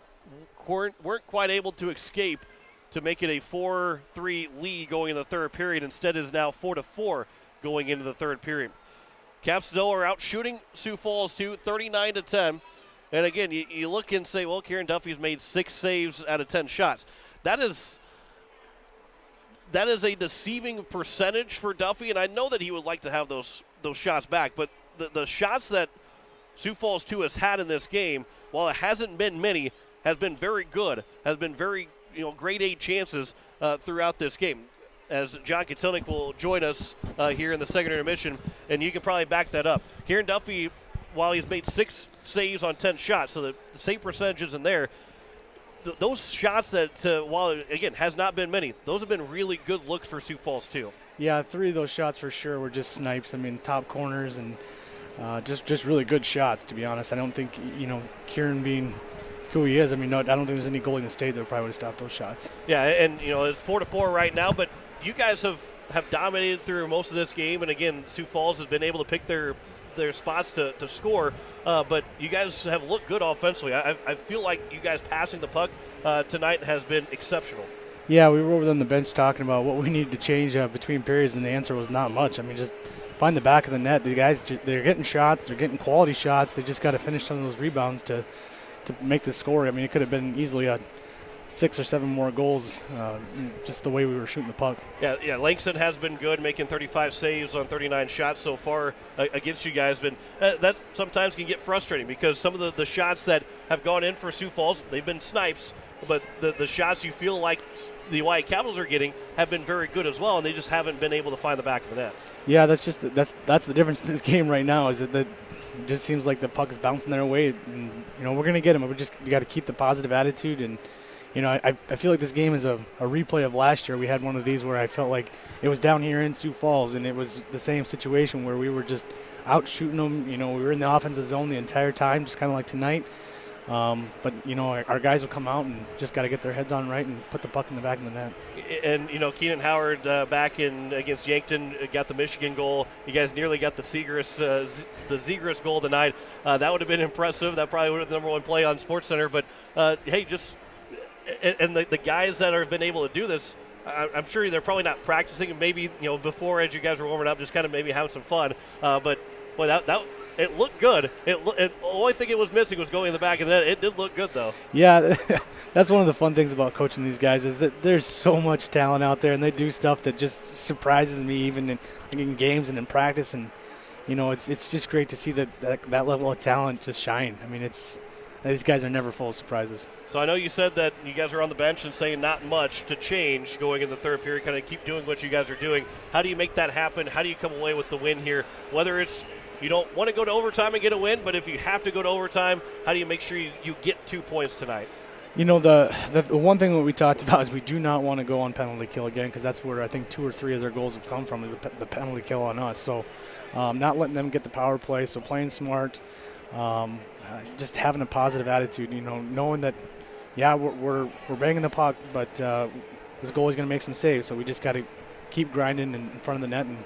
weren't quite able to escape to make it a 4-3 lead going into the third period. Instead, it is now 4-4 going into the third period. Caps, though, are out shooting Sioux Falls 39-10. And again, you look and say, well, Kieran Duffy's made 6 saves out of 10 shots. That is a deceiving percentage for Duffy, and I know that he would like to have those shots back. But the shots that Sioux Falls 2 has had in this game, while it hasn't been many, has been very good, has been very grade A chances throughout this game. As John Katilnik will join us here in the second intermission, and you can probably back that up. Kieran Duffy, while he's made 6 saves on 10 shots, so the save percentage isn't there, those shots that, while again has not been many, those have been really good looks for Sioux Falls too. Yeah, 3 of those shots for sure were just snipes. I mean, top corners and just really good shots, to be honest. I don't think, Kieran being who he is, I don't think there's any goalie in the state that probably would have stopped those shots. Yeah, and, it's 4-4 right now, but you guys have dominated through most of this game, and again, Sioux Falls has been able to pick their spots to score, but you guys have looked good offensively. I feel like you guys passing the puck tonight has been exceptional. Yeah, we were over on the bench talking about what we needed to change between periods, and the answer was not much. Just find the back of the net. The guys, they're getting shots, they're getting quality shots. They just got to finish some of those rebounds to make the score. It could have been easily 6 or 7 more goals, just the way we were shooting the puck. Yeah. Langston has been good, making 35 saves on 39 shots so far against you guys. But that sometimes can get frustrating because some of the shots that have gone in for Sioux Falls, they've been snipes. But the shots you feel like the Hawaii Capitals are getting have been very good as well, and they just haven't been able to find the back of the net. Yeah, that's the difference in this game right now. Is that it just seems like the puck is bouncing their way, and we're gonna get them. We got to keep the positive attitude, and I feel like this game is a replay of last year. We had one of these where I felt like it was down here in Sioux Falls, and it was the same situation where we were just out shooting them. We were in the offensive zone the entire time, just kind of like tonight. But our guys will come out and just got to get their heads on right and put the puck in the back of the net. And Keenan Howard back in against Yankton got the Michigan goal. You guys nearly got the Zegras goal tonight. That would have been impressive. That probably would have been the number 1 play on SportsCenter. But hey, just and the guys that have been able to do this, I'm sure they're probably not practicing. Maybe before as you guys were warming up, just kind of maybe having some fun. But boy, that. It looked good. The only thing it was missing was going in the back of the net. It did look good, though. Yeah, that's one of the fun things about coaching these guys is that there's so much talent out there, and they do stuff that just surprises me even in games and in practice. And, it's just great to see that level of talent just shine. These guys are never full of surprises. So I know you said that you guys are on the bench and saying not much to change going in the third period, kind of keep doing what you guys are doing. How do you make that happen? How do you come away with the win here? Whether it's you don't want to go to overtime and get a win, but if you have to go to overtime, how do you make sure you get 2 points tonight? The one thing that we talked about is we do not want to go on penalty kill again because that's where I think 2 or 3 of their goals have come from is the penalty kill on us. So not letting them get the power play, so playing smart, just having a positive attitude, knowing that, yeah, we're banging the puck, but this goalie's going to make some saves, so we just got to keep grinding in front of the net, and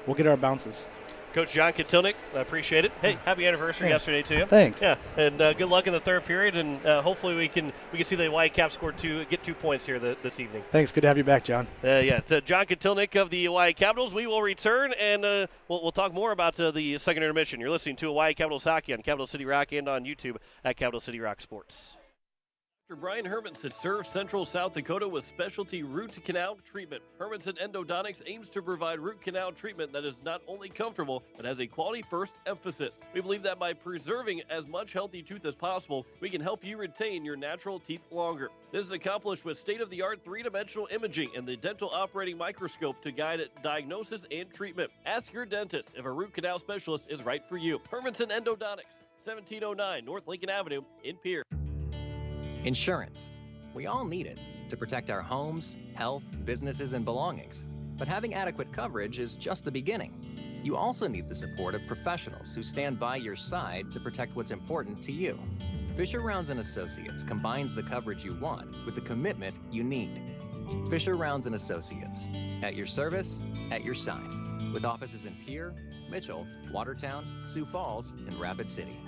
we'll get our bounces. Coach John Katilnik, I appreciate it. Hey, happy anniversary yesterday to you. Thanks. Yeah, and good luck in the third period, and hopefully we can see the Hawaii Caps get 2 points here this evening. Thanks. Good to have you back, John. To John Katilnik of the Hawaii Capitals. We will return, and we'll talk more about the second intermission. You're listening to Hawaii Capitals Hockey on Capital City Rock and on YouTube at Capital City Rock Sports. Dr. Brian Hermanson serves Central South Dakota with specialty root canal treatment. Hermanson Endodontics aims to provide root canal treatment that is not only comfortable, but has a quality-first emphasis. We believe that by preserving as much healthy tooth as possible, we can help you retain your natural teeth longer. This is accomplished with state-of-the-art three-dimensional imaging and the dental operating microscope to guide diagnosis and treatment. Ask your dentist if a root canal specialist is right for you. Hermanson Endodontics, 1709 North Lincoln Avenue in Pierre. Insurance. We all need it to protect our homes, health, businesses, and belongings. But having adequate coverage is just the beginning. You also need the support of professionals who stand by your side to protect what's important to you. Fisher Rounds & Associates combines the coverage you want with the commitment you need. Fisher Rounds & Associates. At your service, at your side. With offices in Pierre, Mitchell, Watertown, Sioux Falls, and Rapid City.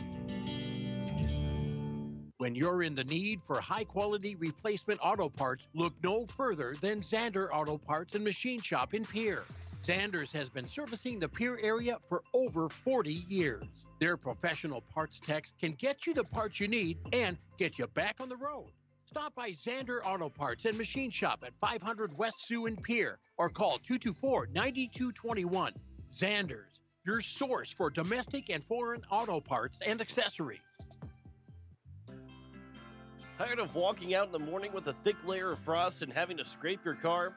When you're in the need for high-quality replacement auto parts, look no further than Zander Auto Parts and Machine Shop in Pierre. Zanders has been servicing the Pierre area for over 40 years. Their professional parts techs can get you the parts you need and get you back on the road. Stop by Zander Auto Parts and Machine Shop at 500 West Sioux in Pierre or call 224-9221. Zanders, your source for domestic and foreign auto parts and accessories. Tired of walking out in the morning with a thick layer of frost and having to scrape your car?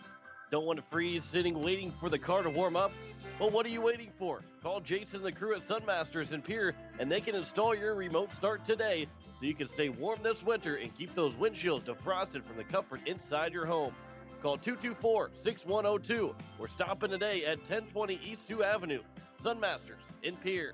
Don't want to freeze sitting waiting for the car to warm up? Well, what are you waiting for? Call Jason and the crew at Sunmasters in Pierre, and they can install your remote start today so you can stay warm this winter and keep those windshields defrosted from the comfort inside your home. Call 224-6102 or stop in today at 1020 East Sioux Avenue. Sunmasters in Pierre.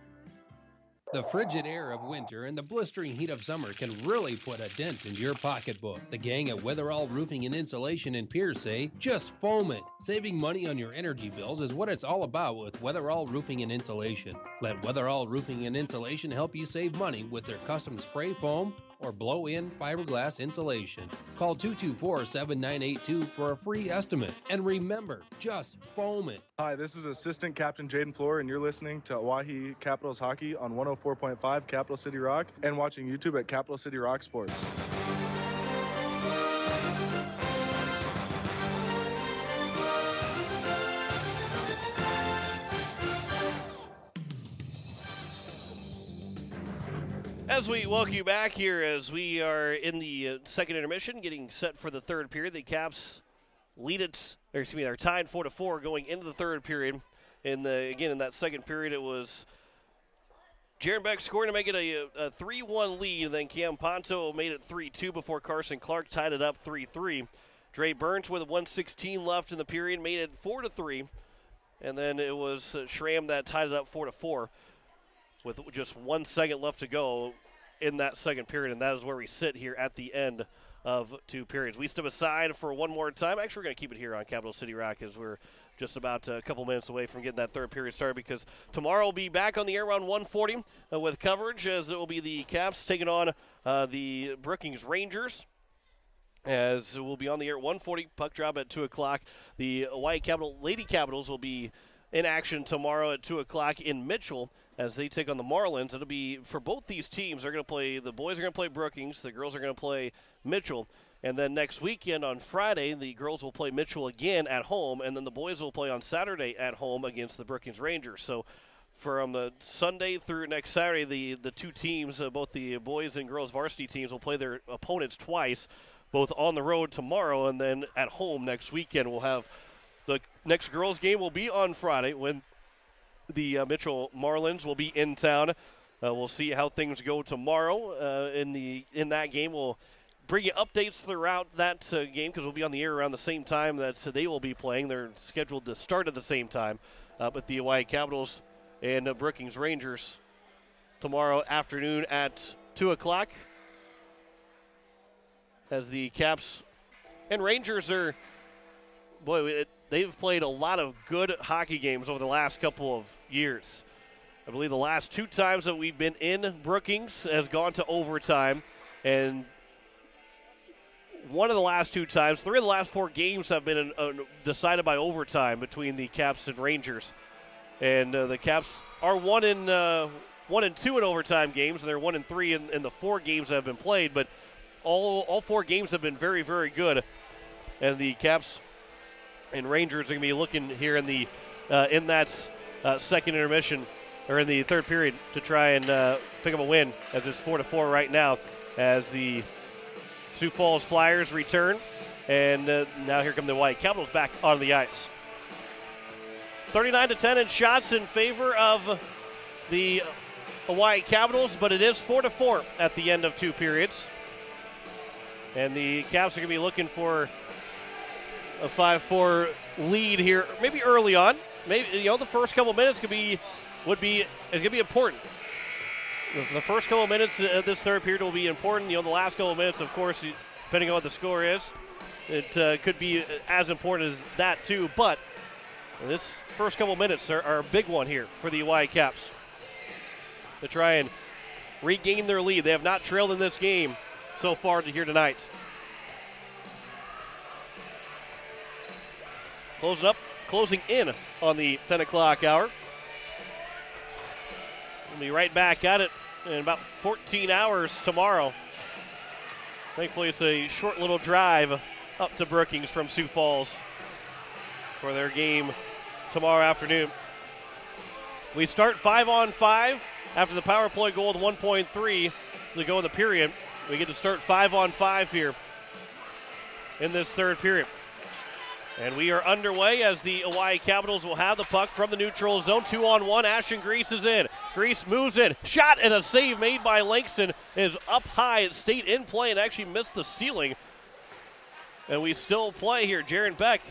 The frigid air of winter and the blistering heat of summer can really put a dent into your pocketbook. The gang at Weatherall Roofing and Insulation in Pierre say, just foam it. Saving money on your energy bills is what it's all about with Weatherall Roofing and Insulation. Let Weatherall Roofing and Insulation help you save money with their custom spray foam or blow-in fiberglass insulation. Call 224-7982 for a free estimate. And remember, just foam it. Hi, this is Assistant Captain Jaden Floor, and you're listening to Oahe Capitals Hockey on 104.5 Capital City Rock and watching YouTube at Capital City Rock Sports. As we welcome you back here, as we are in the second intermission, getting set for the third period, the Caps lead it, or excuse me, they're tied 4-4 going into the third period. In that second period, it was Jaron Beck scoring to make it a 3-1 lead, and then Cam Ponto made it 3-2 before Carson Clark tied it up 3-3. Dre Burns with 1:16 left in the period made it 4-3, and then it was Schramm that tied it up 4-4 with just 1 second left to go in that second period, and that is where we sit here at the end of two periods. We step aside for one more time. Actually, we're going to keep it here on Capital City Rock as we're just about a couple minutes away from getting that third period started, because tomorrow we'll be back on the air around 1:40 with coverage, as it will be the Caps taking on the Brookings Rangers. As we'll be on the air at 1:40, puck drop at 2 o'clock. The Lady Capitals will be in action tomorrow at 2 o'clock in Mitchell as they take on the Marlins. It'll be, for both these teams, they're going to play, the boys are going to play Brookings, the girls are going to play Mitchell. And then next weekend on Friday, the girls will play Mitchell again at home, and then the boys will play on Saturday at home against the Brookings Rangers. So from the Sunday through next Saturday, the two teams, both the boys and girls varsity teams, will play their opponents twice, both on the road tomorrow and then at home next weekend. We'll have the next girls game will be on Friday when the Mitchell Marlins will be in town. We'll see how things go tomorrow in that game. We'll bring you updates throughout that game, because we'll be on the air around the same time that they will be playing. They're scheduled to start at the same time. But the Oahe Capitals and Brookings Rangers tomorrow afternoon at 2 o'clock. As the Caps and Rangers are, they've played a lot of good hockey games over the last couple of years. I believe the last two times that we've been in Brookings has gone to overtime, and one of the last two times, 3 of the last 4 games have been decided by overtime between the Caps and Rangers. And the Caps are 1-2 in overtime games, and they're 1-3 in the 4 games that have been played. But all 4 games have been very, very good. And the Caps and Rangers are going to be looking here in the in that second intermission, or in the third period, to try and pick up a win, as it's 4-4 right now as the Sioux Falls Flyers return. And now here come the White Capitals back on the ice. 39-10 in shots in favor of the Hawaii Capitals, but it is 4-4 at the end of 2 periods. And the Caps are going to be looking for a 5-4 lead here, maybe early on. Maybe, the first couple minutes is going to be important. The first couple minutes of this third period will be important. The last couple minutes, of course, depending on what the score is, it could be as important as that too. But this first couple minutes are a big one here for the Hawaii Caps to try and regain their lead. They have not trailed in this game so far here tonight. Closing in on the 10 o'clock hour. We'll be right back at it in about 14 hours tomorrow. Thankfully, it's a short little drive up to Brookings from Sioux Falls for their game tomorrow afternoon. We start 5-on-5 after the power play goal with 1.3 to go in the period. We get to start 5-on-5 here in this third period. And we are underway as the Hawaii Capitals will have the puck from the neutral zone. 2-on-1. Ashton Grease is in. Grease moves in. Shot and a save made by Langston. Is up high. It stayed in play and actually missed the ceiling. And we still play here. Jaron Beck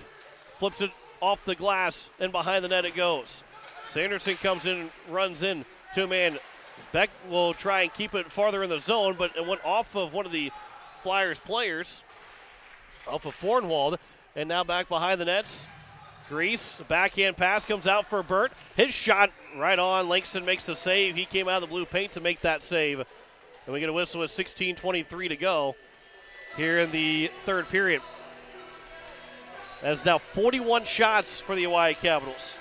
flips it off the glass, and behind the net it goes. Sanderson comes in and runs in to a man. Beck will try and keep it farther in the zone, but it went off of one of the Flyers players, off of Fornwald. And now back behind the nets. Grease, backhand pass comes out for Burt. His shot right on. Langston makes the save. He came out of the blue paint to make that save. And we get a whistle with 16:23 to go here in the third period. That's now 41 shots for the Hawaii Capitals.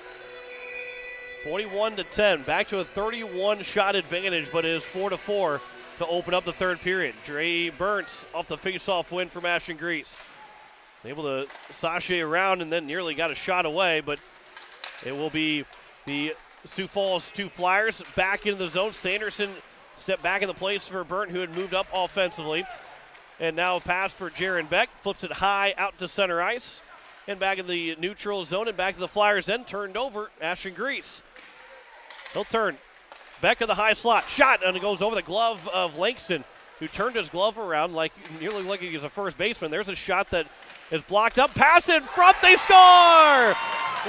41-10. Back to a 31-shot advantage, but it is 4-4 to open up the third period. Dre Burns off the face-off win from Ashton Grease. Able to sashay around and then nearly got a shot away, but it will be the Sioux Falls 2 Flyers back into the zone. Sanderson stepped back in the place for Burnt, who had moved up offensively. And now a pass for Jaron Beck. Flips it high out to center ice. And back in the neutral zone and back to the Flyers end. Turned over, Ashton Grease. He'll turn. Beck in the high slot. Shot, and it goes over the glove of Langston, who turned his glove around nearly like he was a first baseman. There's a shot that is blocked up. Pass in front. They score!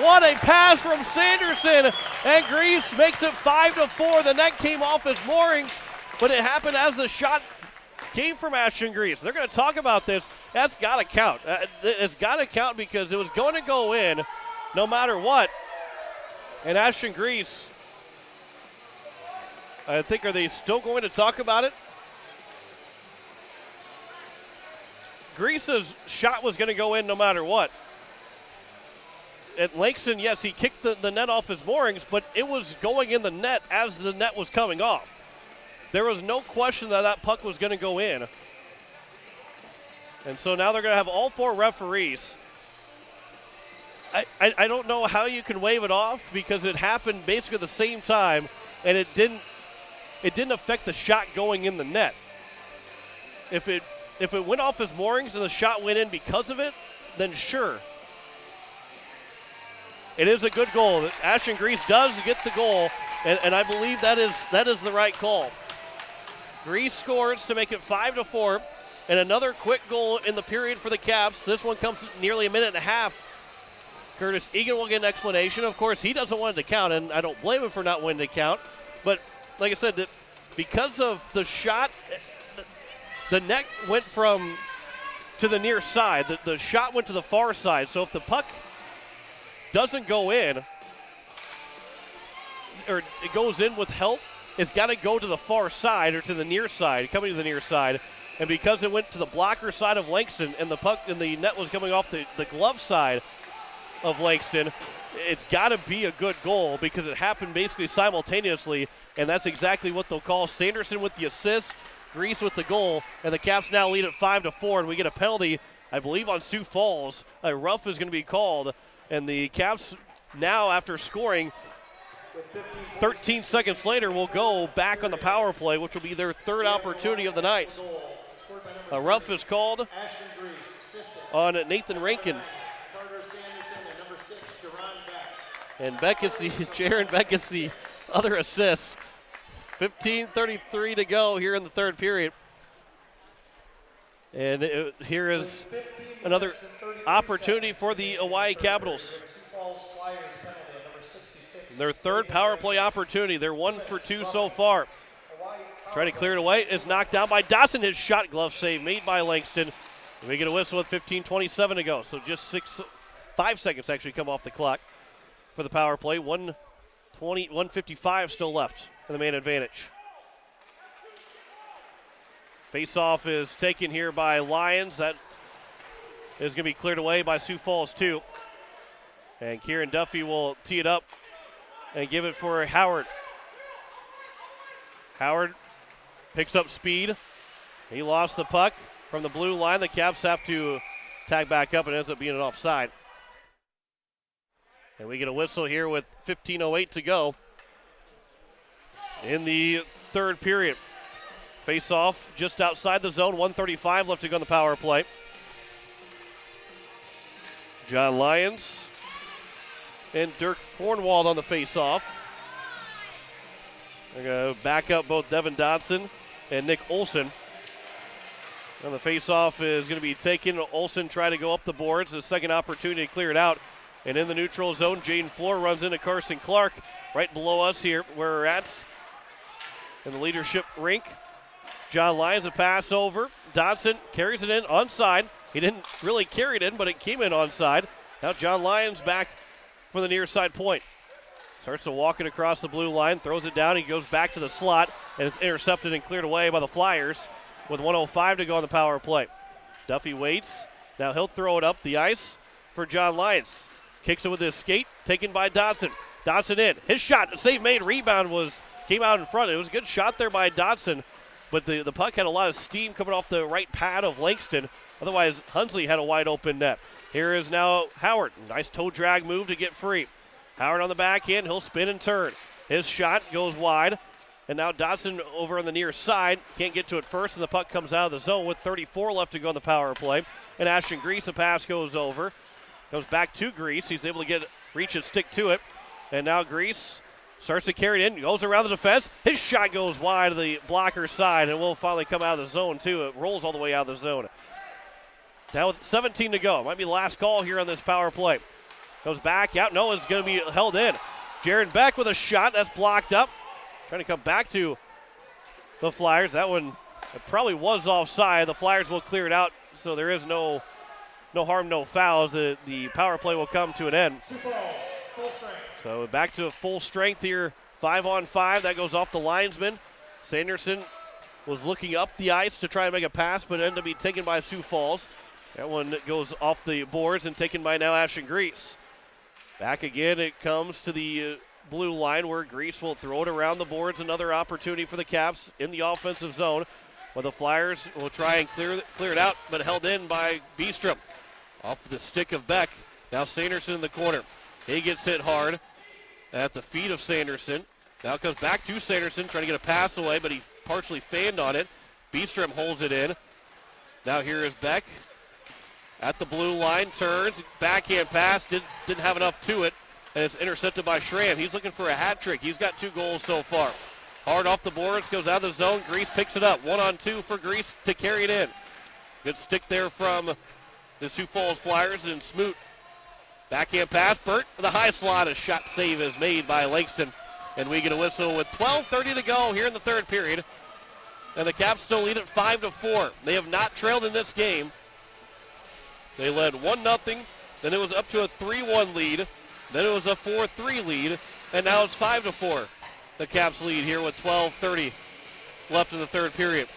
What a pass from Sanderson. And Grease makes it 5-4. The net came off his moorings, but it happened as the shot came from Ashton Grease. They're going to talk about this. That's got to count. It's got to count because it was going to go in no matter what. And Ashton Grease, I think, are they still going to talk about it? Grease's shot was going to go in no matter what. At Langston, yes, he kicked the net off his moorings, but it was going in the net as the net was coming off. There was no question that puck was going to go in. And so now they're going to have all 4 referees. I don't know how you can wave it off because it happened basically at the same time, and it didn't affect the shot going in the net. If it went off his moorings and the shot went in because of it, then sure. It is a good goal. Ashton Grease does get the goal, and I believe that is the right call. Grease scores to make it 5-4, and another quick goal in the period for the Caps. This one comes nearly a minute and a half. Curtis Egan will get an explanation. Of course, he doesn't want it to count, and I don't blame him for not wanting to count. But like I said, because of the shot, the net went to the near side. The shot went to the far side. So if the puck doesn't go in, or it goes in with help, it's got to go to the far side or to the near side, coming to the near side. And because it went to the blocker side of Langston and the puck and the net was coming off the glove side of Langston, it's got to be a good goal because it happened basically simultaneously, and that's exactly what they'll call. Sanderson with the assist. Grease with the goal, and the Caps now lead at 5-4, and we get a penalty, I believe, on Sioux Falls. A rough is going to be called, and the Caps now, after scoring 13 seconds later, will go back on the power play, which will be their third opportunity of the night. A rough is called on Nathan Rankin. And Beck is Jaron Beck is the other assist. 15:33 to go here in the third period. And here is another opportunity for the Hawaii Capitals. Their third power play opportunity. They're 1 for 2 so far. Trying to clear it away. Is knocked down by Dotson. His shot glove save made by Langston. And we get a whistle with 15:27 to go. So just 5 seconds actually come off the clock for the power play. 1:55 still left in the man advantage. Face-off is taken here by Lions. That is going to be cleared away by Sioux Falls too. And Kieran Duffy will tee it up and give it for Howard. Howard picks up speed. He lost the puck from the blue line. The Caps have to tag back up, and it ends up being an offside. And we get a whistle here with 15:08 to go in the third period. Face off just outside the zone. 1:35 left to go on the power play. John Lyons and Dirk Fornwald on the face off. They're going to back up both Devin Dodson and Nick Olson. And the face-off is going to be taken. Olson trying to go up the boards. The second opportunity to clear it out. And in the neutral zone, Jaden Floor runs into Carson Clark right below us here where we're at in the leadership rink. John Lyons a pass over. Dodson carries it in onside. He didn't really carry it in, but it came in onside. Now John Lyons back for the near side point. Starts to walk it across the blue line, throws it down. He goes back to the slot, and it's intercepted and cleared away by the Flyers with 1:05 to go on the power play. Duffy waits. Now he'll throw it up the ice for John Lyons. Kicks it with his skate, taken by Dodson. Dodson in. His shot, a save made, rebound came out in front. It was a good shot there by Dodson, but the puck had a lot of steam coming off the right pad of Langston. Otherwise, Hunsley had a wide open net. Here is now Howard. Nice toe drag move to get free. Howard on the backhand. He'll spin and turn. His shot goes wide. And now Dodson over on the near side. Can't get to it first, and the puck comes out of the zone with 34 left to go on the power play. And Ashton Grease, a pass goes over. Goes back to Grease. He's able to reach and stick to it. And now Grease starts to carry it in. Goes around the defense. His shot goes wide to the blocker side, and will finally come out of the zone, too. It rolls all the way out of the zone. Now with 17 to go. Might be the last call here on this power play. Goes back out. No, it's going to be held in. Jaron Beck with a shot. That's blocked up. Trying to come back to the Flyers. That one probably was offside. The Flyers will clear it out, so there is no harm, no fouls. The power play will come to an end. So back to full strength here. 5-on-5. That goes off the linesman. Sanderson was looking up the ice to try and make a pass, but ended up being taken by Sioux Falls. That one goes off the boards and taken by now Ashton Grease. Back again, it comes to the blue line where Grease will throw it around the boards. Another opportunity for the Caps in the offensive zone, where the Flyers will try and clear it out, but held in by Beestrom. Off the stick of Beck. Now Sanderson in the corner. He gets hit hard at the feet of Sanderson. Now comes back to Sanderson, trying to get a pass away, but he partially fanned on it. Beestrom holds it in. Now here is Beck. At the blue line, turns, backhand pass, didn't have enough to it, and it's intercepted by Schramm. He's looking for a hat trick. He's got 2 goals so far. Hard off the boards, goes out of the zone. Grease picks it up. 1-on-2 for Grease to carry it in. Good stick there from the Sioux Falls Flyers, and Smoot. Backhand pass, Burt with a high slot. A shot save is made by Langston, and we get a whistle with 12:30 to go here in the third period. And the Caps still lead at 5-4. They have not trailed in this game. They led 1-0, then it was up to a 3-1 lead, then it was a 4-3 lead, and now it's 5-4. The Caps lead here with 12:30 left in the third period.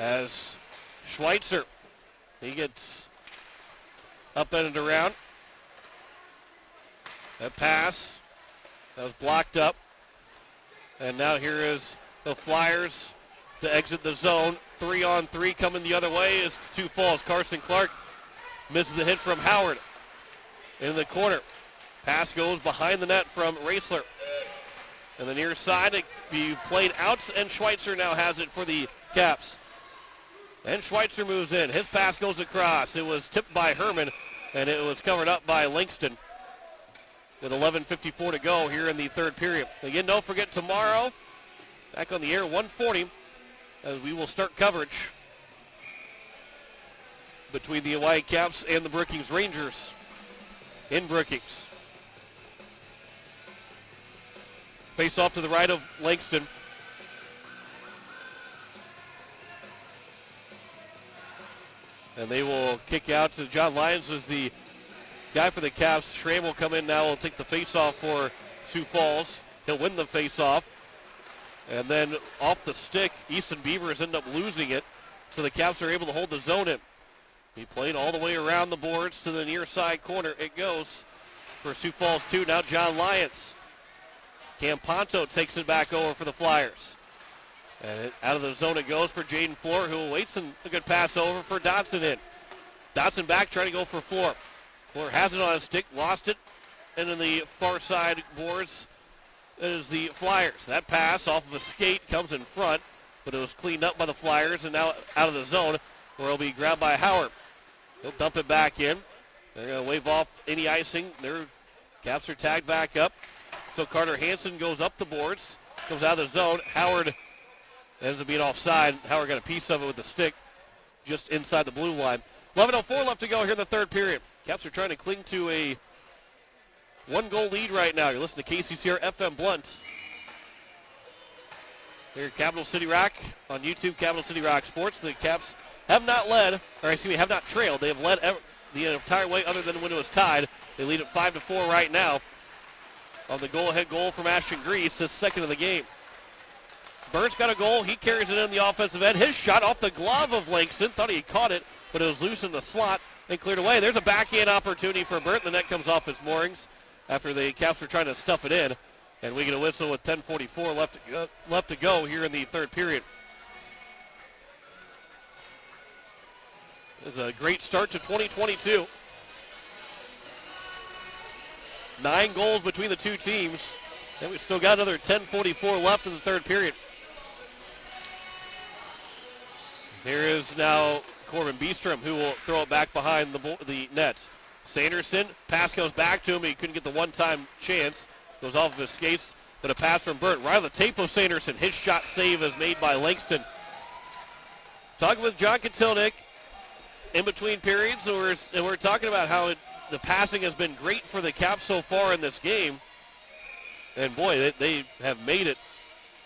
As Schweitzer, he gets up and around. That pass That was blocked up. And now here is the Flyers to exit the zone. 3-on-3 coming the other way is Sioux Falls. Carson Clark misses the hit from Howard in the corner. Pass goes behind the net from Raisler. And the near side, it be played out, and Schweitzer now has it for the Caps. And Schweitzer moves in. His pass goes across. It was tipped by Herman, and it was covered up by Langston with 11:54 to go here in the third period. Again, don't forget tomorrow, back on the air, 1:40, as we will start coverage between the Hawaii Caps and the Brookings Rangers in Brookings. Face off to the right of Langston. And they will kick out to John Lyons as the guy for the Caps. Schramm will come in now. Will take the face-off for Sioux Falls. He'll win the face-off. And then off the stick, Easton Beavers end up losing it. So the Caps are able to hold the zone in. He played all the way around the boards to the near side corner. It goes for Sioux Falls 2. Now John Lyons. Campanto takes it back over for the Flyers. And out of the zone it goes for Jaden Floor, who waits, and a good pass over for Dotson in. Dotson back trying to go for Floor. Floor has it on his stick, lost it, and in the far side boards is the Flyers. That pass off of a skate comes in front, but it was cleaned up by the Flyers, and now out of the zone where it'll be grabbed by Howard. He'll dump it back in. They're going to wave off any icing. Their Caps are tagged back up. So Carter Hansen goes up the boards, comes out of the zone. Howard ends up being offside. Howard got a piece of it with the stick just inside the blue line. 11:04 left to go here in the third period. Caps are trying to cling to a one-goal lead right now. You're listening to KCCR FM Blunt. Here at Capital City Rock on YouTube, Capital City Rock Sports. The Caps have not trailed. They have led the entire way other than when it was tied. They lead at 5-4 right now on the go-ahead goal from Ashton Grease, his second of the game. Burns got a goal. He carries it in the offensive end. His shot off the glove of Langston. Thought he caught it, but it was loose in the slot and cleared away. There's a backhand opportunity for Burt. The net comes off its moorings after the Caps were trying to stuff it in. And we get a whistle with 10:44 left to go here in the third period. It's a great start to 2022. 9 goals between the two teams. And we've still got another 10:44 left in the third period. Here is now Corbin Beestrom, who will throw it back behind the net. Sanderson, pass goes back to him. He couldn't get the one-time chance. Goes off of his skates, but a pass from Burt. Right on the tape of Sanderson. His shot save is made by Langston. Talking with John Kotilnik in between periods, and we're talking about how the passing has been great for the Caps so far in this game. And boy, they have made it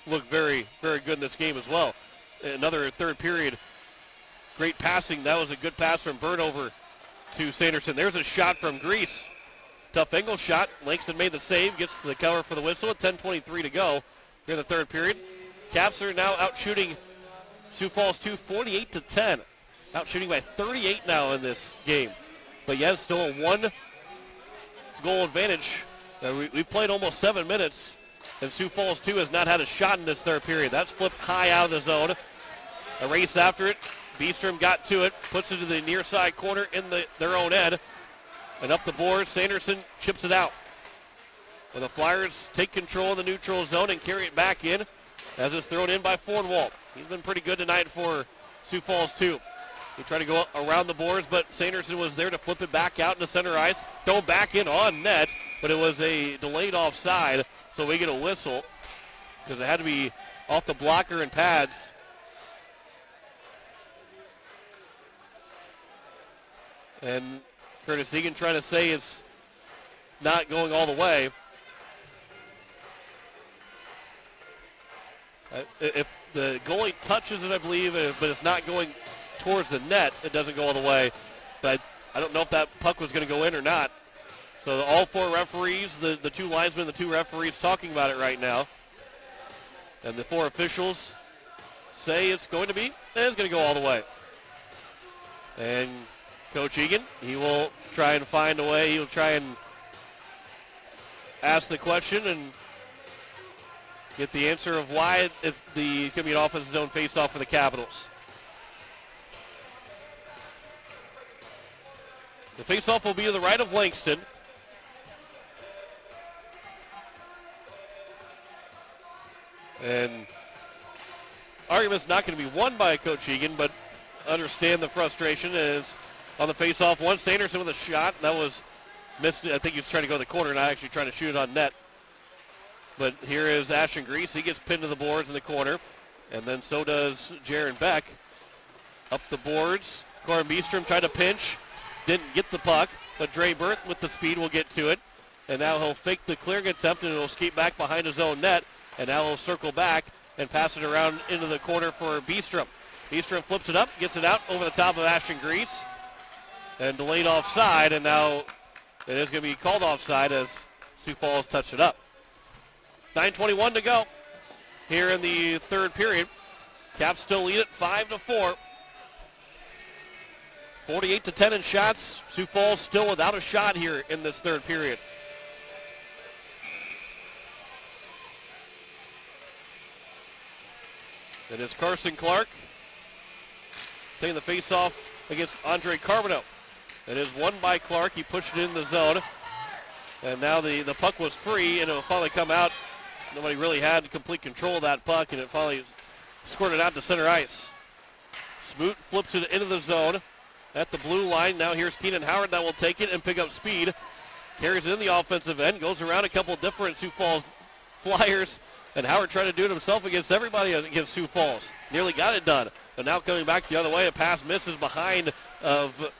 look very, very good in this game as well. Another third period, great passing. That was a good pass from Burt over to Sanderson. There's a shot from Grease. Tough angle shot. Langston made the save, gets the cover for the whistle at 10:23 to go here in the third period. Caps are now out shooting Sioux Falls 2, 48-10. Out shooting by 38 now in this game. But yet still a 1-goal advantage. We played almost 7 minutes, and Sioux Falls 2 has not had a shot in this third period. That's flipped high out of the zone. A race after it. Beestrom got to it, puts it to the near side corner in their own end. And up the board, Sanderson chips it out. When the Flyers take control of the neutral zone and carry it back in, as it's thrown in by Fornwalt. He's been pretty good tonight for Sioux Falls 2. He tried to go around the boards, but Sanderson was there to flip it back out into center ice. Throw back in on net, but it was a delayed offside, so we get a whistle because it had to be off the blocker and pads. And Curtis Egan trying to say it's not going all the way. If the goalie touches it, I believe, but it's not going towards the net, it doesn't go all the way. But I don't know if that puck was going to go in or not. So all 4 referees, the 2 linesmen, the 2 referees talking about it right now. And the 4 officials say it's going to go all the way. And Coach Egan, he will try and find a way. He'll try and ask the question and get the answer of why it's going to be an offensive zone face-off for the Capitals. The face-off will be to the right of Langston. And argument's not going to be won by Coach Egan, but understand the frustration is on the face-off. One, Sanderson with a shot. That was missed. I think he was trying to go to the corner, not actually trying to shoot it on net. But here is Ashton Grease. He gets pinned to the boards in the corner. And then so does Jaron Beck. Up the boards. Corin Beestrom tried to pinch. Didn't get the puck. But Dre Burt with the speed will get to it. And now he'll fake the clearing attempt and he'll skate back behind his own net. And now he'll circle back and pass it around into the corner for Beestrom. Beestrom flips it up, gets it out over the top of Ashton Grease. And delayed offside. And now it is going to be called offside as Sioux Falls touched it up. 9:21 to go here in the third period. Caps still lead it 5-4. 48-10 in shots. Sioux Falls still without a shot here in this third period. It is Carson Clark taking the face-off against Andre Carbonneau. It is won by Clark. He pushed it in the zone. And now the puck was free, and it will finally come out. Nobody really had complete control of that puck, and it finally squirted out to center ice. Smoot flips it into the zone at the blue line. Now here's Keenan Howard that will take it and pick up speed. Carries it in the offensive end, goes around a couple different Sioux Falls Flyers, and Howard tried to do it himself against everybody against Sioux Falls. Nearly got it done, but now coming back the other way, a pass misses behind of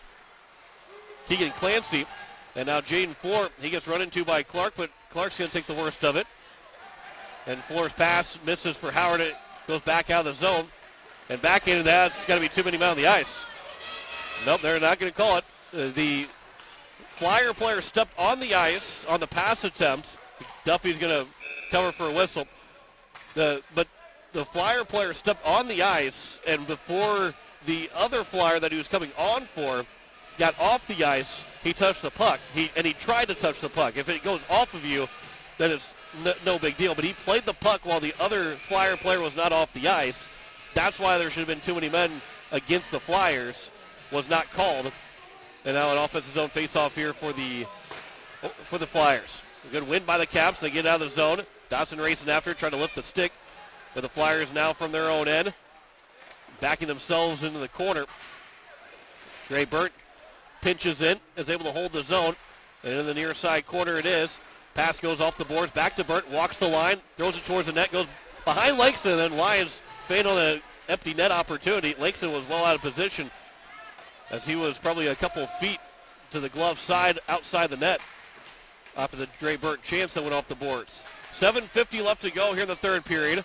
Keegan Clancy. And now Jaden Floor, he gets run into by Clark, but Clark's going to take the worst of it. And Floor's pass misses for Howard. It goes back out of the zone. And back into that, it's got to be too many men on the ice. Nope, they're not going to call it. The Flyer player stepped on the ice on the pass attempt. Duffy's going to cover for a whistle. But the Flyer player stepped on the ice, and before the other Flyer that he was coming on for got off the ice, he touched the puck. He tried to touch the puck. If it goes off of you, then it's no big deal. But he played the puck while the other Flyer player was not off the ice. That's why there should have been too many men against the Flyers. Was not called. And now an offensive zone face-off here for the Flyers. A good win by the Caps. They get out of the zone. Dawson racing after it, trying to lift the stick. But the Flyers now from their own end, backing themselves into the corner. Dre Burt pinches in, is able to hold the zone. And in the near side corner it is. Pass goes off the boards, back to Burt, walks the line, throws it towards the net, goes behind Langston, and then Lions fail on an empty net opportunity. Langston was well out of position as he was probably a couple feet to the glove side outside the net after the Dre Burt chance that went off the boards. 7:50 left to go here in the third period.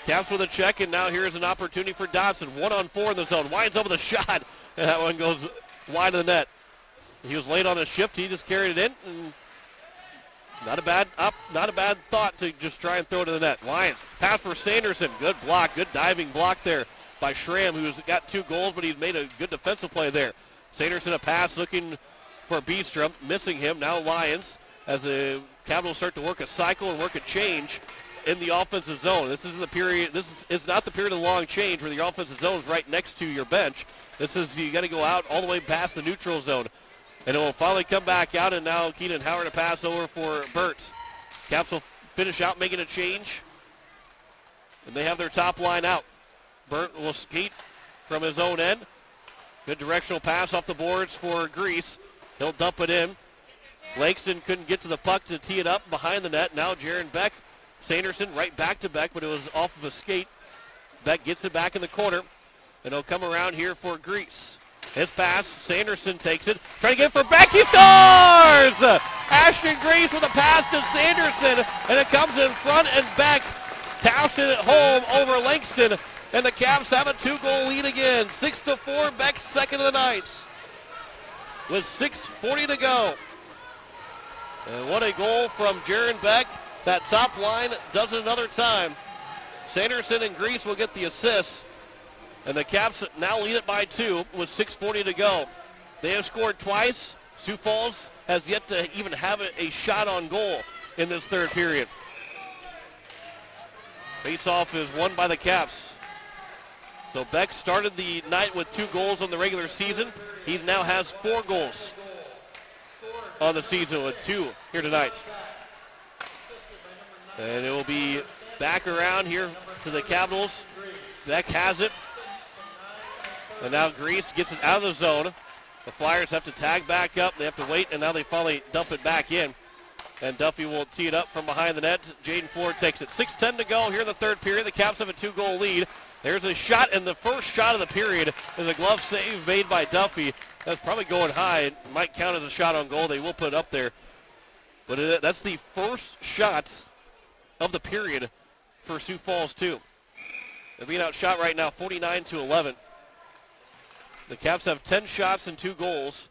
Caps with a check, and now here's an opportunity for Dodson. 1-on-4 in the zone. Winds up with a shot, and that one goes wide of the net. He was late on his shift. He just carried it in. And not a bad thought to just try and throw it to the net. Lions pass for Sanderson. Good block. Good diving block there by Schramm, who's got 2 goals, but he's made a good defensive play there. Sanderson a pass looking for Beestrom, missing him. Now Lions, as the Capitals start to work a cycle and work a change in the offensive zone. This isn't the period. This is not the period of long change where the offensive zone is right next to your bench. This is, you got to go out all the way past the neutral zone. And it will finally come back out, and now Keenan Howard a pass over for Burt. Caps will finish out making a change. And they have their top line out. Burt will skate from his own end. Good directional pass off the boards for Grease. He'll dump it in. Langston couldn't get to the puck to tee it up behind the net. Now Jaron Beck. Sanderson right back to Beck, but it was off of a skate. Beck gets it back in the corner. And he'll come around here for Grease. His pass, Sanderson takes it. Trying to get it for Beck, he scores! Ashton Grease with a pass to Sanderson, and it comes in front, and Beck taps it home over Langston. And the Caps have a 2-goal lead again. 6-4, Beck's second of the night. With 6:40 to go. And what a goal from Jaron Beck. That top line does it another time. Sanderson and Grease will get the assists. And the Caps now lead it by 2 with 6:40 to go. They have scored twice. Sioux Falls has yet to even have a shot on goal in this third period. Face-off is won by the Caps. So Beck started the night with 2 goals on the regular season. He now has 4 goals on the season with 2 here tonight. And it will be back around here to the Capitals. Beck has it. And now Grease gets it out of the zone. The Flyers have to tag back up. They have to wait, and now they finally dump it back in. And Duffy will tee it up from behind the net. Jaden Floor takes it. 6:10 to go here in the third period. The Caps have a 2-goal lead. There's a shot, and the first shot of the period is a glove save made by Duffy. That's probably going high. It might count as a shot on goal. They will put it up there. But that's the first shot of the period for Sioux Falls 2. They're being outshot right now 49-11. The Caps have 10 shots and 2 goals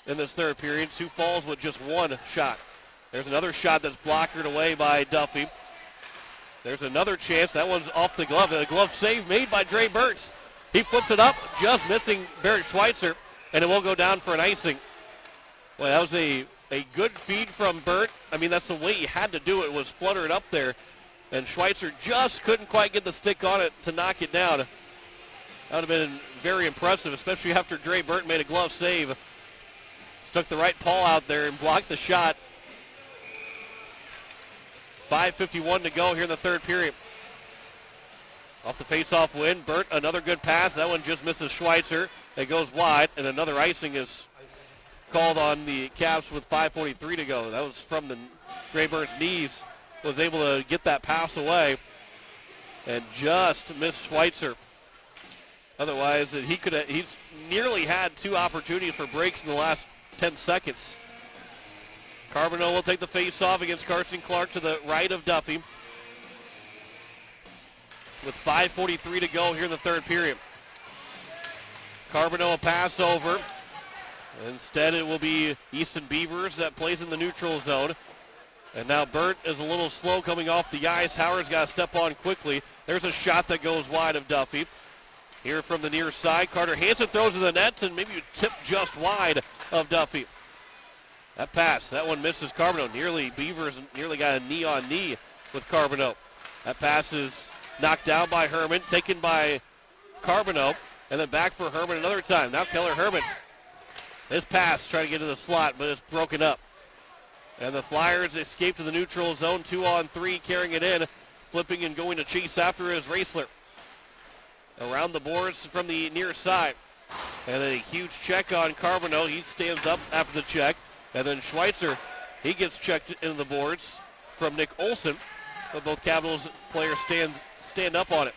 in this third period. Sioux Falls with just 1 shot. There's another shot that's blockered away by Duffy. There's another chance. That one's off the glove. A glove save made by Dre Burtz. He puts it up, just missing Barrett Schweitzer, and it will go down for an icing. Well, that was a good feed from Burt. I mean, that's the way he had to do it, was flutter it up there. And Schweitzer just couldn't quite get the stick on it to knock it down. That would have been very impressive, especially after Dre Burt made a glove save. Stuck the right paw out there and blocked the shot. 5:51 to go here in the third period. Off the face-off win, Burt, another good pass. That one just misses Schweitzer. It goes wide, and another icing is called on the Caps with 5:43 to go. That was from the Dre Burt's knees. Was able to get that pass away and just missed Schweitzer. Otherwise, he's nearly had 2 opportunities for breaks in the last 10 seconds. Carbonell will take the face-off against Carson Clark to the right of Duffy. With 5:43 to go here in the third period. Carbonell a pass over. Instead, it will be Easton Beavers that plays in the neutral zone. And now Burt is a little slow coming off the ice. Howard's got to step on quickly. There's a shot that goes wide of Duffy. Here from the near side, Carter Hansen throws to the net, and maybe tip just wide of Duffy. That pass, that one misses Carbonell. Beavers nearly got a knee-on-knee with Carbonell. That pass is knocked down by Herman, taken by Carbonell, and then back for Herman another time. Now Keller Herman. His pass trying to get to the slot, but it's broken up. And the Flyers escape to the neutral zone, 2-on-3, carrying it in, flipping and going to chase after his Raisler. Around the boards from the near side. And a huge check on Carbonell. He stands up after the check. And then Schweitzer, he gets checked into the boards from Nick Olson. But both Capitals players stand up on it.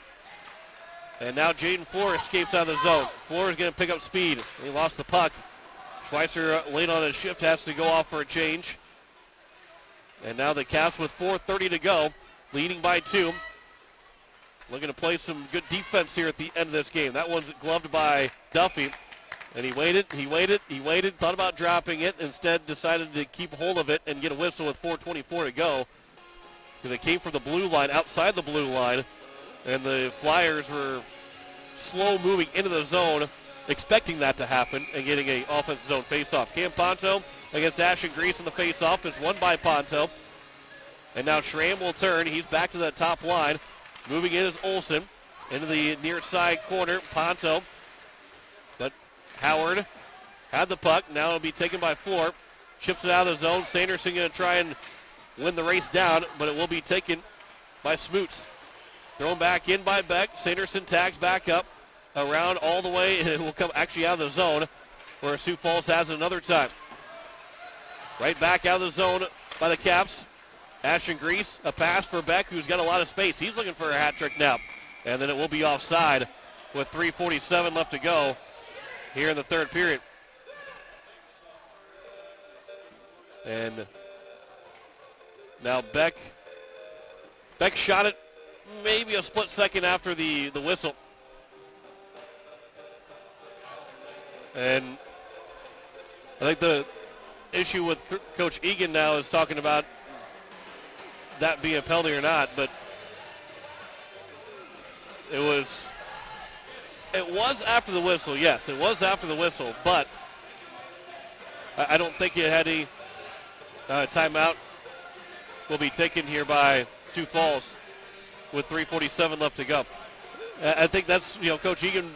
And now Jaden Floor escapes out of the zone. Floor is going to pick up speed. He lost the puck. Schweitzer, late on his shift, has to go off for a change. And now the Caps with 4:30 to go, leading by 2. Looking to play some good defense here at the end of this game. That one's gloved by Duffy. And he waited, thought about dropping it, instead decided to keep hold of it and get a whistle with 4:24 to go. Because it came from the blue line, outside the blue line, and the Flyers were slow moving into the zone, expecting that to happen, and getting an offensive zone faceoff. Cam Ponto against Ashton Grease in the faceoff is won by Ponto. And now Schramm will turn. He's back to the top line. Moving in is Olsen into the near side corner. Ponto. But Howard had the puck. Now it'll be taken by Floor. Chips it out of the zone. Sanderson going to try and win the race down, but it will be taken by Smoots. Thrown back in by Beck. Sanderson tags back up. Around all the way. It will come actually out of the zone where Sioux Falls has it another time. Right back out of the zone by the Caps. Ashton Grease, a pass for Beck, who's got a lot of space. He's looking for a hat trick now. And then it will be offside with 3:47 left to go here in the third period. And now Beck shot it maybe a split second after the whistle. And I think the issue with Coach Egan now is talking about that being a penalty or not, but it was after the whistle. Yes, it was after the whistle, but I don't think it had any timeout will be taken here by Sioux Falls with 3:47 left to go. I think that's, Coach Egan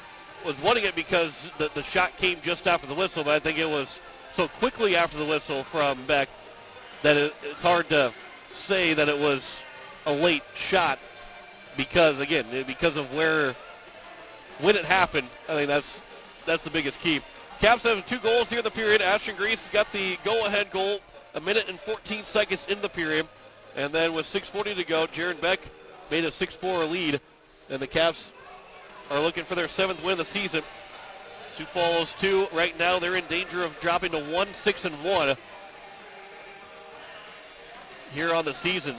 was wanting it because the shot came just after the whistle, but I think it was so quickly after the whistle from Beck that it's hard to say that it was a late shot because of when it happened. I think that's the biggest key. Caps have 2 goals here in the period. Ashton Grease got the go-ahead goal 1 minute and 14 seconds in the period. And then with 6:40 to go, Jaron Beck made a 6-4 lead. And the Caps are looking for their 7th win of the season. Sioux Falls 2, right now they're in danger of dropping to 1-6-1 here on the season.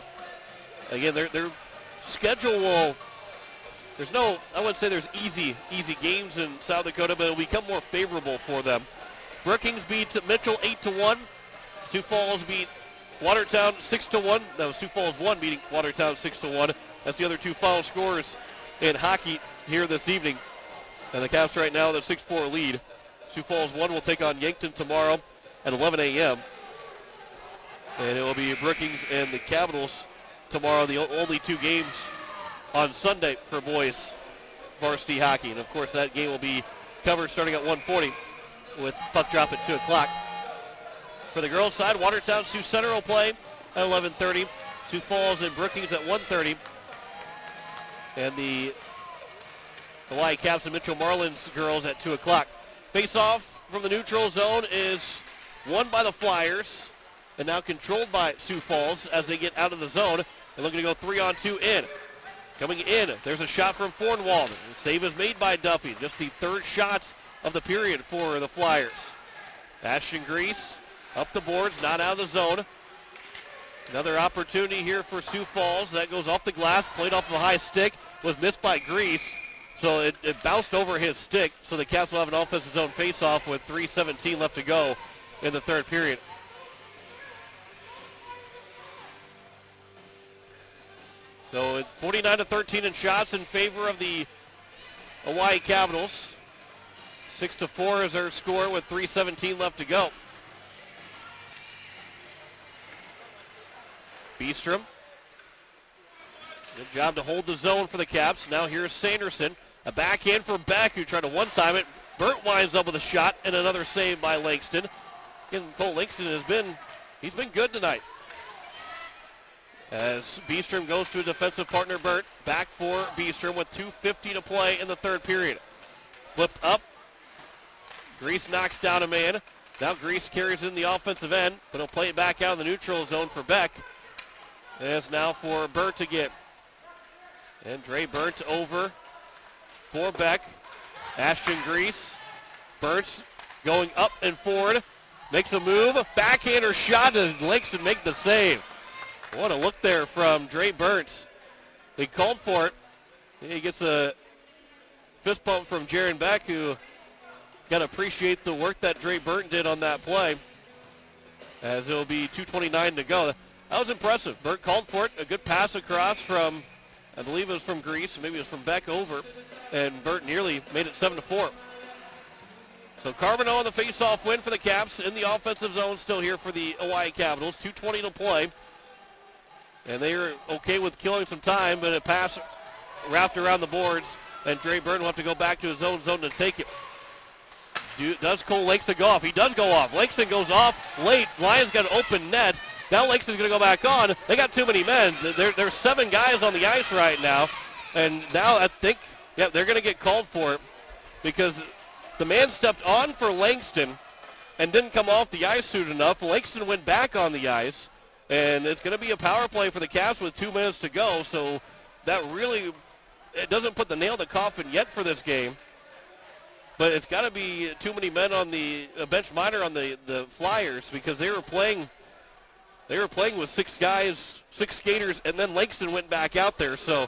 Again, their schedule will, I wouldn't say there's easy games in South Dakota, but it'll become more favorable for them. Brookings beat Mitchell 8-1. Sioux Falls beat Watertown 6-1. No, Sioux Falls 1 beating Watertown 6-1. That's the other 2 final scores in hockey here this evening. And the Caps right now, the 6-4 lead. Sioux Falls 1 will take on Yankton tomorrow at 11 a.m. And it will be Brookings and the Capitals tomorrow, the only 2 games on Sunday for boys varsity hockey. And, of course, that game will be covered starting at 1:40 with puck drop at 2 o'clock. For the girls' side, Watertown Sioux Center will play at 11:30. Sioux Falls and Brookings at 1:30. And the Hawaii Caps and Mitchell Marlins girls at 2 o'clock. Face-off from the neutral zone is won by the Flyers and now controlled by Sioux Falls as they get out of the zone and looking to go 3-on-2 in. Coming in, there's a shot from Fornwald. The save is made by Duffy. Just the 3rd shot of the period for the Flyers. Ashton Grease up the boards, not out of the zone. Another opportunity here for Sioux Falls. That goes off the glass, played off a high stick, was missed by Grease. So it bounced over his stick. So the Caps will have an offensive zone face-off with 3:17 left to go in the 3rd period. So 49-13 in shots in favor of the Hawaii Capitals. 6-4 is their score with 3:17 left to go. Beestrom. Good job to hold the zone for the Caps. Now here's Sanderson. A backhand for Beck, who tried to one-time it. Burt winds up with a shot and another save by Langston. And Cole Langston he's been good tonight. As Beestrom goes to a defensive partner, Burt. Back for Beestrom with 2:50 to play in the 3rd period. Flipped up. Grease knocks down a man. Now Grease carries in the offensive end, but he'll play it back out in the neutral zone for Beck. And it's now for Burt to get. And Dre Burt over for Beck. Ashton Grease. Burt's going up and forward. Makes a move. Backhander shot and Langston make the save. What a look there from Dre Burns. He called for it. He gets a fist bump from Jaron Beck, who got to appreciate the work that Dre Burton did on that play, as it'll be 2:29 to go. That was impressive. Burt called for it. A good pass across from, I believe it was from Grease, maybe it was from Beck over, and Burt nearly made it 7-4. So Carbonneau on the face-off win for the Caps in the offensive zone still here for the Hawaii Capitals. 2:20 to play. And they are okay with killing some time, but a pass wrapped around the boards, and Dre Burton will have to go back to his own zone to take it. Does Cole Langston go off? He does go off. Langston goes off late. Lions got an open net. Now Langston's going to go back on. They got too many men. There's 7 guys on the ice right now, and now I think, they're going to get called for it because the man stepped on for Langston and didn't come off the ice soon enough. Langston went back on the ice. And it's going to be a power play for the Caps with 2 minutes to go. So that really, it doesn't put the nail in the coffin yet for this game. But it's got to be too many men on the bench minor on the Flyers, because they were playing with 6 guys, 6 skaters, and then Langston went back out there. So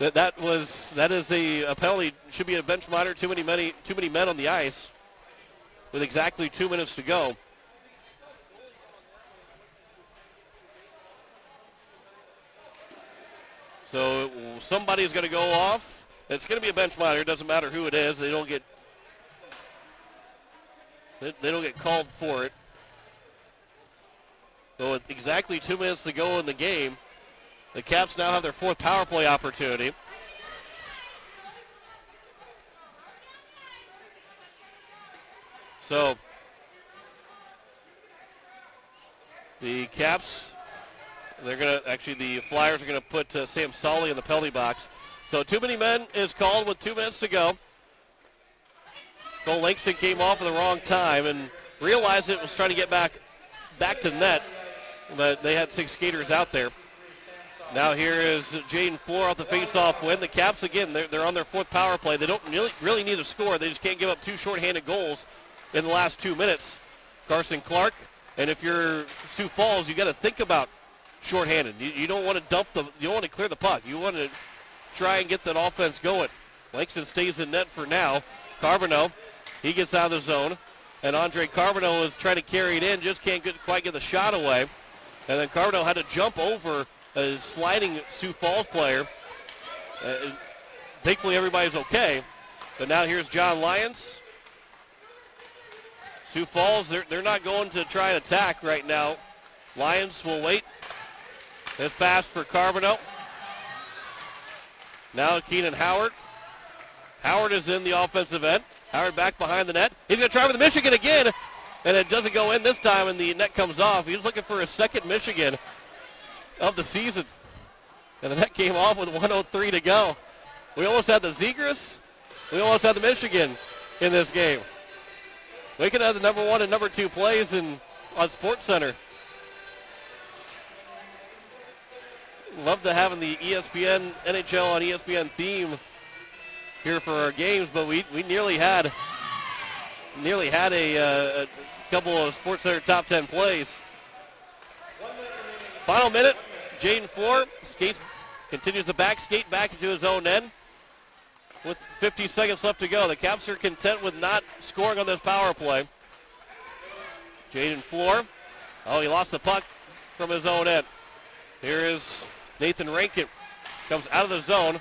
that is a penalty. Should be a bench minor. Too many men on the ice with exactly 2 minutes to go. So somebody's going to go off. It's going to be a bench minor. It doesn't matter who it is. They don't get called for it. So with exactly 2 minutes to go in the game, the Caps now have their fourth power play opportunity. So the Caps, the Flyers are going to put Sam Solly in the penalty box. So too many men is called with 2 minutes to go. Cole Langston came off at the wrong time and realized it was trying to get back to net, but they had 6 skaters out there. Now here is Jaden Floor off the face-off win. The Caps, again, they're on their fourth power play. They don't really need to score. They just can't give up 2 shorthanded goals in the last 2 minutes. Carson Clark, and if you're Sioux Falls, you got to think about shorthanded. You don't want to you don't want to clear the puck. You want to try and get that offense going. Langston stays in net for now. Carbonneau, he gets out of the zone, and Andre Carbonneau is trying to carry it in, just can't quite get the shot away. And then Carbonneau had to jump over a sliding Sioux Falls player. Thankfully, everybody's okay. But now here's John Lyons. Sioux Falls, they're not going to try and attack right now. Lyons will wait. This pass for Carbonneau. Now Keenan Howard. Howard is in the offensive end. Howard back behind the net. He's going to try for the Michigan again, and it doesn't go in this time, and the net comes off. He's looking for his second Michigan of the season, and the net came off with 1:03 to go. We almost had the Zegras. We almost had the Michigan in this game. We could have the number 1 and number 2 plays on SportsCenter. Love to having the ESPN NHL on ESPN theme here for our games, but we nearly had a couple of SportsCenter top 10 plays. Final minute, Jaden Floor continues the back skate back into his own end with 50 seconds left to go. The Caps are content with not scoring on this power play. Jaden Floor, he lost the puck from his own end. Here is Nathan Rankin, comes out of the zone.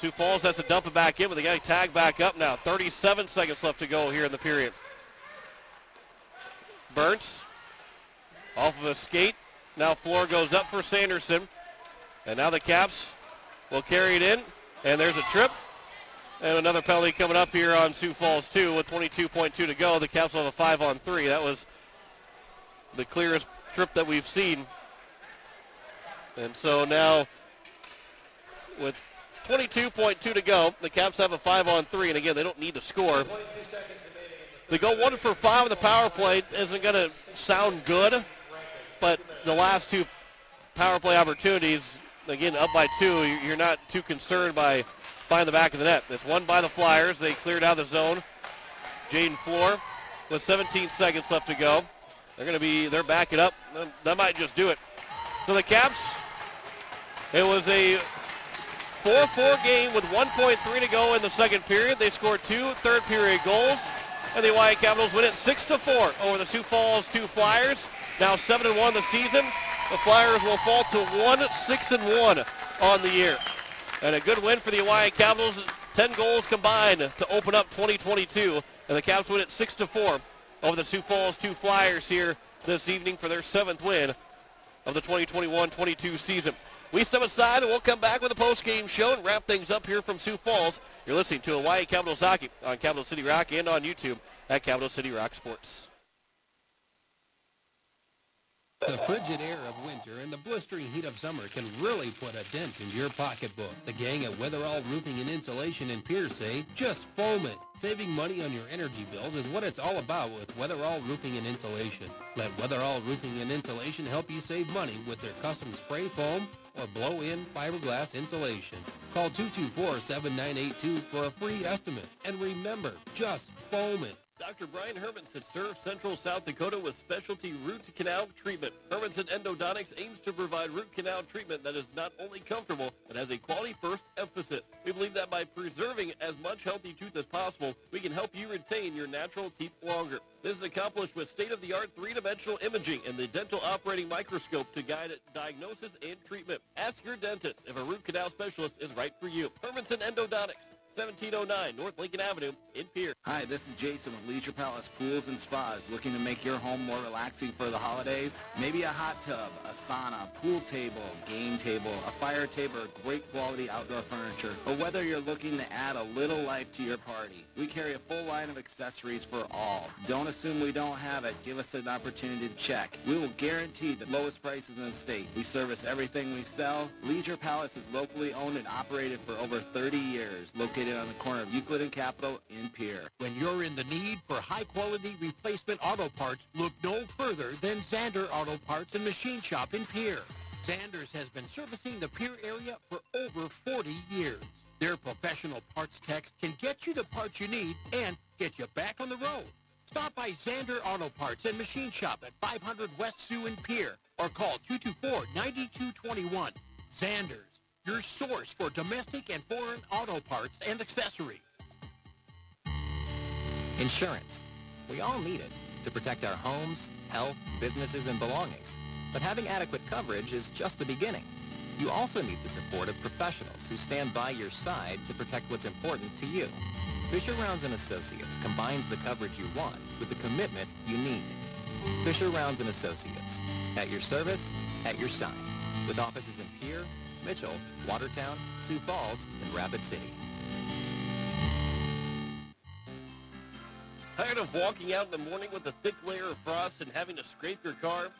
Sioux Falls has to dump it back in, but they got to tag back up now. 37 seconds left to go here in the period. Burns off of a skate. Now Floor goes up for Sanderson. And now the Caps will carry it in. And there's a trip. And another penalty coming up here on Sioux Falls 2 with 22.2 to go. The Caps will have a 5-on-3. That was the clearest trip that we've seen. And so now with 22.2 to go, the Caps have a 5-on-3. And again, they don't need to score. They go 1 for 5 on the power play. Isn't going to sound good. But the last 2 power play opportunities, again, up by 2, you're not too concerned by finding the back of the net. It's won by the Flyers. They cleared out of the zone. Jaden Floor with 17 seconds left to go. They're backing up. That might just do it. So the Caps, it was a 4-4 game with 1.3 to go in the second period. They scored 2 third-period goals, and the Hawaii Capitals win it 6-4 over the Sioux Falls 2 Flyers. Now 7-1 the season. The Flyers will fall to 1-6-1 on the year. And a good win for the Hawaii Capitals. 10 goals combined to open up 2022. And the Caps win it 6-4 over the Sioux Falls 2 Flyers here this evening for their 7th win of the 2021-22 season. We step aside and we'll come back with a post-game show and wrap things up here from Sioux Falls. You're listening to Hawaii Capitals Hockey on Capital City Rock and on YouTube at Capital City Rock Sports. The frigid air of winter and the blistering heat of summer can really put a dent in your pocketbook. The gang at Weatherall Roofing and Insulation in Pierce say, just foam it. Saving money on your energy bills is what it's all about with Weatherall Roofing and Insulation. Let Weatherall Roofing and Insulation help you save money with their custom spray foam or blow-in fiberglass insulation. Call 224-7982 for a free estimate. And remember, just foam it. Dr. Brian Hermanson serves Central South Dakota with specialty root canal treatment. Hermanson Endodontics aims to provide root canal treatment that is not only comfortable, but has a quality-first emphasis. We believe that by preserving as much healthy tooth as possible, we can help you retain your natural teeth longer. This is accomplished with state-of-the-art three-dimensional imaging and the dental operating microscope to guide diagnosis and treatment. Ask your dentist if a root canal specialist is right for you. Hermanson Endodontics, 1709 North Lincoln Avenue in Pierre. Hi, this is Jason with Leisure Palace Pools and Spas. Looking to make your home more relaxing for the holidays? Maybe a hot tub, a sauna, pool table, game table, a fire table, or great quality outdoor furniture. Or whether you're looking to add a little life to your party. We carry a full line of accessories for all. Don't assume we don't have it. Give us an opportunity to check. We will guarantee the lowest prices in the state. We service everything we sell. Leisure Palace is locally owned and operated for over 30 years. Located on the corner of Euclid and Capitol in Pierre. When you're in the need for high-quality replacement auto parts, look no further than Zander Auto Parts and Machine Shop in Pierre. Zander's has been servicing the Pierre area for over 40 years. Their professional parts techs can get you the parts you need and get you back on the road. Stop by Zander Auto Parts and Machine Shop at 500 West Sioux in Pierre or call 224-9221. Zander's, your source for domestic and foreign auto parts and accessories. Insurance. We all need it to protect our homes, health, businesses, and belongings. But having adequate coverage is just the beginning. You also need the support of professionals who stand by your side to protect what's important to you. Fisher Rounds & Associates combines the coverage you want with the commitment you need. Fisher Rounds & Associates. At your service, at your side. With offices in Pierre, Mitchell, Watertown, Sioux Falls, and Rapid City. Tired of walking out in the morning with a thick layer of frost and having to scrape your car?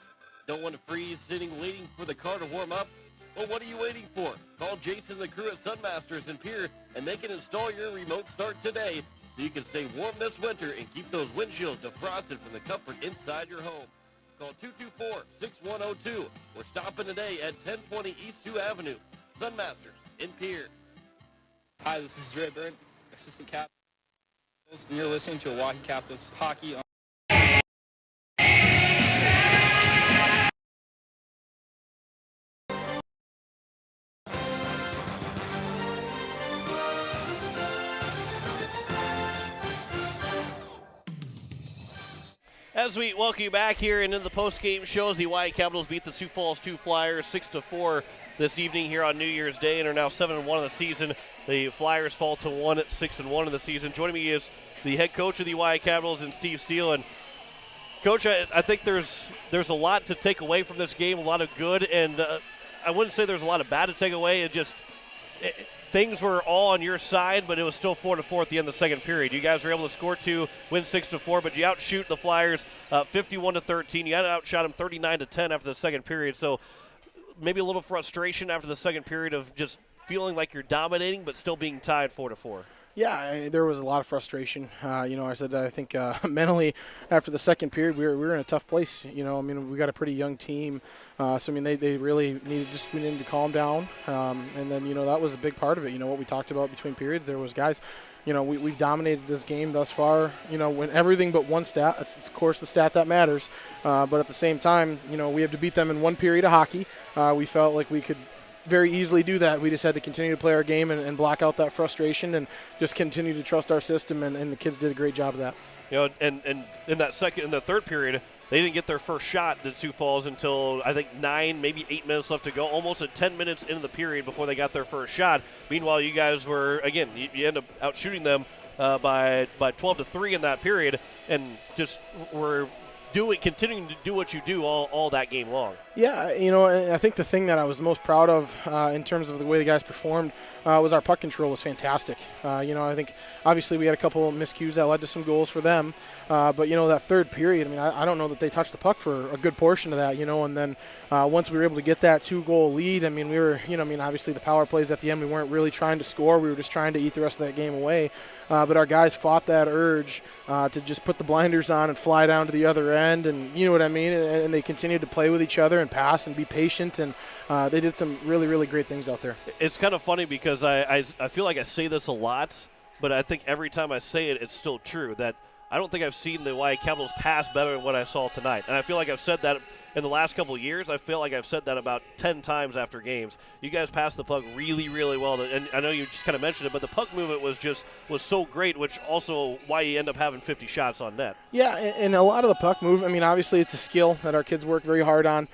Don't want to freeze sitting waiting for the car to warm up? Well, what are you waiting for? Call Jason and the crew at Sunmasters in Pierre, and they can install your remote start today so you can stay warm this winter and keep those windshields defrosted from the comfort inside your home. Call 224-6102 or stop in today at 1020 East Sioux Avenue. Sunmasters in Pierre. Hi, this is Dre Byrne, assistant captain, and you're listening to Oahe Capitals Hockey on As we welcome you back here and in the post-game shows, the Oahe Capitals beat the Sioux Falls 2 Flyers 6-4 this evening here on New Year's Day and are now 7-1 in the season. The Flyers fall to 1-6-1 in the season. Joining me is the head coach of the Oahe Capitals and Steve Steele. And Coach, I think there's a lot to take away from this game, a lot of good, and I wouldn't say there's a lot of bad to take away. Things were all on your side, but it was still 4-4 at the end of the second period. You guys were able to score 2, win 6-4, but you outshoot the Flyers 51-13. You outshot them 39-10 after the second period. So maybe a little frustration after the second period of just feeling like you're dominating, but still being tied 4-4. Yeah, there was a lot of frustration. I think mentally after the second period we were in a tough place. We got a pretty young team, they really needed to calm down. And then that was a big part of it. What we talked about between periods, there was guys. We've dominated this game thus far. When everything but one stat. It's of course the stat that matters. But at the same time, we have to beat them in one period of hockey. We felt like we could very easily do that. We just had to continue to play our game and block out that frustration and just continue to trust our system, and the kids did a great job of that. And in the third period, they didn't get their first shot at Sioux Falls until I think 9, maybe 8 minutes left to go, almost at 10 minutes into the period before they got their first shot. Meanwhile, you guys were, again, you end up out shooting them by 12-3 in that period, and just were continuing to do what you do all that game long. Yeah, I think the thing that I was most proud of in terms of the way the guys performed was our puck control was fantastic. I think obviously we had a couple of miscues that led to some goals for them, but that third period, I don't know that they touched the puck for a good portion of that, and then once we were able to get that 2-goal lead, we were, obviously the power plays at the end, we weren't really trying to score, we were just trying to eat the rest of that game away, but our guys fought that urge to just put the blinders on and fly down to the other end, and you know what I mean, and they continued to play with each other and pass and be patient, and they did some really, really great things out there. It's kind of funny because I feel like I say this a lot, but I think every time I say it, it's still true, that I don't think I've seen the Oahe Capitals pass better than what I saw tonight. And I feel like I've said that in the last couple of years, I feel like I've said that about 10 times after games. You guys passed the puck really, really well. And I know you just kind of mentioned it, but the puck movement was so great, which also why you end up having 50 shots on net. Yeah, and a lot of the puck move, I mean, obviously it's a skill that our kids work very hard on,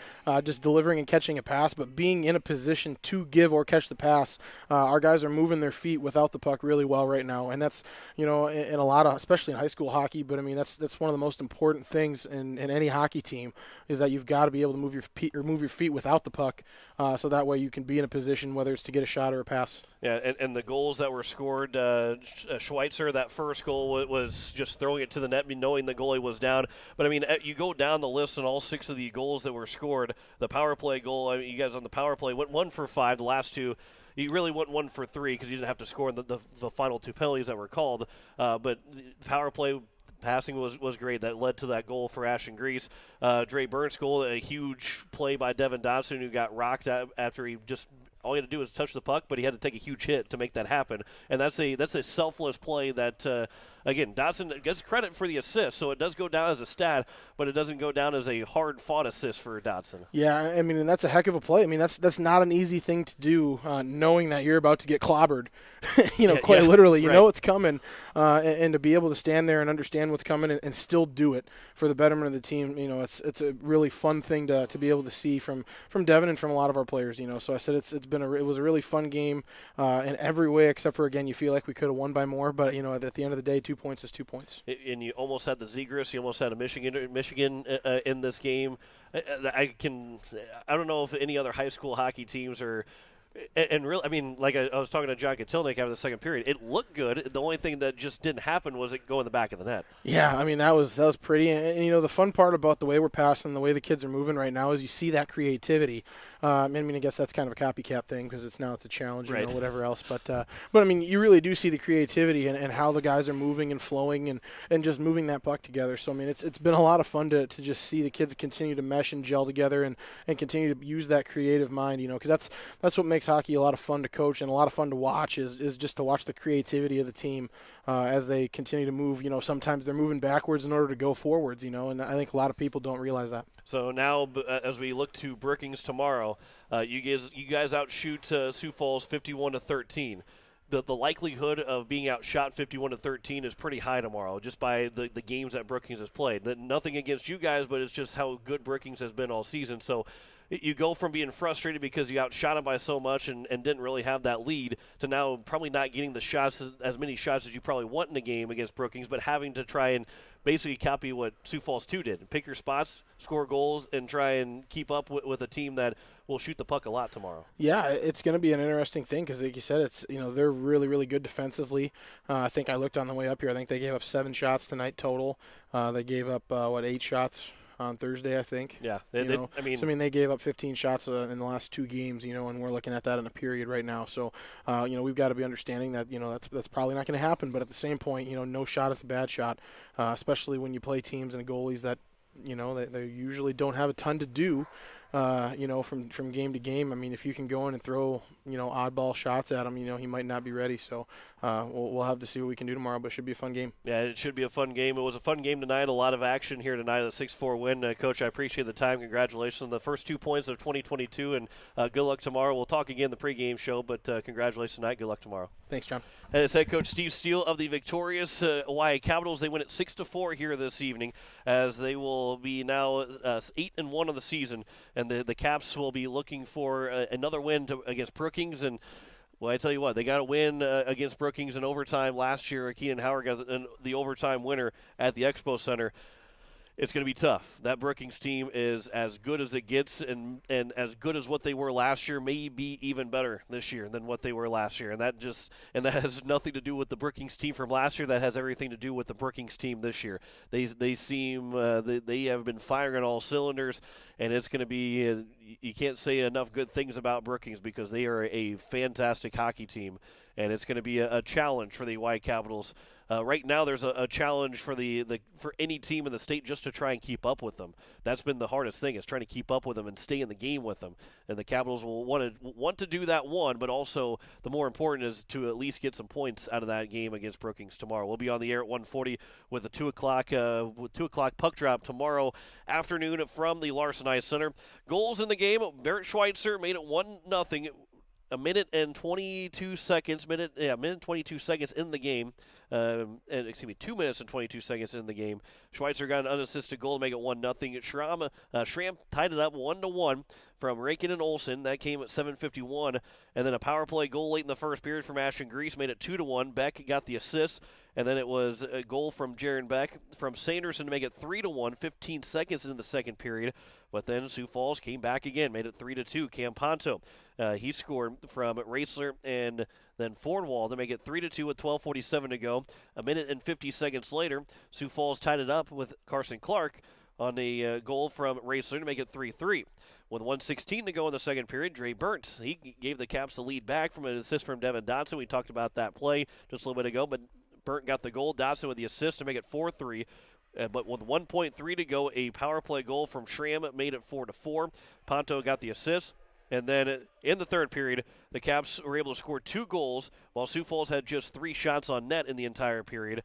just delivering and catching a pass, but being in a position to give or catch the pass, our guys are moving their feet without the puck really well right now. And that's, in a lot of, especially in high school hockey, but I mean, that's one of the most important things in any hockey team is that you've got to be able to move your feet without the puck, so that way you can be in a position, whether it's to get a shot or a pass. Yeah, and the goals that were scored, Schweitzer, that first goal was just throwing it to the net, knowing the goalie was down. But, I mean, you go down the list and all 6 of the goals that were scored, the power play goal, I mean, you guys on the power play went 1 for 5, the last 2. You really went 1 for 3 because you didn't have to score in the final 2 penalties that were called. But power play passing was great. That led to that goal for Ashton Grease. Dre Burns' goal, a huge play by Devin Dodson, who got rocked after he just – all he had to do was touch the puck, but he had to take a huge hit to make that happen. And that's a selfless play that, again, Dodson gets credit for the assist, so it does go down as a stat, but it doesn't go down as a hard-fought assist for Dodson. Yeah, I mean, and that's a heck of a play. I mean, that's not an easy thing to do, knowing that you're about to get clobbered, quite literally. You know it's coming, and to be able to stand there and understand what's coming and still do it for the betterment of the team, it's a really fun thing to be able to see from Devin and from a lot of our players. So I said it was a really fun game in every way, except for, again, you feel like we could have won by more, but at the end of the day, 2 points is 2 points. And you almost had the Zegras, you almost had a Michigan in this game. I don't know if any other high school hockey teams are. And really, I mean, like I was talking to John Katilnik after the second period, it looked good. The only thing that just didn't happen was it go in the back of the net. Yeah, I mean, that was pretty. And the fun part about the way we're passing, the way the kids are moving right now is you see that creativity. I mean, I guess that's kind of a copycat thing because it's a challenge, whatever else. But I mean, you really do see the creativity and how the guys are moving and flowing and just moving that puck together. So, I mean, it's been a lot of fun to just see the kids continue to mesh and gel together and continue to use that creative mind, because that's what makes hockey a lot of fun to coach and a lot of fun to watch is just to watch the creativity of the team as they continue to move. Sometimes they're moving backwards in order to go forwards, and I think a lot of people don't realize that. So now as we look to Brookings tomorrow, you guys outshoot Sioux Falls 51-13. The likelihood of being outshot 51-13 is pretty high tomorrow, just by the games that Brookings has played. Nothing against you guys, but it's just how good Brookings has been all season. So you go from being frustrated because you outshot them by so much and didn't really have that lead to now probably not getting the shots, as many shots as you probably want in a game against Brookings, but having to try and basically copy what Sioux Falls 2 did. Pick your spots, score goals, and try and keep up with a team that will shoot the puck a lot tomorrow. Yeah, it's going to be an interesting thing because, like you said, it's they're really, really good defensively. I think I looked on the way up here. I think they gave up 7 shots tonight total. They gave up, 8 shots on Thursday, I think. Yeah. They gave up 15 shots in the last 2 games, and we're looking at that in a period right now. So, we've got to be understanding that, that's probably not going to happen. But at the same point, no shot is a bad shot, especially when you play teams and goalies that, they usually don't have a ton to do. From game to game. I mean, if you can go in and throw, oddball shots at him, he might not be ready. So we'll have to see what we can do tomorrow, but it should be a fun game. Yeah, it should be a fun game. It was a fun game tonight. A lot of action here tonight. A 6-4 win. Coach, I appreciate the time. Congratulations on the first 2 points of 2022, and good luck tomorrow. We'll talk again in the pregame show, but congratulations tonight. Good luck tomorrow. Thanks, John. And it's head coach Steve Steele of the victorious Oahe Capitals. They win it 6-4 here this evening, as they will be now 8-1 of the season, and the Caps will be looking for another win against Brookings. And well, I tell you what, they got a win against Brookings in overtime last year. Keenan Howard got the overtime winner at the Expo Center. It's going to be tough. That Brookings team is as good as it gets, and as good as what they were last year, maybe even better this year than what they were last year. And that has nothing to do with the Brookings team from last year. That has everything to do with the Brookings team this year. They seem they have been firing on all cylinders, and it's going to be you can't say enough good things about Brookings because they are a fantastic hockey team, and it's going to be a challenge for the Oahe Capitals Right now, there's a challenge for for any team in the state just to try and keep up with them. That's been the hardest thing, is trying to keep up with them and stay in the game with them. And the Capitals will want to do that one, but also the more important is to at least get some points out of that game against Brookings tomorrow. We'll be on the air at 1:40 with a 2 o'clock puck drop tomorrow afternoon from the Larson Ice Center. Goals in the game: Barrett Schweitzer made it 1-0. A minute and 22 seconds. Minute 22 seconds in the game. 2 minutes and 22 seconds in the game. Schweitzer got an unassisted goal to make it 1-0. Schramm tied it up 1-1 from Rankin and Olsen. That came at 7:51. And then a power play goal late in the first period from Ashton Grease made it 2-1. Beck got the assist. And then it was a goal from Jaron Beck from Sanderson to make it 3-1, 15 seconds in the second period. But then Sioux Falls came back again, made it 3-2. Cam Ponto, he scored from Racler and then Fordwall to make it 3-2 with 12:47 to go. A minute and 50 seconds later, Sioux Falls tied it up with Carson Clark on a goal from Racler to make it 3-3. With 1:16 to go in the second period, Dre Burnt, he gave the Caps the lead back from an assist from Devin Dotson. We talked about that play just a little bit ago, but Burnt got the goal. Dotson with the assist to make it 4-3. But with 1:3 to go, a power play goal from Schramm made it 4-4. Ponto got the assist. And then in the third period, the Caps were able to score 2 goals, while Sioux Falls had just 3 shots on net in the entire period.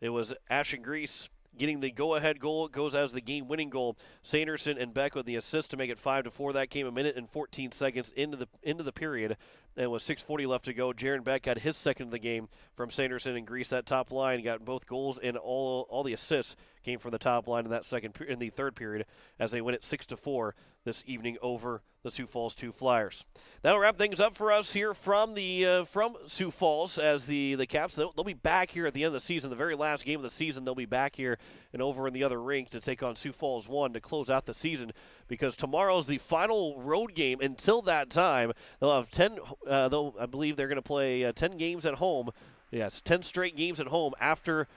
It was Ashton Grease getting the go-ahead goal. It goes as the game-winning goal. Sanderson and Beck with the assist to make it 5-4. That came a minute and 14 seconds into the period. And with 6:40 left to go, Jaron Beck got his second of the game from Sanderson and Grease. That top line got both goals, and all the assists came from the top line in the third period, as they win it 6-4 this evening over the Sioux Falls 2 Flyers. That'll wrap things up for us here from Sioux Falls, as the Caps, they'll be back here at the end of the season, the very last game of the season. They'll be back here and over in the other rink to take on Sioux Falls 1 to close out the season, because tomorrow's the final road game. Until that time, they'll have 10. I believe they're going to play 10 games at home. Yes, 10 straight games at home after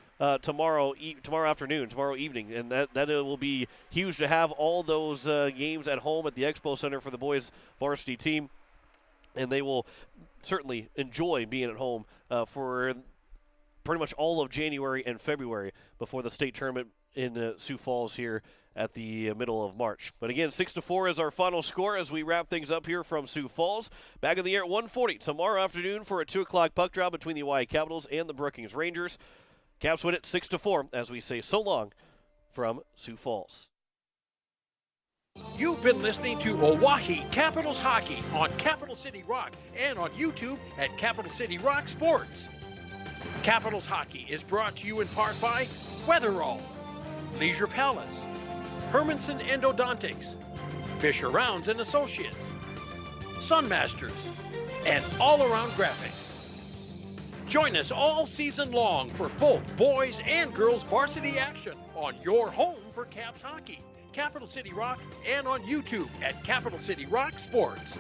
tomorrow evening, and that will be huge to have all those games at home at the Expo Center for the boys varsity team, and they will certainly enjoy being at home for pretty much all of January and February before the state tournament in Sioux Falls here at the middle of March. But again, 6-4 is our final score as we wrap things up here from Sioux Falls. Back in the air at 1:40 tomorrow afternoon for a 2 o'clock puck drop between the Oahe Capitals and the Brookings Rangers. Caps win it 6-4 as we say so long from Sioux Falls. You've been listening to Oahe Capitals Hockey on Capital City Rock and on YouTube at Capital City Rock Sports. Capitals Hockey is brought to you in part by Weatherall, Leisure Palace, Hermanson Endodontics, Fisher Rounds and Associates, Sunmasters, and All Around Graphics. Join us all season long for both boys and girls varsity action on your home for Caps Hockey, Capital City Rock, and on YouTube at Capital City Rock Sports.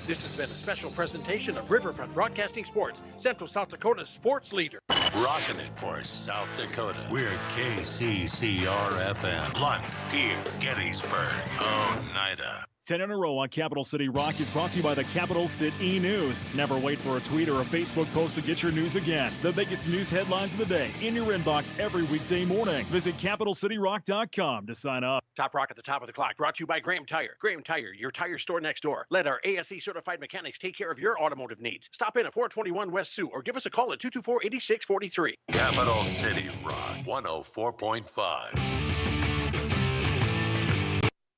This has been a special presentation of Riverfront Broadcasting Sports, Central South Dakota's sports leader. Rocking it for South Dakota. We're KCCR-FM. Lund, Pierre, Gettysburg, Oneida. 10 in a row on Capital City Rock is brought to you by the Capital City News. Never wait for a tweet or a Facebook post to get your news again. The biggest news headlines of the day in your inbox every weekday morning. Visit CapitalCityRock.com to sign up. Top Rock at the top of the clock, brought to you by Graham Tire. Graham Tire, your tire store next door. Let our ASE certified mechanics take care of your automotive needs. Stop in at 421 West Sioux or give us a call at 224-8643. Capital City Rock 104.5.